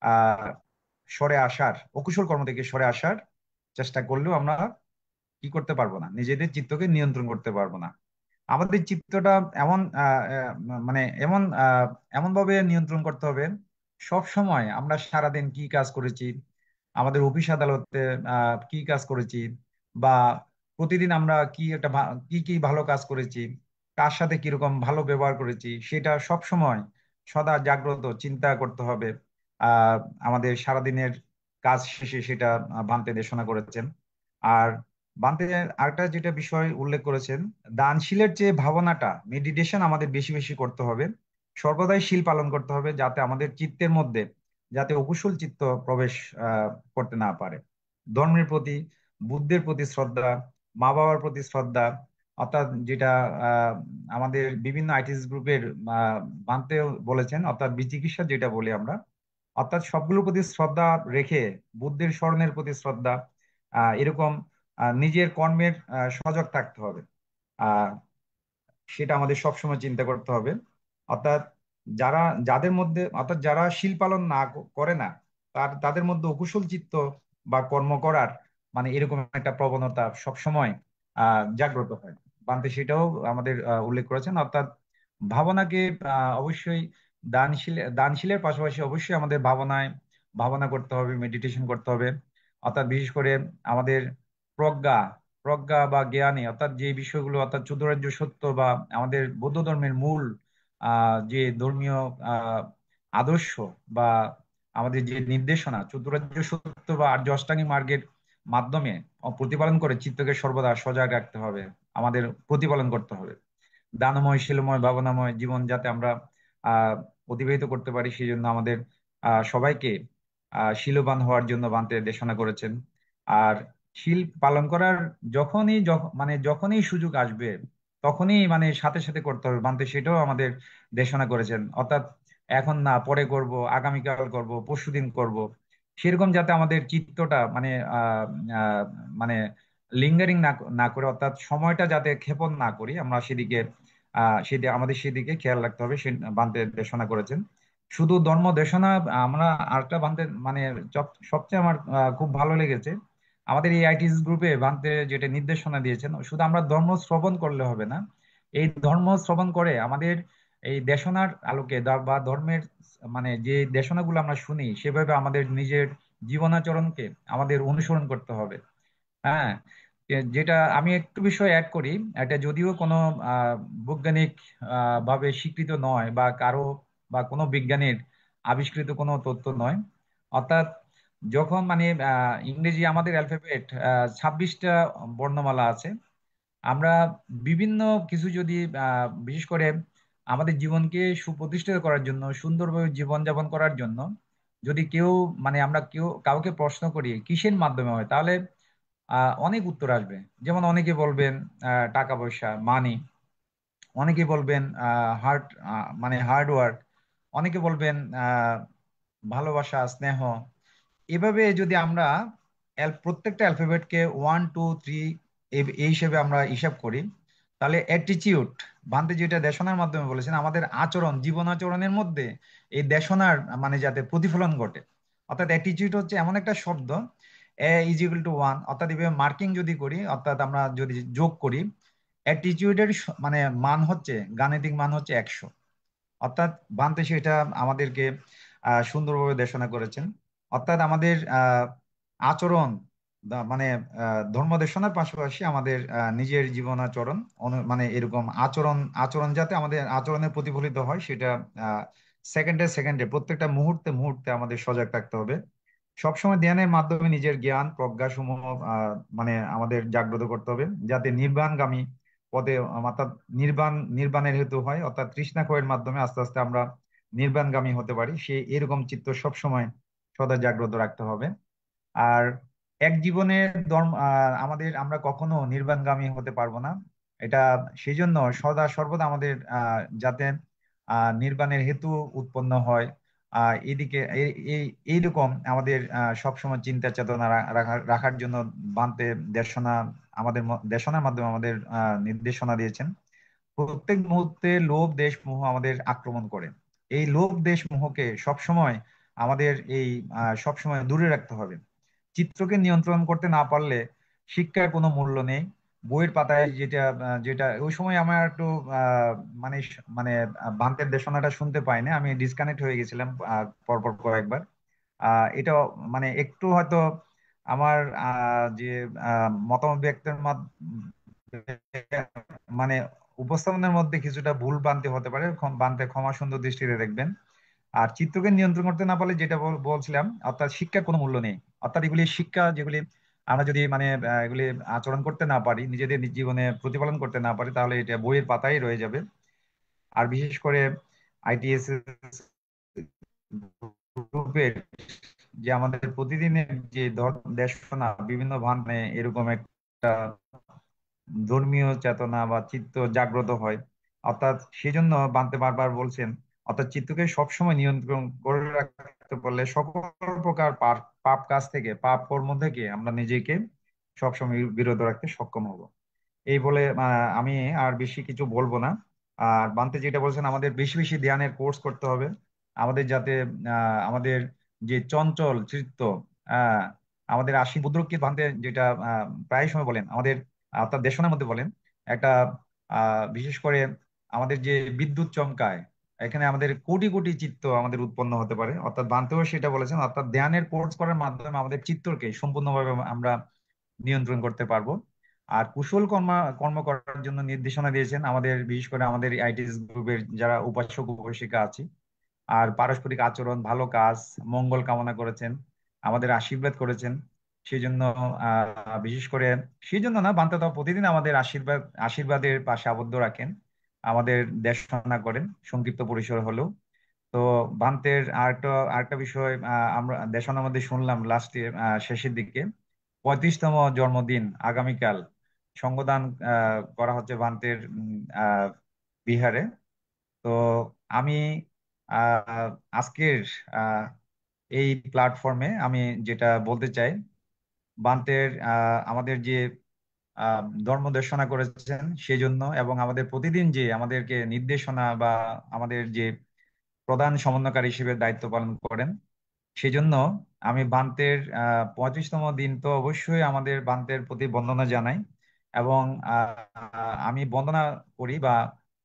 আহ অকুশল কর্ম থেকে সরে আসার চেষ্টা করলেও আমরা কি করতে পারবো না, নিজেদের চিত্তকে নিয়ন্ত্রণ করতে পারবো না। আমাদের চিত্তটা এমন মানে এমন ভাবে নিয়ন্ত্রণ করতে হবে, সব সময় আমরা সারাদিন কি কাজ করেছি, আমাদের অফিস আদালতে কি কাজ করেছি, বা প্রতিদিন আমরা কি কি কি ভালো কাজ করেছি, কার সাথে কিরকম ভালো ব্যবহার করেছি সেটা সব সময় সদা জাগ্রত চিন্তা করতে হবে। আহ আমাদের সারাদিনের কাজ শেষে সেটা বান্তে দেশনা করেছেন। আর বান্তে আরেকটা যেটা বিষয় উল্লেখ করেছেন, দানশীলের যে ভাবনাটা মেডিটেশন আমাদের বেশি বেশি করতে হবে, সর্বদাই শীল পালন করতে হবে, যাতে আমাদের চিত্তের মধ্যে যাতে অকুশল চিত্ত প্রবেশ করতে না পারে। ধর্মের প্রতি, বুদ্ধের প্রতি শ্রদ্ধা, মা বাবার প্রতি শ্রদ্ধা, অর্থাৎ যেটা আহ, আমাদের বিভিন্ন আইটিস গ্রুপের মানতে বলেছেন, অর্থাৎ বিচিকিৎসা যেটা বলি আমরা, অর্থাৎ সবগুলোর প্রতি শ্রদ্ধা রেখে বুদ্ধের স্মরণের প্রতি শ্রদ্ধা, এরকম নিজের কর্মের সজাগ থাকতে হবে। আহ সেটা আমাদের সবসময় চিন্তা করতে হবে। অর্থাৎ যারা যাদের মধ্যে অর্থাৎ যারা শীল পালন না করে না, তাদের মধ্যে অকুশল চিত্ত বা কর্ম করার মানে এরকম একটা প্রবণতা সবসময় জাগ্রত হয়। বান্তে সেটাও আমাদের উল্লেখ করেছেন। অর্থাৎ ভাবনাকে অবশ্যই দানশীলের পাশাপাশি অবশ্যই আমাদের ভাবনা করতে হবে, মেডিটেশন করতে হবে। অর্থাৎ বিশেষ করে আমাদের প্রজ্ঞা প্রজ্ঞা বা জ্ঞানী, অর্থাৎ যে বিষয়গুলো, অর্থাৎ চতুরার্য সত্য বা আমাদের বৌদ্ধ ধর্মের মূল যে ধর্মীয় আহ আদর্শ বা আমাদের যে নির্দেশনা চতুরার্য সত্য বা আর্য অষ্টাঙ্গিক মার্গের মাধ্যমে প্রতিপালন করে চিত্তকে সর্বদা সজাগ রাখতে হবে, আমাদের প্রতিপালন করতে হবে। দানময়, শীলময়, ভাবনাময় জীবন যাতে আমরা আহ অতিবাহিত করতে পারি, সেই জন্য আমাদের সবাইকে শীলবান হওয়ার জন্য বান্তে দেশনা করেছেন। আর শীল পালন করার যখনই সুযোগ আসবে তখনই মানে সাথে সাথে করতে হবে বান্তে, সেটাও আমাদের দেশনা করেছেন। অর্থাৎ এখন না, পরে করব, আগামীকাল করব, পরশুদিন করব, সেরকম যাতে আমাদের চিত্তটা আহ আহ, মানে লিঙ্গারিং না করে, অর্থাৎ সময়টা যাতে ক্ষেপণ না করি আমরা সেদিকে, সেদিকে আমাদের সেদিকে খেয়াল রাখতে হবে, সে বান্তে দেশনা করেছেন। শুধু ধর্ম দেশনা, আমরা আরেকটা বান্তে মানে সবচেয়ে আমার খুব ভালো লেগেছে, আমাদের এই আইটিস গ্রুপে বান্তে যেটা নির্দেশনা দিয়েছেন, শুধু আমরা ধর্ম শ্রবণ করলে হবে না, এই ধর্ম শ্রবণ করে আমাদের এই দেশনার আলোকে বা ধর্মের মানে যে দেশনাগুলো আমরা শুনি সেভাবে আমাদের নিজের জীবনাচরণকে আমাদের অনুসরণ করতে হবে। হ্যাঁ, যেটা আমি একটু বিষয় অ্যাড করি, এটা যদিও কোনো আহ, বৈজ্ঞানিক ভাবে স্বীকৃত নয় বা কারো বা কোনো বিজ্ঞানীর আবিষ্কৃত কোনো তথ্য নয়। অর্থাৎ যখন ইংরেজি আমাদের অ্যালফাবেট 26টা বর্ণমালা আছে, আমরা বিভিন্ন কিছু যদি বিশেষ করে আমাদের জীবনকে সুপ্রতিষ্ঠিত করার জন্য, সুন্দরভাবে জীবনযাপন করার জন্য যদি কেউ আমরা কাউকে প্রশ্ন করি কিসের মাধ্যমে হয়, তাহলে অনেক উত্তর আসবে। যেমন অনেকে বলবেন টাকা পয়সা, মানি, অনেকে বলবেন হার্ড হার্ড ওয়ার্ক, অনেকে বলবেন আহ, ভালোবাসা, স্নেহ। এভাবে যদি আমরা প্রত্যেকটা অ্যালফাবেটকে 1 2 3 এই হিসেবে আমরা হিসাব করি, তাহলে অ্যাটিটিউড ভান্তে যেটা দেশনার মাধ্যমে বলেছেন, আমাদের আচরণ, জীবন আচরণের মধ্যে এই দেশনার যাতে প্রতিফলন ঘটে। অর্থাৎ অ্যাটিটিউড হচ্ছে এমন একটা শব্দ, এ ইজ ইকুয়াল টু 1, অর্থাৎ এভাবে মার্কিং যদি করি, অর্থাৎ আমরা যদি যোগ করি, অ্যাটিটিউডের মান হচ্ছে, গাণিতিক মান হচ্ছে 100। অর্থাৎ বান্তে সেটা আমাদেরকে সুন্দরভাবে দেশনা করেছেন। অর্থাৎ আমাদের আচরণ ধর্ম দেশনার পাশাপাশি আমাদের নিজের জীবন আচরণ এরকম আচরণ যাতে আমাদের আচরণে প্রতিফলিত হয়, সেটা সেকেন্ডে সেকেন্ডে প্রত্যেকটা মুহূর্তে মুহূর্তে আমাদের সজাগ থাকতে হবে। সবসময় ধ্যানের মাধ্যমে নিজের জ্ঞান প্রজ্ঞা সমূহ আমাদের জাগ্রত করতে হবে, যাতে নির্বাণগামী পদে অর্থাৎ নির্বাণের হেতু হয়, অর্থাৎ তৃষ্ণা ক্ষয়ের মাধ্যমে আস্তে আস্তে আমরা নির্বাণগামী হতে পারি, এরকম চিত্ত সবসময় সদা জাগ্রত রাখতে হবে। আর এক জীবনে আমরা কখনো নির্বাণগামী হতে পারবো না। এটা সেই জন্য সদা সর্বদা আমাদের যাতে নির্বাণের হেতু উৎপন্ন হয়, এদিকে এইরকম আমাদের সবসময় চিন্তা চেতনা রাখার জন্য বান্তে দেশনা দেশনার মাধ্যমে আমাদের নির্দেশনা দিয়েছেন। প্রত্যেক মুহূর্তে লোভ দেশ মোহ আমাদের আক্রমণ করে। এই লোভ দেশ মোহকে সবসময় আমাদের সবসময় দূরে রাখতে হবে। চিত্রকে নিয়ন্ত্রণ করতে না পারলে শিক্ষার কোনো মূল্য নেই। বইয়ের পাতায় যেটা যেটা ওই সময় আমার একটু আহ, মানে বান্তের দেশনাটা শুনতে পাইনি, আমি ডিসকানেক্ট হয়ে গেছিলাম পরপর কয়েকবার। এটা একটু হয়তো আমার যে মতামত ব্যক্তের মানে উপস্থাপনের মধ্যে কিছুটা ভুল ভ্রান্তি হতে পারে, ভ্রান্তি ক্ষমা সুন্দর দৃষ্টিতে দেখবেন। আর চিত্তকে নিয়ন্ত্রণ করতে না পারলে যেটা বলছিলাম, অর্থাৎ শিক্ষার কোনো মূল্য নেই। অর্থাৎ এগুলি শিক্ষা যেগুলি আমরা যদি মানে এগুলি আচরণ করতে না পারি, নিজেদের জীবনে প্রতিপালন করতে না পারি, তাহলে এটা বইয়ের পাতায় রয়ে যাবে। আর বিশেষ করে আইটিএস গ্রুপের যে আমাদের প্রতিদিনের যে দেশনা বিভিন্ন ভানে এরকম একটা ধর্মীয় চেতনা বা চিত্ত জাগ্রত হয়। অর্থাৎ সেই জন্য বান্তে বারবার বলছেন, অর্থাৎ চিত্তকে সবসময় নিয়ন্ত্রণ করে রাখতে পারলে সকল প্রকার পাপ কাজ থেকে, পাপ কর্ম থেকে আমরা নিজেকে সবসময় বিরত রাখতে সক্ষম হব। এই বলে আমি আর বেশি কিছু বলবো না। আর বান্তে যেটা বলছেন, আমাদের বেশি বেশি ধ্যানের কোর্স করতে হবে, আমাদের যাতে আমাদের যে চঞ্চল চিত্ত, আহ আমাদের আশি বুদ্রুককে বান্তে যেটা প্রায় সময় বলেন, আমাদের অর্থাৎ দেশনের মধ্যে বলেন একটা বিশেষ করে আমাদের যে বিদ্যুৎ চমকায়, এখানে আমাদের কোটি কোটি চিত্ত আমাদের উৎপন্ন হতে পারে। অর্থাৎ বান্তেও সেটা বলেছেন, অর্থাৎ ধ্যানের কোর্স করার মাধ্যমে আমাদের চিত্তকে সম্পূর্ণভাবে আমরা নিয়ন্ত্রণ করতে পারবো। আর কুশল কর্ম করার জন্য নির্দেশনা দিয়েছেন আমাদের, বিশেষ করে আমাদের আইটিএস গ্রুপের যারা উপাসক উপাসিকা আছে। আর পারস্পরিক আচরণ, ভালো কাজ, মঙ্গল কামনা করেছেন, আমাদের আশীর্বাদ করেছেন। সেই জন্য বিশেষ করে সেই জন্য না, বান্তা তাও প্রতিদিন আমাদের আশীর্বাদের পাশে আবদ্ধ রাখেন, আমাদের দেশনা করেন সংক্ষিপ্ত পরিসর হলেও। তো বান্তের আরেকটা বিষয় আমরা দেশনার মধ্যে শুনলাম লাস্টে, শেষের দিকে 35তম জন্মদিন আগামীকাল সঙ্গদান করা হচ্ছে বান্তের বিহারে। তো আমি আহ, আজকের আহ, এই প্ল্যাটফর্মে আমি যেটা বলতে চাই, বান্তের আমাদের যে ধর্ম দেশনা করেছেন সেই জন্য, এবং আমাদের প্রতিদিন যে আমাদেরকে নির্দেশনা বা আমাদের যে প্রধান সমন্বয়কারী হিসেবে দায়িত্ব পালন করেন, সেই জন্য আমি বান্তের 35তম দিন তো অবশ্যই আমাদের বান্তের প্রতি বন্দনা জানাই। এবং আমি বন্দনা করি বা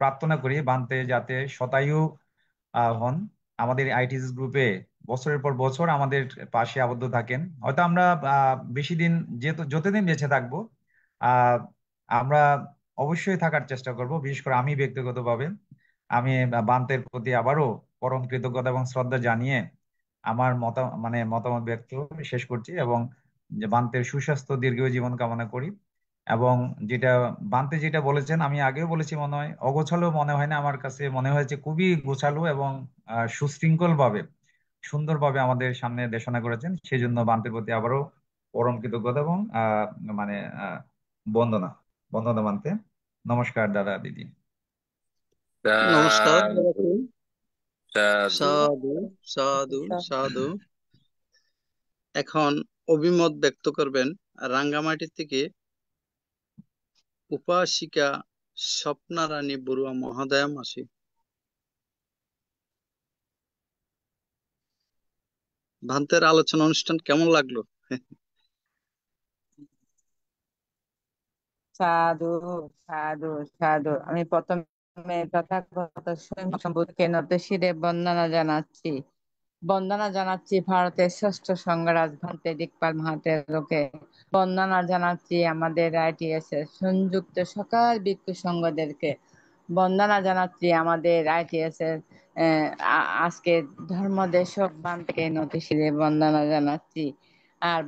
প্রার্থনা করি বান্তে যাতে শতায়ু হন, আমাদের আইটিস গ্রুপে বছরের পর বছর আমাদের পাশে আবদ্ধ থাকেন। হয়তো আমরা বেশি দিন, যেহেতু যতদিন বেঁচে থাকবো, আহ আমরা অবশ্যই থাকার চেষ্টা করব। বিশেষ করে আমি ব্যক্তিগতভাবে আমি বান্তের প্রতি আবারও পরম কৃতজ্ঞতা এবং শ্রদ্ধা জানিয়ে আমার মতামত ব্যক্ত শেষ করছি, এবং যে বান্তের সুস্বাস্থ্য দীর্ঘ জীবন কামনা করি। এবং যেটা বান্তে যেটা বলেছেন, আমি আগেও বলেছি, মনে হয় অগোছালো মনে হয় না, আমার কাছে মনে হয়েছে খুবই গোছালো এবং সুশৃঙ্খল ভাবে সুন্দরভাবে আমাদের সামনে দেশনা করেছেন। সেই জন্য বান্তের প্রতি আবারও পরম কৃতজ্ঞতা এবং মানে আহ, বন্দনা বন্দনা বান্তে। নমস্কার দাদা দিদি। নমস্কার। সাধু সাধু। সাধু সাধু সাধু। এখন অভিমত ব্যক্ত করবেন রাঙ্গামাটি থেকে উপাসিকা স্বপ্না রানী বড়ুয়া মহোদয়া মাসি। ভান্তের আলোচনা অনুষ্ঠান কেমন লাগলো? সাধু সাধু সাধু। আমি প্রথমে তথাগত সম্বুদ্ধকে নত শিরে বন্দনা জানাচ্ছি ভারতের ষষ্ঠ সংঘরাজ ভান্তে দিকপাল মহাতেরকে। বন্দনা জানাচ্ছি আমাদের আইটিএস এর সংযুক্ত সকল ভিক্ষু সংঘদেরকে। বন্দনা জানাচ্ছি আমাদের আইটিএস এর আজকে ধর্মদেশক ভান্তে নতি শিরে বন্দনা জানাচ্ছি। আর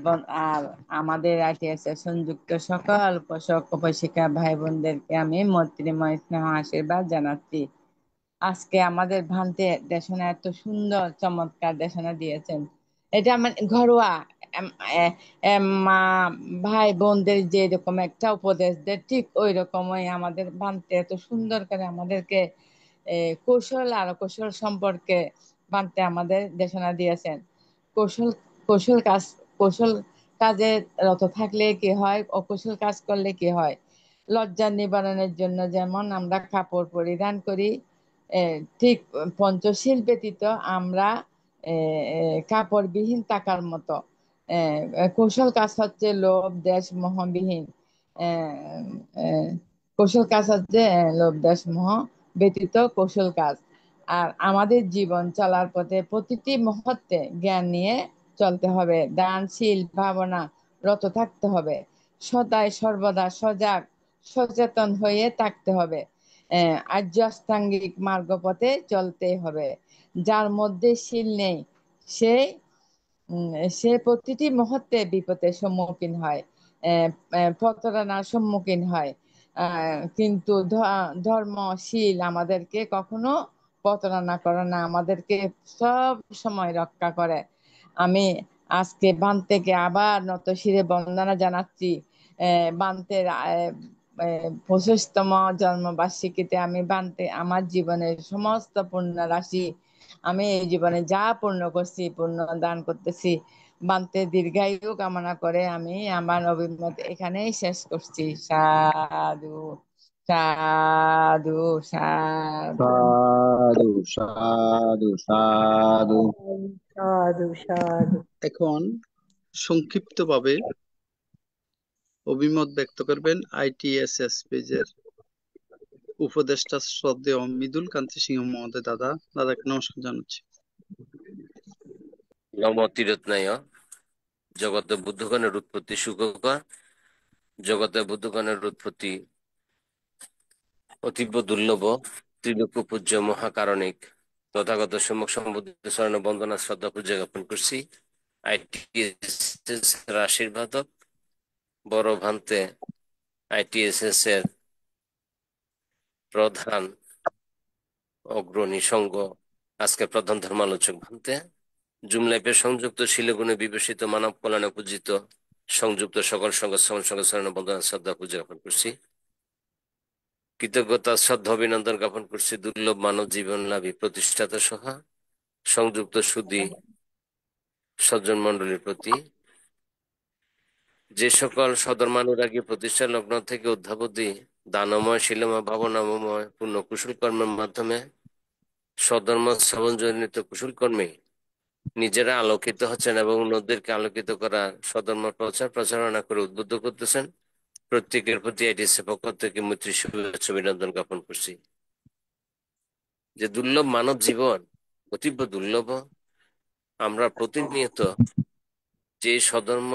আমাদের আইটিএস এর সংযুক্ত সকল উপাসক উপাসিকা ভাই বোনদেরকে আমি মৈত্রীময় স্নেহ আশীর্বাদ জানাচ্ছি। আজকে আমাদের ভান্তে দেশনা এত সুন্দর চমৎকার দেশনা দিয়েছেন। এটা মানে ঘরোয়া মা ভাই বোনদের যে রকম একটা উপদেশ দেয়, ঠিক ওই রকমই আমাদের ভান্তে এত সুন্দর করে আমাদেরকে কৌশল আর কৌশল সম্পর্কে ভান্তে আমাদের দেশনা দিয়েছেন। কৌশল কৌশল কাজ কৌশল কাজে রত থাকলে কি হয়, অকৌশল কাজ করলে কি হয়। লজ্জা নিবারণের জন্য যেমন আমরা কাপড় পরিধান করি, ঠিক পঞ্চশীল ব্যতীত আমরা কাপড়বিহীন টাকার মতো। কৌশল কাজ হচ্ছে লোভ দেশ মোহবিহীন। কৌশল কাজ হচ্ছে লোভ দেশ মোহ ব্যতীত কৌশল কাজ। আর আমাদের জীবন চলার পথে প্রতিটি মুহূর্তে জ্ঞান নিয়ে চলতে হবে, দানশীল ভাবনা রত থাকতে হবে, সদাই সর্বদা সজাগ সচেতন হয়ে থাকতে হবে। আর্য অষ্টাঙ্গিক মার্গ পথে চলতে হবে। যার মধ্যে শীল নেই সে সে প্রতিটি মুহূর্তে বিপদের সম্মুখীন হয়, প্রতারণার সম্মুখীন হয়। কিন্তু ধর্মশীল আমাদেরকে কখনো প্রতারণা করে না, আমাদেরকে সব সময় রক্ষা করে। আমি আজকে বান থেকে আবার নত শিরে বন্দনা জানাচ্ছি। বান্তের 25তম জন্মবার্ষিকীতে আমি বান্তে আমার জীবনের সমস্ত পুণ্য রাশি আমি এই জীবনে যা পূর্ণ করছি পূর্ণ দান করতেছি। বান্তে দীর্ঘায়ু কামনা করে আমি আমার অভিমত এখানেই শেষ করছি। সাধু সাধু সাধু সাধু সাধু সাধু। সাধু সাধু। এখন সংক্ষিপ্তভাবে অভিমত ব্যক্ত করবেন ITSS পেজের উপদেষ্টা শ্রদ্ধেয় মৃদুল কান্তি সিংহ মহোদয়। দাদাকে নমস্কার জানাচ্ছি। নম তিরত্নায় জগতে বুদ্ধগণের উৎপত্তি সুখকর, জগতে বুদ্ধগণের উৎপত্তি অতীব দুর্লভ, ত্রিলোক পূজ্য মহাকারণিক তথাগত সম্মুখ সম্বুদ্ধ শরণ বন্দনা শ্রদ্ধা পূজা জ্ঞাপন করছি। ITSS এর আশীর্বাদক বড় ভান্তে ITSS এর প্রধান অগ্রণী সঙ্গ আজকে প্রধান ধর্মালোচক ভান্তে জুম লাইফের সংযুক্ত শিলগুণে বিবেচিত মানব কল্যাণে পূজিত সংযুক্ত সকল সঙ্গ শরণ বন্দনা শ্রদ্ধা পূজা জ্ঞাপন করছি। কৃতজ্ঞতা শ্রদ্ধা অভিনন্দন জ্ঞাপন করছি দুর্লভ মানব জীবন লাভী প্রতিষ্ঠাতা সহ সংযুক্ত সুধী সজ্জন মন্ডলীর প্রতি। যে সকল সদরমানুরাগী প্রতিষ্ঠা লগ্ন থেকে অধ্যাবধি দানময় শিলময় ভাবনাময় পূর্ণ কুশল কর্মের মাধ্যমে সধর্ম শ্রবণজনিত কুশল কর্মে নিজেরা আলোকিত হচ্ছেন এবং অন্যদেরকে আলোকিত করার সধর্ম প্রচারণা করে উদ্বুদ্ধ করতেছেন, প্রত্যেকের প্রতি ITSS পক্ষ থেকে মৈত্রী শুভেচ্ছা অভিনন্দন জ্ঞাপন করছি। যে দুর্লভ মানব জীবন অতীব দুর্লভ, আমরা প্রতিনিয়ত যে সধর্ম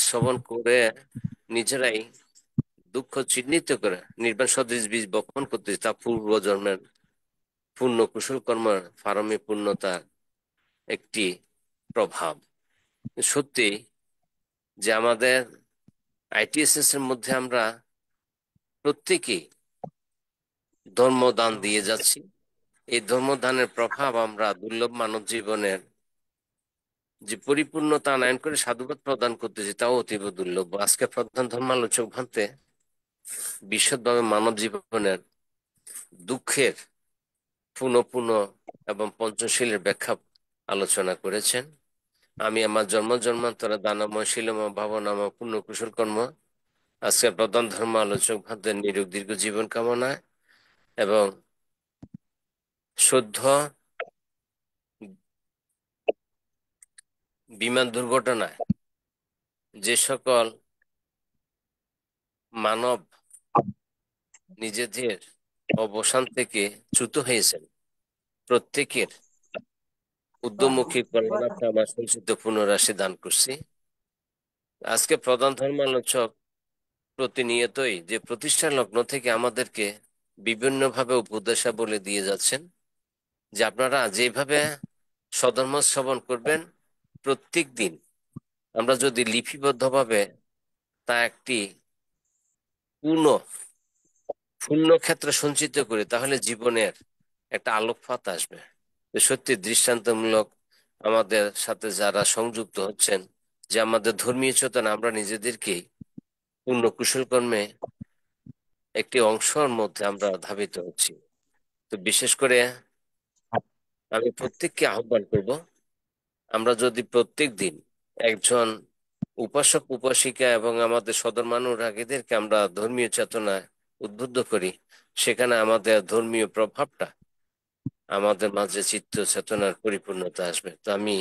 শ্রবণ করে নিজেরাই দুঃখ চিহ্নিত করে নির্বাণ সদৃশ বীজ বপন করতে, তা পূর্ব জন্মের পূর্ণ কুশল কর্মের ফারমী পূর্ণতার একটি প্রভাব। সত্যি যে আমাদের ITSS এর মধ্যে আমরা প্রত্যেকেই ধর্মদান দিয়ে যাচ্ছি। এই ধর্মদানের প্রভাব আমরা দুর্লভ মানব জীবনের যে পরিপূর্ণতা আনয়ন করে সাধুবাদ প্রদান করতেছি, তাও অতীব দুর্লভ। আজকে প্রধান ধর্মালোচক ভান্তে বিশদভাবে মানব জীবনের দুঃখের পুনঃ এবং পঞ্চশীলের ব্যাখ্যা আলোচনা করেছেন। আমি আমার জন্মান্তরে দানময় শিলময় ভাবনাময় পূর্ণ কুশল কর্ম আজকে প্রধান ধর্ম আলোচক ভান্তের নিরোগ দীর্ঘ জীবন কামনায় এবং শুদ্ধ বিমান দুর্ঘটনায় যে সকল মানব নিজেদের অবসান থেকে চ্যুত হয়েছেন, প্রত্যেকের উদ্যমুখী কল্যাণার্থে আমার সঞ্চিত পুনরাশি দান করছি। আজকে প্রধান ধর্মালোচক প্রতিনিয়তই যে প্রতিষ্ঠান লগ্ন থেকে আমাদেরকে বিভিন্নভাবে উপদেশাবলী দিয়ে যাচ্ছেন যে আপনারা যেভাবে সধর্ম শ্রবণ করবেন, প্রত্যেক দিন আমরা যদি লিপিবদ্ধভাবে তা একটি পূর্ণ ক্ষেত্রে সঞ্চিত করি, তাহলে জীবনের একটা আলোকপাত আসবে। সত্যি দৃষ্টান্তমূলক আমাদের সাথে যারা সংযুক্ত হচ্ছেন, যে আমাদের ধর্মীয় চেতনা আমরা নিজেদেরকে পূর্ণ কুশল কর্মে একটি অংশের মধ্যে আমরা ধাবিত হচ্ছি। তো বিশেষ করে আমি প্রত্যেককে আহ্বান করব, আমরা যদি প্রত্যেক দিন একজন উপাসক উপাসিকা এবং আমাদের সদরমানুরাগীদেরকে আমরা ধর্মীয় চেতনায় উদ্বুদ্ধ করি, সেখানে আমাদের ধর্মীয় প্রভাবটা আমাদের মাঝে চিত্ত চেতনার পরিপূর্ণতা আসবে। তো আমি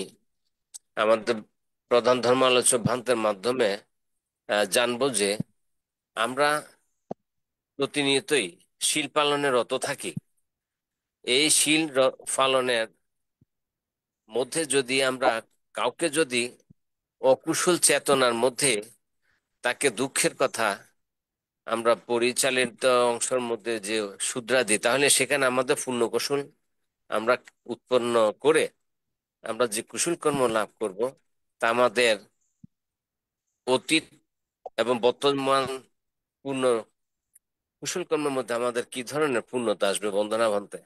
আমাদের প্রধান ধর্মালোচক ভান্তের মাধ্যমে জানবো যে আমরা প্রতিনিয়তই শীল পালনে রত থাকি। এই শীল পালনের মধ্যে যদি আমরা কাউকে যদি অকুশল চেতনার মধ্যে তাকে দুঃখের কথা আমরা পরিচালিত অংশের মধ্যে যে শুদ্রাদি, তাহলে সেখানে আমাদের পূর্ণ কৌশল আমরা উৎপন্ন করে আমরা যে কুশল কর্ম লাভ করব, তা আমাদের অতীত এবং বর্তমান পূর্ণ কুশল কর্মের মধ্যে আমাদের কি ধরনের পূর্ণতা আসবে বন্দনা ভান্তে?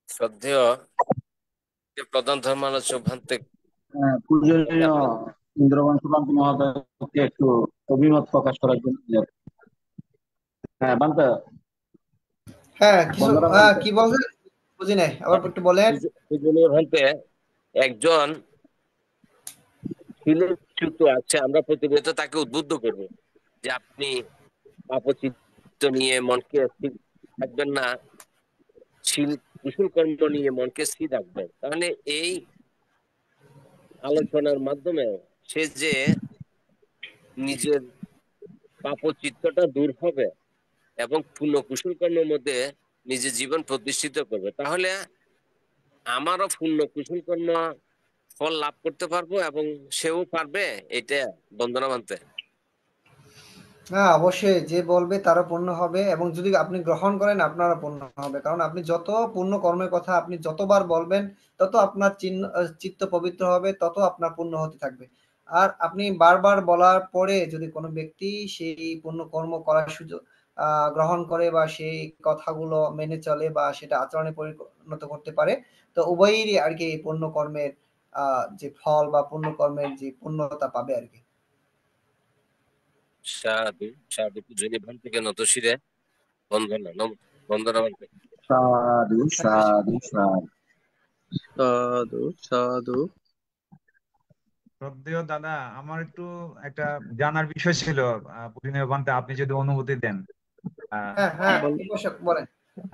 শ্রদ্ধেয় প্রধান ধর্মালোচক ভান্তে, পূজনীয় ইন্দ্রবংশ বান্তি মহোদয়কে একটু অভিমত প্রকাশ করার জন্য। হ্যাঁ বান্তা, হ্যাঁ কিছু বন্দনা বান্তা। কি বলছেন বুঝি নাই, আবার একটু বলেন। পূজনীয় ভান্তে, একজন শিলচ্যুত আছে, আমরা প্রতিনিয়ত তাকে উদ্বুদ্ধ করব যে আপনি পাপচিত্ত নিয়ে মনকে স্থির রাখবেন না, কুশল কর্ম নিয়ে মনকে স্থির রাখবেন। তাহলে এই আলোচনার মাধ্যমে সে যে নিজের পাপচিত্তটা দূর হবে এবং পূর্ণ কুশল কর্মের মধ্যে নিজের জীবন প্রতিষ্ঠিত করবে, তাহলে আমারও পূর্ণ কুশল কর্ম ফল লাভ করতে পারবো এবং সেও পারবে। এটা বন্দনা মানতে। হ্যাঁ অবশ্যই, যে বলবে তারও পূর্ণ হবে, এবং যদি আপনি গ্রহণ করেন আপনারও পূর্ণ হবে। কারণ আপনি যত পূর্ণ কর্মের কথা আপনি যতবার বলবেন তত আপনার চিত্ত পবিত্র হবে, তত আপনার পূর্ণ হতে থাকবে। আর আপনি বারবার বলার পরে যদি কোনো ব্যক্তি সেই পূর্ণ কর্ম করার সুযোগ গ্রহণ করে বা সেই কথাগুলো মেনে চলে বা সেটা আচরণে পরিণত করতে পারে, তো উভয়েরই আর কি পূর্ণ কর্মের যে ফল বা পূর্ণ কর্মের যে পূর্ণতা পাবে আর কি। সাধু সাধু পূজনীয় ভান থেকে নত শিরে বন্দনা বন্দনা মানতে। সাধু সাধু সাধু। সাধু সাধু। শ্রদ্ধেয় দাদা, আমার একটু একটা জানার বিষয় ছিল, পূজনীয় বান্তে, আপনি যদি অনুমতি দেন। হ্যাঁ হ্যাঁ বল- অবশ্যই বলেন।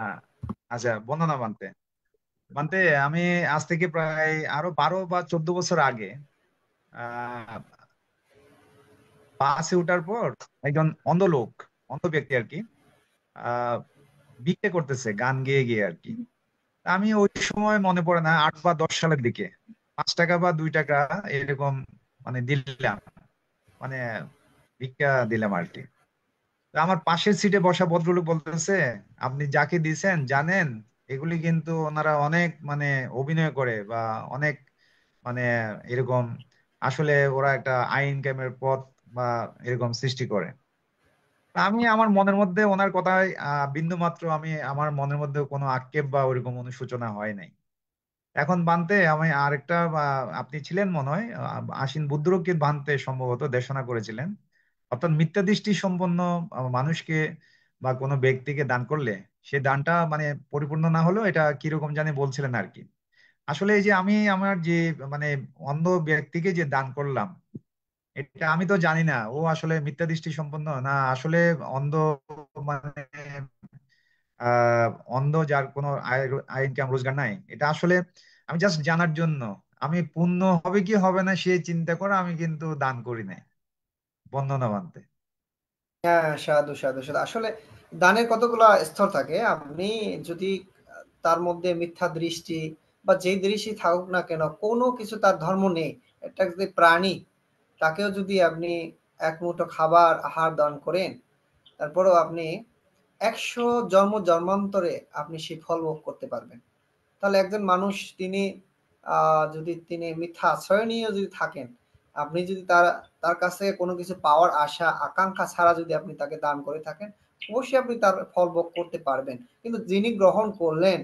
আহ, আচ্ছা বন্দনা বান্তে। বান্তে, আমি আজ থেকে প্রায় আরো 12 বা 14 বছর আগে আহ বাসে ওঠার পর একজন অন্ধ লোক, অন্ধ ব্যক্তি আর কি, আহ ভিক্ষে করতেছে গান গেয়ে গিয়ে আর কি। তা আমি ওই সময় মনে পড়ে না, 8 বা 10 সালের দিকে 5 টাকা বা 2 টাকা এরকম মানে দিলাম, মানে ভিক্ষা দিলাম আর কি। তো আমার পাশের সিটে বসা ভদ্রলোক বলতেছে, আপনি যাকে দিছেন জানেন, এগুলি কিন্তু ওনারা অনেক মানে অভিনয় করে বা অনেক মানে এরকম, আসলে ওরা একটা আইন কায়েমের পথ বা এরকম সৃষ্টি করে। তা আমি আমার মনের মধ্যে ওনার কথায় বিন্দু মাত্র আমি আমার মনের মধ্যে কোনো আক্ষেপ বা ওইরকম অনুশোচনা হয় নাই। এখন বানতে আমি আরেকটা আপনি ছিলেন মনে হয়, আশিন বুদ্রকির বানতে সম্ভবত দেশনা করেছিলেন, অর্থাৎ মিথ্যা দৃষ্টি সম্পন্ন মানুষকে বা কোনো ব্যক্তিকে দান করলে সে দানটা মানে পরিপূর্ণ না হলেও এটা কিরকম জানি বলছিলেন আর কি। আসলে এই যে আমি আমার যে মানে অন্ধ ব্যক্তিকে যে দান করলাম, এটা আমি তো জানি না ও আসলে মিথ্যা দৃষ্টি সম্পন্ন না আসলে অন্ধ, মানে আহ অন্ধ যার কোনো আয় আয় ইনকাম রোজগার নাই, এটা আসলে আমি জাস্ট জানার জন্য, আমি পূর্ণ হবে কি হবে না সে চিন্তা করে আমি কিন্তু দান করি নাই। বন্দনা বানতে। হ্যাঁ সাধু সাধু সাধু। আসলে দানের কতগুলা স্তর থাকে। আপনি যদি তার মধ্যে মিথ্যা দৃষ্টি বা যেই দৃষ্টি থাকুক না কেন, কোনো কিছু তার ধর্ম নেই, একটা যদি প্রাণী, তাকেও যদি আপনি এক মুঠো খাবার আহার দান করেন, তারপরেও আপনি 100 জন্ম জন্মান্তরে আপনি সেই ফল ভোগ করতে পারবেন। তাহলে একজন মানুষ তিনি যদি তিনি মিথ্যা আশ্রয় নিয়েও যদি থাকেন, আপনি যদি তার কাছ থেকে কোনো কিছু পাওয়ার আশা আকাঙ্ক্ষা ছাড়া যদি আপনি তাকে দান করে থাকেন, অবশ্যই আপনি তার ফল ভোগ করতে পারবেন। কিন্তু যিনি গ্রহণ করলেন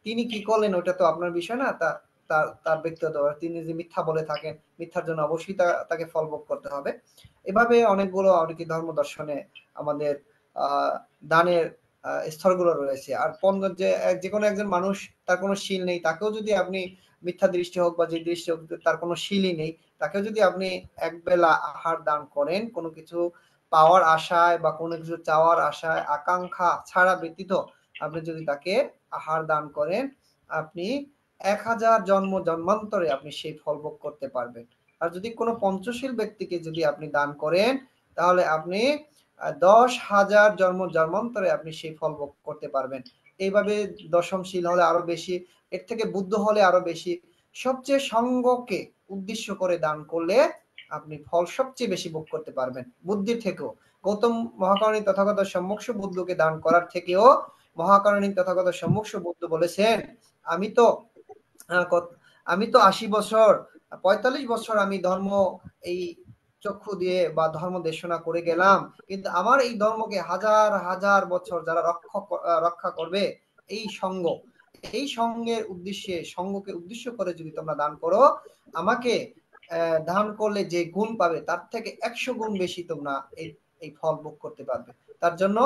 তিনি কি করলেন ওটা তো আপনার বিষয় না, তার তার ব্যক্তিগত ব্যাপার। তিনি যে মিথ্যা বলে থাকেন, মিথ্যার জন্য অবশ্যই তাকে ফল ভোগ করতে হবে। এভাবে অনেকগুলো আর কি ধর্ম দর্শনে আমাদের দানের স্তরগুলো রয়েছে। আর যে কোনো একজন মানুষ তার কোনো শিল নেই, তাকেও যদি আপনি মিথ্যা দৃষ্টি হোক বা যে দৃষ্টি হোক, তার কোনো শিলই নেই, তাকেও যদি আপনি একবেলা আহার দান করেন কোনো কিছু পাওয়ার আশায় বা কোনো কিছু চাওয়ার আশায় আকাঙ্ক্ষা ছাড়া ব্যতীত আপনি যদি তাকে আহার দান করেন, আপনি 1000 জন্ম জন্মান্তরে আপনি সেই ফল ভোগ করতে পারবেন। আর যদি কোনো পঞ্চশীল ব্যক্তিকে যদি আপনি দান করেন, তাহলে আপনি 10,000 জন্মান্তরে আপনি সেই ফল ভোগ করতে পারবেন। এইভাবে দশমশীল হলে আরো বেশি, এর থেকে বুদ্ধ হলে আরো বেশি। সবচেয়ে সঙ্গকে উদ্দেশ্য করে দান করলে আপনি ফল সবচেয়ে বেশি ভোগ করতে পারবেন বুদ্ধির থেকেও। গৌতম মহাকারণী তথাগত সম্মুখ বুদ্ধকে দান করার থেকেও মহাকারণী তথাগত সম্মুখ বুদ্ধ বলেছেন, আমি তো 80 বছর 45 বছর আমি ধর্ম এই চক্ষু দিয়ে বা ধর্ম দেশনা করে গেলাম, কিন্তু আমার এই ধর্মকে হাজার হাজার বছর যারা রক্ষা করবে এই সঙ্গ, এই সঙ্গের উদ্দেশ্যে, সঙ্গকে উদ্দেশ্য করে যদি তোমরা দান করো, আমাকে দান করলে যে গুণ পাবে তার থেকে 100 গুণ বেশি তোমরা এই ফল ভোগ করতে পারবে। তার জন্য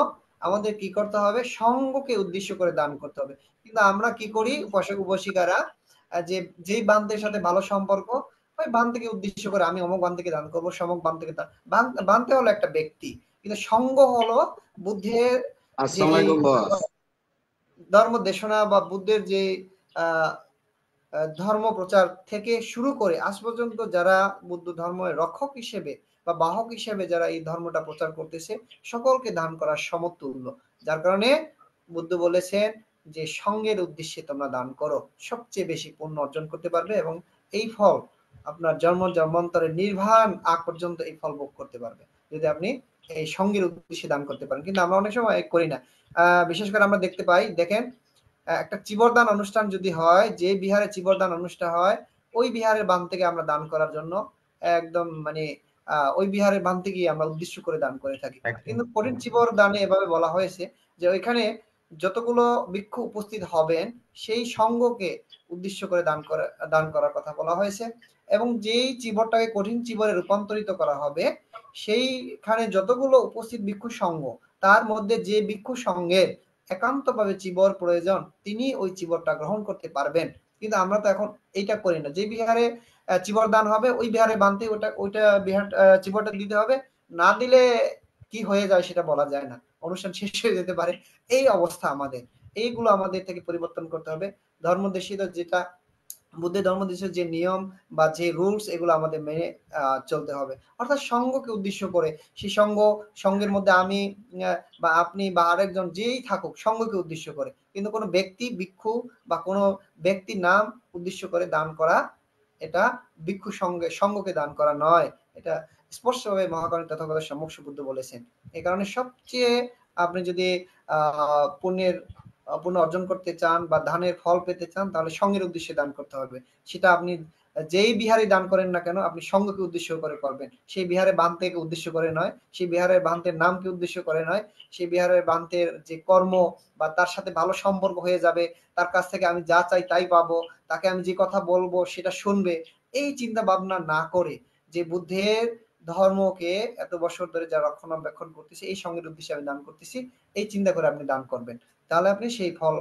আমাদের কি করতে হবে? সঙ্গকে উদ্দেশ্য করে দান করতে হবে। কিন্তু আমরা কি করি, উপাসক উপাসিকারা, যে যেই বান্তের সাথে ভালো সম্পর্ক, ওই বান্তিকে উদ্দেশ্য করে আমি অমুক বান্তিকে দান করবো, সমক বান্তিকে দান। বান্তে হলো একটা ব্যক্তি, কিন্তু সঙ্গ হলো বুদ্ধের যে এই ধর্ম দেশনা বা বুদ্ধের যে আহ ধর্ম প্রচার থেকে শুরু করে আজ পর্যন্ত যারা বুদ্ধ ধর্মের রক্ষক হিসেবে বা বাহক হিসেবে যারা এই ধর্মটা প্রচার করতেছে, সকলকে দান করার সমতুল্য। যার কারণে বুদ্ধ বলেছেন যে সঙ্গের উদ্দেশ্যে তোমরা দান করো, সবচেয়ে বেশি পুণ্য অর্জন করতে পারবে এবং এই ফল আপনার জন্ম জন্মান্তরে নির্বাণ আগ পর্যন্ত এই ফল ভোগ করতে পারবে যদি আপনি এই সঙ্গের উদ্দেশ্যে দান করতে পারেন। কিন্তু আমরা অনেক সময় করি না। বিশেষ করে আমরা দেখতে পাই, দেখেন একটা চিবরদান অনুষ্ঠান যদি হয়, যে বিহারে চিবরদান অনুষ্ঠান হয়, ওই বিহারের বান থেকে আমরা দান করার জন্য একদম মানে ওই বিহারের বান থেকেই আমরা উদ্দেশ্য করে দান করে থাকি। কিন্তু কঠিন চিবর দানে এভাবে বলা হয়েছে যে ওইখানে যতগুলো ভিক্ষু উপস্থিত হবেন সেই সঙ্গকে উদ্দেশ্য করে দান করার কথা বলা হয়েছে, এবং যেই চিবরটাকে কঠিন চিবরে রূপান্তরিত করা হবে সেইখানে যতগুলো উপস্থিত ভিক্ষু সঙ্গ, তার মধ্যে যে ভিক্ষু সঙ্গের একান্তভাবে চিবর প্রয়োজন তিনি ওই চিবরটা গ্রহণ করতে পারবেন। কিন্তু আমরা তো এখন এইটা করি না। যে বিহারে চিবর দান হবে ওই বিহারে বানতে ওইটা বিহার চিবরটা দিতে হবে, না দিলে কি হয়ে যায় সেটা বলা যায় না, অনুষ্ঠান শেষ হয়ে যেতে পারে। এই অবস্থা আমাদের, এইগুলো আমাদের থেকে পরিবর্তন করতে হবে। ধর্মদেশিত যেটা বুদ্ধের ধর্মদেশের যে নিয়ম বা যে রুলস, এগুলো আমাদের মেনে চলতে হবে। অর্থাৎ সঙ্গকে উদ্দেশ্য করে, সেই সঙ্গের মধ্যে আমি বা আপনি বা আরেকজন যেই থাকুক, সঙ্গকে উদ্দেশ্য করে, কিন্তু কোনো ব্যক্তি ভিক্ষু বা কোনো ব্যক্তির নাম উদ্দেশ্য করে দান করা, এটা ভিক্ষু সঙ্গকে দান করা নয়। এটা স্পষ্টভাবে মহাকারণী তথাগত সম্মুখ বুদ্ধ বলেছেন। এই কারণে সবচেয়ে আপনি যদি পুণ্য অর্জন করতে চান বা দানের ফল পেতে চান, তাহলে সঙ্গের উদ্দেশ্যে দান করতে হবে। সেটা আপনি যেই বিহারে দান করেন না কেন, আপনি সঙ্গকে উদ্দেশ্য করে করবেন। সেই বিহারে বান্তেকে উদ্দেশ্য করে নয়, সেই বিহারের বান্তের নামকে উদ্দেশ্য করে নয়, সেই বিহারের বান্তের যে কর্ম বা তার সাথে ভালো সম্পর্ক হয়ে যাবে, তার কাছ থেকে আমি যা চাই তাই পাবো, তাকে আমি যে কথা বলবো সেটা শুনবে, এই চিন্তা ভাবনা না করে যে বুদ্ধের ধর্মকে এত বছর ধরে যা রক্ষণাবেক্ষণ করতেছি, এই সঙ্গের উদ্দেশ্যে আমি দান করতেছি, এই চিন্তা করে আপনি দান করবেন। তাহলে আপনি সেই ফল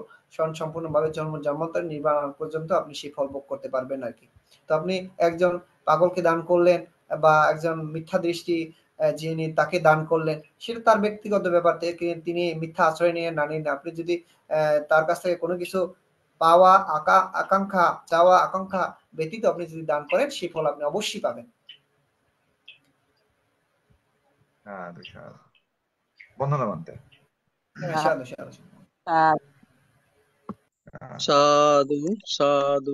সম্পূর্ণভাবে জন্মান্তর নির্বাণ পর্যন্ত আপনি সেই ফল ভোগ করতে পারবেন আর কি। তো আপনি একজন পাগলকে দান করলেন বা একজন মিথ্যা দৃষ্টি যিনি তাকে দান করলেন, সেটা তার ব্যক্তিগত ব্যাপার থেকে তিনি মিথ্যা আশ্রয় নিয়ে না নিন। আপনি যদি তার কাছ থেকে কোনো কিছু পাওয়া আকাঙ্ক্ষা চাওয়া আকাঙ্ক্ষা ব্যতীত আপনি যদি দান করেন, সেই ফল আপনি অবশ্যই পাবেন। বন্দনা বান্তে। সাধু সাধু সাধু সাধু।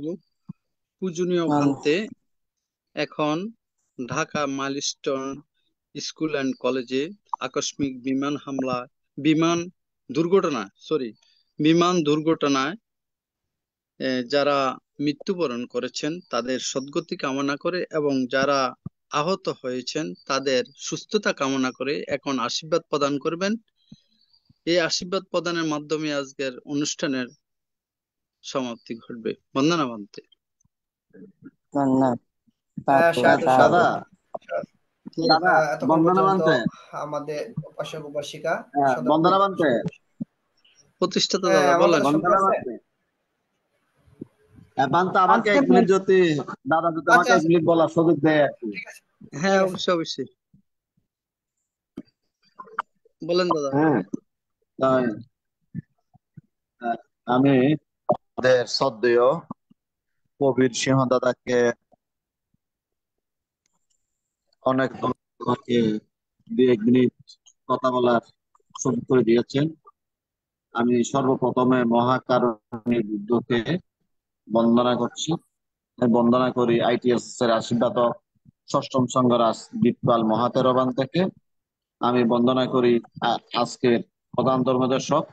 পূজনীয় ভান্তে, এখন ঢাকা মাইলস্টোন স্কুল অ্যান্ড কলেজে আকস্মিক বিমান দুর্ঘটনায় যারা মৃত্যুবরণ করেছেন তাদের সদ্গতি কামনা করে এবং যারা আহত হয়েছেন তাদের সুস্থতা কামনা করে এখন আশীর্বাদ প্রদান করবেন। এই আশীর্বাদ প্রদানের মাধ্যমে আজকের অনুষ্ঠানের সমাপ্তি ঘটবে। বন্দনা বান্তে। সাধু সাধু। এতক্ষণ বন্দনা পর্যন্ত বান্তে। আমাদের উপাসক উপাসিকা বন্দনা বান্তে। প্রতিষ্ঠাতা দাদা বলেন। বন্দনা বান্তে। বান্তে আমাকে এক মিনিট যদি দাদা যদি আমাকে এক মিনিট বলার সুযোগ দেয় আর কি। হ্যাঁ, অবশ্যই অবশ্যই বলেন দাদা। হ্যাঁ, আমি আমাদের শ্রদ্ধেয় কবির সিংহ দাদাকে অনেক ধন্যবাদ, 2 মিনিট কথা বলার সুযোগ করে দিয়েছেন। আমি সর্বপ্রথমে মহাকারণী বুদ্ধকে বন্দনা করছি। বন্দনা করি ITS এর আশীর্বাদক ষষ্ঠম সংঘরাজ দীপপাল মহাতেরবান থেকে। আমি বন্দনা করি আজকের প্রধান ধর্মদর্শক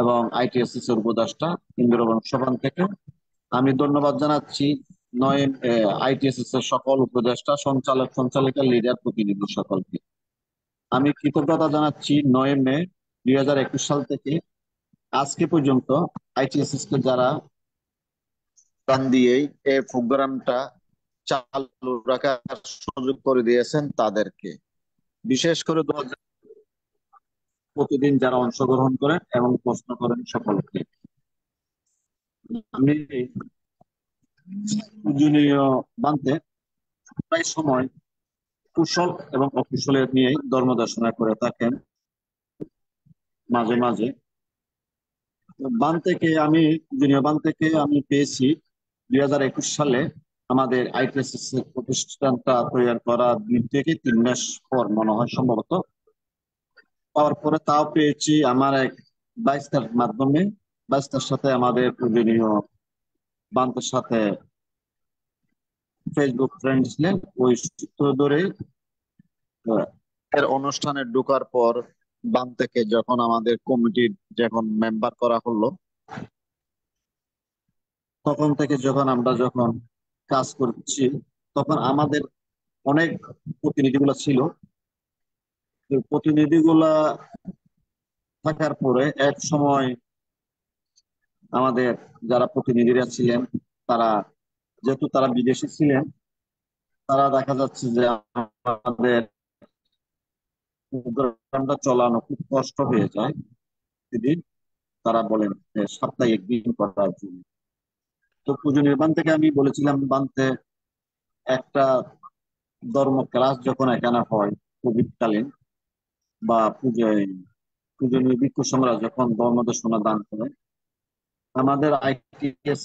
এবং ITSS এর উপদেষ্টা ইন্দ্রবংশবান থেকে। আমি ধন্যবাদ জানাচ্ছি ITSS এর সকল উপদেষ্টা, সঞ্চালক, সঞ্চালিকা, লিডার, প্রতিনিধি সকলকে। আমি কৃতজ্ঞতা জানাচ্ছি 9 মে 2021 সাল থেকে আজকে পর্যন্ত ITSS কে যারা প্রাণ দিয়েই এই প্রোগ্রামটা চালু রাখার সুযোগ করে দিয়েছেন তাদেরকে, বিশেষ করে প্রতিদিন যারা অংশগ্রহণ করেন এবং প্রশ্ন করেন সকলকে। আমি পূজনীয় বান্তে প্রায় সময় কুশল এবং অকুশলের নিয়ে ধর্ম দর্শনা করে থাকেন। মাঝে মাঝে পূজনীয় বান থেকে আমি পেয়েছি 2021 সালে আমাদের ITSS এর প্রতিষ্ঠানটা তৈরি করা 2 থেকে 3 মাস পর মনে হয় সম্ভবত পাওয়ার পরে, তাও পেয়েছি আমার এক বাইস্তার মাধ্যমে। বাইস্তার সাথে আমাদের পূজনীয় বান্তের সাথে ফেসবুক ফ্রেন্ড ছিলেন। ওই সূত্র ধরে এর অনুষ্ঠানে ঢোকার পর বাম থেকে যখন আমাদের কমিটির যখন মেম্বার করা হলো, তখন থেকে যখন কাজ করছি, তখন আমাদের অনেক প্রতিনিধিগুলো ছিল। প্রতিনিধিগুলা থাকার পরে এক সময় আমাদের যারা প্রতিনিধিরা ছিলেন তারা, যেহেতু তারা বিদেশে ছিলেন, তারা দেখা যাচ্ছে যে আমাদের প্রোগ্রামটা চালানো খুব কষ্ট হয়ে যায়। প্রতিদিন তারা বলেন যে সপ্তাহে একদিন করার জন্য। তো পূজনীয় বান থেকে আমি বলেছিলাম বানতে একটা ধর্ম ক্লাস যখন এখানে হয় কোভিডকালীন বা পূজনীয় ভিক্ষু সম্রাট যখন ধর্ম দর্শনা দান করে, আমাদের ITS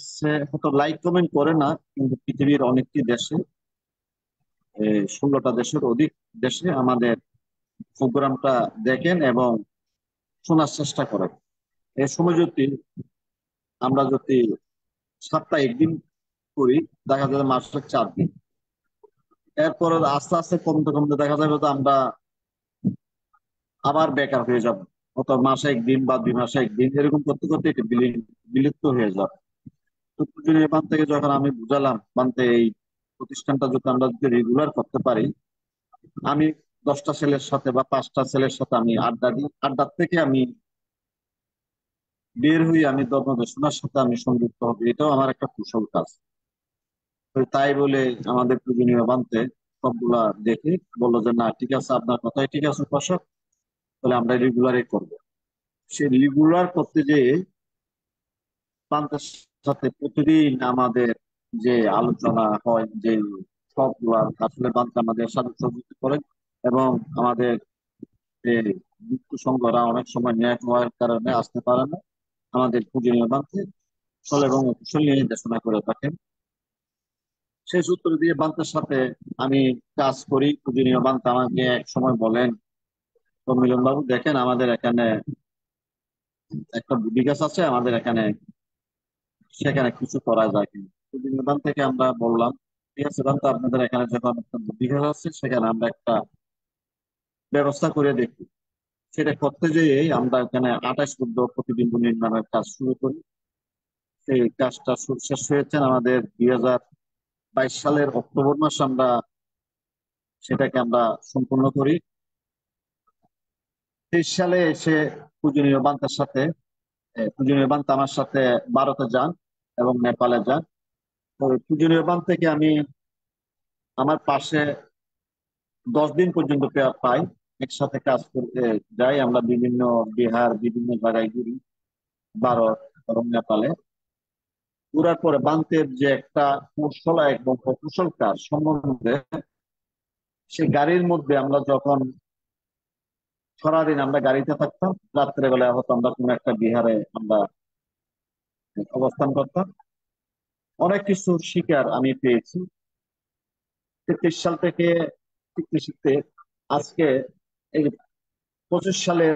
হয়তো লাইক কমেন্ট করে না, কিন্তু পৃথিবীর অনেকটি দেশে 16টা দেশের অধিক দেশে আমাদের প্রোগ্রামটা দেখেন এবং শোনার চেষ্টা করেন। এই সময় আমরা যদি সপ্তাহে একদিন করি, দেখা যাবে মাসে 4 দিন। এরপর আস্তে আস্তে কমতে কমতে দেখা যাবে তো আমরা আবার বেকার হয়ে যাব, অত মাসে একদিন বা 2 মাসে একদিন এরকম করতে করতে এটা বিলুপ্ত হয়ে যাবে। তো পূজনীয় বান থেকে যখন আমি বুঝালাম বানতে এই প্রতিষ্ঠানটা যদি আমরা যদি রেগুলার করতে পারি, আমি 10টা ছেলের সাথে বা 5টা ছেলের সাথে আমি আড্ডা দিই, আড্ডা থেকে আমি বের হই, আমি ধর্ম দর্শনার সাথে আমি সংযুক্ত হবো, এটাও আমার একটা কুশল কাজ। তো তাই বলে আমাদের পূজনীয় বানতে সবগুলা দেখে বললো যে না ঠিক আছে, আপনার কথাই ঠিক আছে উপাসক, তাহলে আমরা রেগুলারই করবো। সে রেগুলার করতে যেয়ে বান্তের সাথে প্রতিদিন আমাদের যে আলোচনা হয়, যে সবগুলা আসলে বান্তে আমাদের সাথে সহযোগিতা করেন এবং আমাদের যে ভিক্ষু সংঘরা অনেক সময় নেটওয়ার্ক কারণে আসতে পারে না, আমাদের পূজনীয় বান্তে কুশল এবং অকুশল নিয়ে দেশনা করে থাকেন। সেই সূত্র দিয়ে বান্তের সাথে আমি কাজ করি। পূজনীয় বান্তে আমাকে এক সময় বলেন, তো মিলন বাবু দেখেন আমাদের এখানে একটা বুদ্ধি গাছ আছে, আমাদের এখানে সেখানে কিছু করা যায় কিনা। পূজনীয় বান থেকে আমরা বললাম ঠিক আছে বান্তে, আপনাদের এখানে যখন একটা বুদ্ধি গাছ আছে সেখানে আমরা একটা ব্যবস্থা করে দেখি। সেটা করতে যেয়ে আমরা এখানে 28 ফুট প্রতিবিম্ব নির্মাণের কাজ শুরু করি। সেই কাজটা শেষ হয়েছে আমাদের 2022 সালের অক্টোবর মাস, আমরা সেটাকে আমরা সম্পূর্ণ করি। 23 সালে এসে পূজনীয় বান্তা আমার সাথে ভারতে যান এবং নেপালে যান। তো পূজনীয় বান থেকে আমি আমার পাশে 10 দিন পর্যন্ত পাই, একসাথে কাজ করতে যাই। আমরা বিভিন্ন বিহার, বিভিন্ন জায়গায় ঘুরি, ভারত এবং নেপালে। ঘুরার পরে বান্তের যে একটা কৌশল এবং অকুশল কাজ সম্বন্ধে, সেই গাড়ির মধ্যে আমরা যখন সারাদিন আমরা গাড়িতে থাকতাম, রাত্রে বেলায় হয়তো আমরা কোনো একটা বিহারে আমরা অবস্থান করতাম, অনেক কিছু শিকার আমি পেয়েছি। 33 সাল থেকে শিখতে শিখতে আজকে এই সালের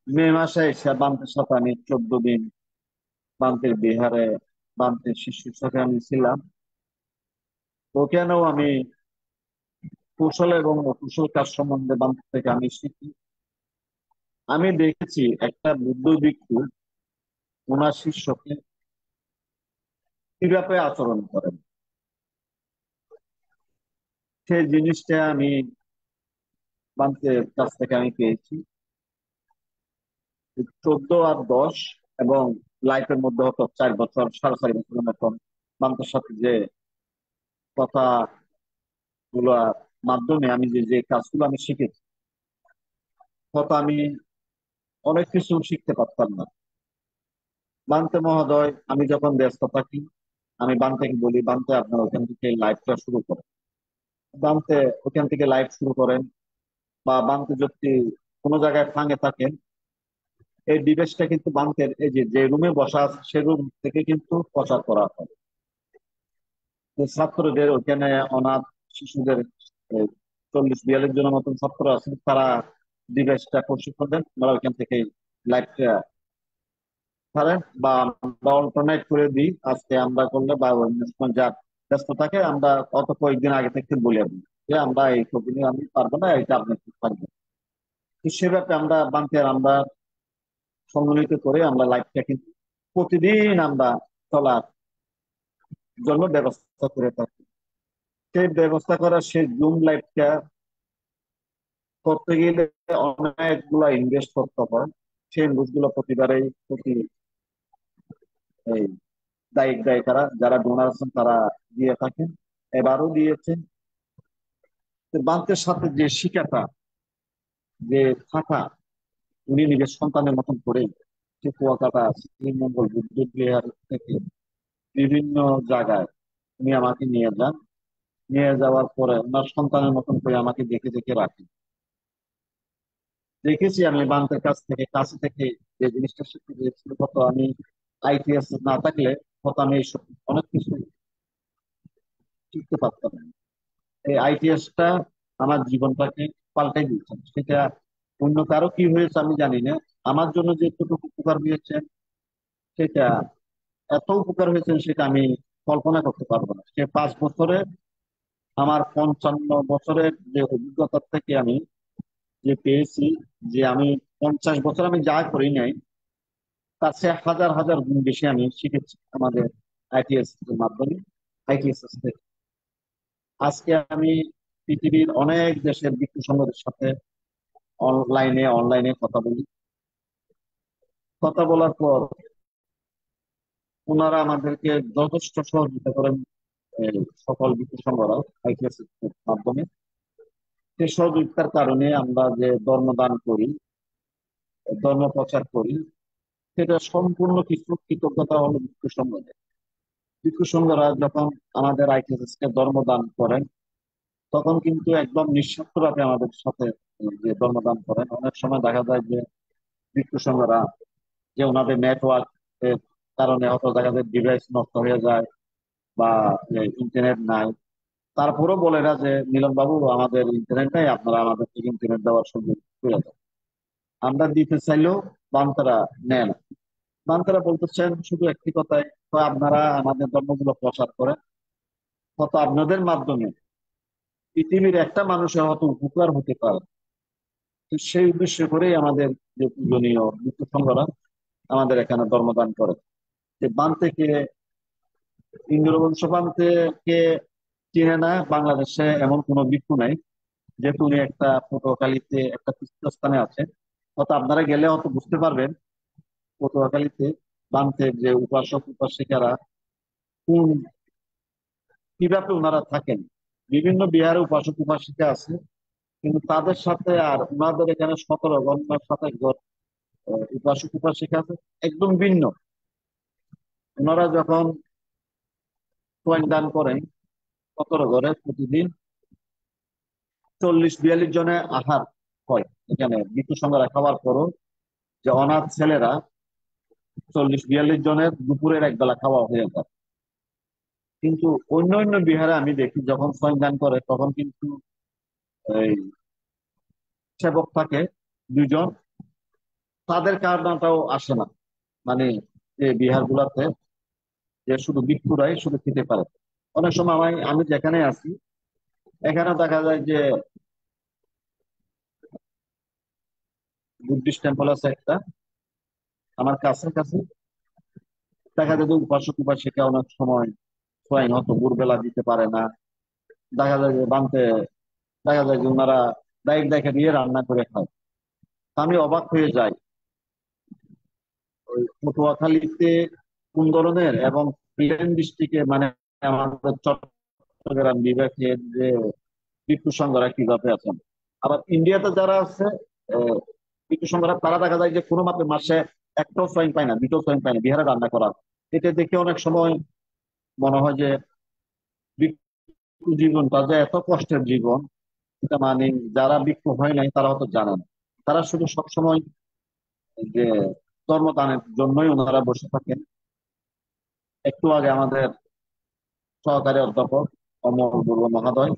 মে মাসে এসে বান্তের সাথে আমি 14 দিন বান্তের বিহারে বান্তের শিশুর সাথে আমি ছিলাম। ওখানেও আমি কুশল এবং অকুশল কাজ সম্বন্ধে বান্ত থেকে আমি শিখি। আমি দেখেছি একটা বুদ্ধ ভিক্ষু ওনার শিষ্যকে কিভাবে আচরণ করেন, সেই জিনিসটা আমি বান্তের কাছ থেকে আমি পেয়েছি। 14 আর 10 এবং লাইফের মধ্যে হতো 4 বছর, 4.5 বছর মতন বান্তের সাথে যে কথা গুলোর মাধ্যমে আমি যে যে কাজগুলো আমি শিখেছি, হয়তো আমি অনেক কিছু শিখতে পারতাম না। বান্তে মহোদয়, আমি যখন ব্যস্ত থাকি আমি বান্তেকে বলি, বান্তে আপনার ওখান থেকে লাইভটা শুরু করেন। বান্তে ওখান থেকে লাইভ শুরু করেন, বা বান্তে যদি কোনো জায়গায় ফাঁকে থাকেন, এই ডিভাইসটা কিন্তু বান্তের এই যে যে রুমে বসা আছে সে রুম থেকে কিন্তু প্রচার করা হয়। যে ছাত্রদের ওখানে অনাথ শিশুদের 40-42 জনের মতন ছাত্র আছেন, তারা ডিভাইসটা প্রশিক্ষণ দেন, আমরা ওইখান থেকে লাইভটা ছাড়েন, বা আমরা অল্টারনেট করে দিই। আজকে আমরা করলে বা অন্য সময় যা ব্যস্ত থাকে আমরা অত কয়েকদিন আগে থেকে বলে দিই যে আমরা এই ছবি নিয়ে আমি পারবো না, এটা আপনি পারবেন। তো সেভাবে আমরা বানতে আমরা সম্মিলিত করে আমরা লাইভটা কিন্তু প্রতিদিন আমরা চলার জন্য ব্যবস্থা করে থাকি। সেই ব্যবস্থা করা সেই জুম লাইভটা করতে গেলে অনেকগুলো ইনভেস্ট করতে হয়। সেই ইনভেস্ট গুলো প্রতিবারেই প্রতি এই দায়িকারা যারা ডোনার আছেন তারা দিয়ে থাকেন, এবারও দিয়েছেন। বান্তের সাথে যে শিক্ষাটা, যে থাকা, উনি নিজের সন্তানের মতন করে সে কুয়াকাটা শ্রীমঙ্গল বুদ্ধ বিহার থেকে বিভিন্ন জায়গায় উনি আমাকে নিয়ে যান। নিয়ে যাওয়ার পরে ওনার সন্তানের মতন করে আমাকে দেখে দেখে রাখেন। দেখেছি আমি বান্তের কাছ থেকে কাছে থেকে যে জিনিসটা শিখতে পেরেছি, কত আমি আইটিএস না থাকলে কত আমি এইসব অনেক কিছু শিখতে পারতাম না। এই আইটিএসটা আমার জীবনটাকে পাল্টাই দিয়েছে। সেটা অন্য কারো কি হয়েছে আমি জানি না, আমার জন্য যে এতটুকু উপকার হয়েছে সেটা এত উপকার হয়েছে সেটা আমি কল্পনা করতে পারবো না। সে 5 বছরে আমার 55 বছরের যে অভিজ্ঞতা থেকে আমি যে পেয়েছি, যে আমি 50 বছর আমি যা করি নাই তার সে হাজার হাজার গুণ বেশি আমি শিখেছি আমাদের আইটিএস এর মাধ্যমে। আইটিএস থেকে আজকে আমি পৃথিবীর অনেক দেশের বিজ্ঞ সংঘদের সাথে অনলাইনে কথা বলি। কথা বলার পর ওনারা আমাদেরকে যথেষ্ট সহযোগিতা করেন, এই সকল বিজ্ঞ সংঘরা আইটিএস এর মাধ্যমে। সেই সহযোগিতার কারণে আমরা যে ধর্মদান করি, ধর্ম প্রচার করি, সেটা সম্পূর্ণ কিছু কৃতজ্ঞতা হলো বিজ্ঞ সংঘদের। বিজ্ঞ সংঘরা যখন আমাদের আইটিএস কে ধর্মদান করেন তখন কিন্তু একদম নিঃস্বার্থভাবে আমাদের সাথে যে ধর্মদান করেন। অনেক সময় দেখা যায় যে বিজ্ঞ সংঘরা যে ওনাদের নেটওয়ার্ক এর কারণে হয়তো দেখা যায় ডিভাইস নষ্ট হয়ে যায় বা ইন্টারনেট নাই, তারপরেও বলে না যে মিলন বাবু আমাদের ইন্টারনেট নাই, আপনারা আমাদের থেকে ইন্টারনেট দেওয়ার সুযোগ করে দেন। আমরা দিতে চাইলেও বান্তারা নেয় না। বান্তারা বলতেছেন শুধু একটি কথাই, তো আপনারা আমাদের ধর্মগুলো প্রচার করেন, কত আপনাদের মাধ্যমে পৃথিবীর একটা মানুষের হয়তো উপকার হতে পারে। তো সেই উদ্দেশ্য করেই আমাদের যে পূজনীয় বিজ্ঞ সংঘরা আমাদের এখানে ধর্মদান করে। যে বান্তেকে ইন্দ্রবংশ বান্তেকে চিনে না বাংলাদেশে এমন কোনো ভিক্ষু নাই, যেহেতু উনি একটা পটুয়াখালীতে একটা তীর্থস্থানে আছেন। হয়তো আপনারা গেলে হয়তো বুঝতে পারবেন পটুয়াখালীতে বান্তের যে উপাসক উপাসিকারা কোন কিভাবে ওনারা থাকেন। বিভিন্ন বিহারে উপাসক উপাসিকা আছে, কিন্তু তাদের সাথে আর ওনাদের এখানে 17 ঘন্টার উপাসক উপাসিকা আছে, একদম ভিন্ন। ওনারা যখন কোয়েন দান করেন 17 ঘরে প্রতিদিন 40-42 জনে আহার হয়। এখানে মৃত্যু সংখ্যা খাওয়ার পরও যে অনাথ ছেলেরা 40-42 জনের দুপুরের এক বেলা খাওয়া হয়ে যায়। কিন্তু অন্য অন্য বিহারে আমি দেখি যখন কোয়েন দান করে তখন কিন্তু এই সেবক থাকে 2 জন, তাদের কারণটাও আসে না। মানে যে বিহার গুলাতে যে শুধু ভিক্ষুরাই শুধু খেতে পারে। অনেক সময় আমি যেখানে আছি এখানে দেখা যায় যে বুদ্ধিস্ট টেম্পল আছে একটা আমার কাছে কাছে, দেখা যায় যে উপাসক উপাসিকা অনেক সময় সোয়াইন হতো ভোরবেলা দিতে পারে না। দেখা যায় যে বানতে, দেখা যায় যে ওনারা ডাইরেক্ট দেখে দিয়ে রান্না করে খায়। তা আমি অবাক হয়ে যাই ওই পটুয়াখালীতে কোন ধরনের এবং প্লেন ডিস্ট্রিক্টে মানে আমাদের চট্টগ্রাম বিভাগের যে ভিক্ষু সংঘরা কিভাবে আছেন। আবার ইন্ডিয়াতে যারা আছে ভিক্ষু সংঘরা, তারা দেখা যায় যে কোনো মাসে একটাও সোয়াইন পায় না, 2টো সোয়াইন পায় না বিহারে রান্না করার। এটা দেখে অনেক সময় মনে হয় যে ভিক্ষু জীবনটা যে এত কষ্টের জীবন, এটা মানে যারা ভিক্ষু হয় নাই তারা হয়তো জানে না। তারা শুধু সবসময় যে ধর্মদানের জন্যই ওনারা বসে থাকেন। একটু আগে আমাদের সহকারী অধ্যাপক অমল বড়ুয়া মহোদয়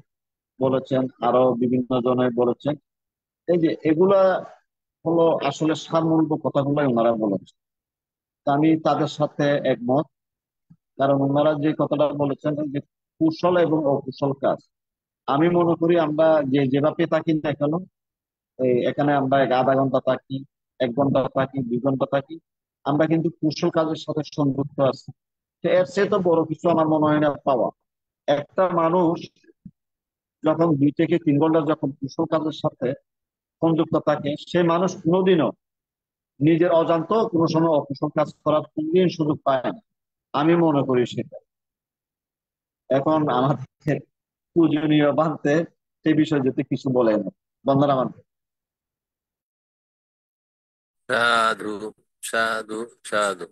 বলেছেন, আরো বিভিন্ন জনে বলেছেন, এই যে এগুলা হলো আসলে সারমূল কথাগুলাই ওনারা বলেছেন। তা আমি তাদের সাথে একমত। কারণ ওনারা যে কথাটা বলেছেন যে কুশল এবং অকুশল কাজ, আমি মনে করি আমরা যে যেভাবে থাকি না কেন, এখানে আমরা আধা ঘন্টা থাকি, 1 ঘন্টা থাকি, 2 ঘন্টা থাকি, আমরা কিন্তু কুশল কাজের সাথে সংযুক্ত আছি। তো এর চেয়ে তো বড় কিছু আমার মনে হয় না পাওয়া। একটা মানুষ যখন 2 থেকে 3 ঘন্টা যখন কুশল কাজের সাথে সংযুক্ত থাকে, সে মানুষ কোনোদিনও নিজের অজান্ত কোনো সময় অকুশল কাজ করার কোনদিন সুযোগ পায় না। আমি মনে করি সেটা। এখন আমাদের পূজনীয় বানতে সে বিষয়ে যদি কিছু বলেন, বন্দনা মানতে। সাধু সাধু সাধু।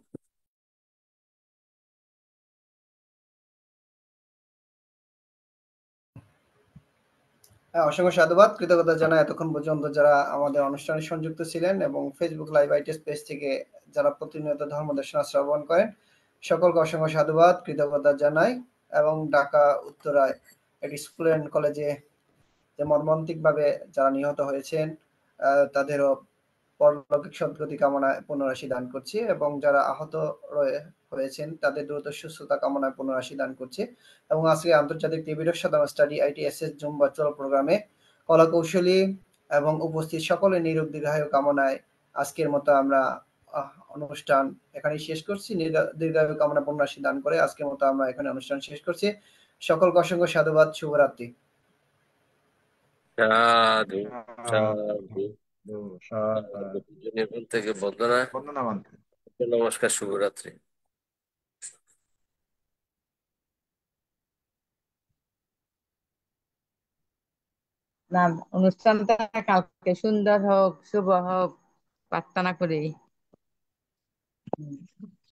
হ্যাঁ, অসংখ্য সাধুবাদ, কৃতজ্ঞতা জানাই এতক্ষণ পর্যন্ত যারা আমাদের অনুষ্ঠানে সংযুক্ত ছিলেন এবং ফেসবুক লাইভ আইটিএস পেজ থেকে যারা প্রতিনিয়ত ধর্মদেশনা শ্রবণ করেন, সকলকে অসংখ্য সাধুবাদ, কৃতজ্ঞতা জানাই। এবং ঢাকা উত্তরায় একটি স্কুল অ্যান্ড কলেজে যে মর্মান্তিকভাবে যারা নিহত হয়েছেন তাদেরও পরলৌকিক সদ্গতি কামনায় পুনরাশি দান করছি, এবং যারা আহত হয়েছেন তাদের দ্রুত সুস্থতা কামনায় পুনরাশি দান করছি। এবং আজকে আন্তর্জাতিক ত্রিবিধ সাধারণ স্টাডি আইটিএসএস জুম ভার্চুয়াল প্রোগ্রামে কলাকৌশলী এবং উপস্থিত সকলের নিরোগ দীর্ঘায়ু কামনায় আজকের মতো আমরা অনুষ্ঠান এখানেই শেষ করছি। দীর্ঘায়ু কামনা পুনরাশি দান করে আজকের মতো আমরা এখানে অনুষ্ঠান শেষ করছি। সকলকে অসংখ্য সাধুবাদ, শুভরাত্রি। সাধু সাধু সাধু সাধু। সাধু থেকে বন্দনা, বন্দনা মানতে। নমস্কার, শুভরাত্রি। না, অনুষ্ঠানটা কালকে সুন্দর হোক, শুভ হোক প্রার্থনা করি।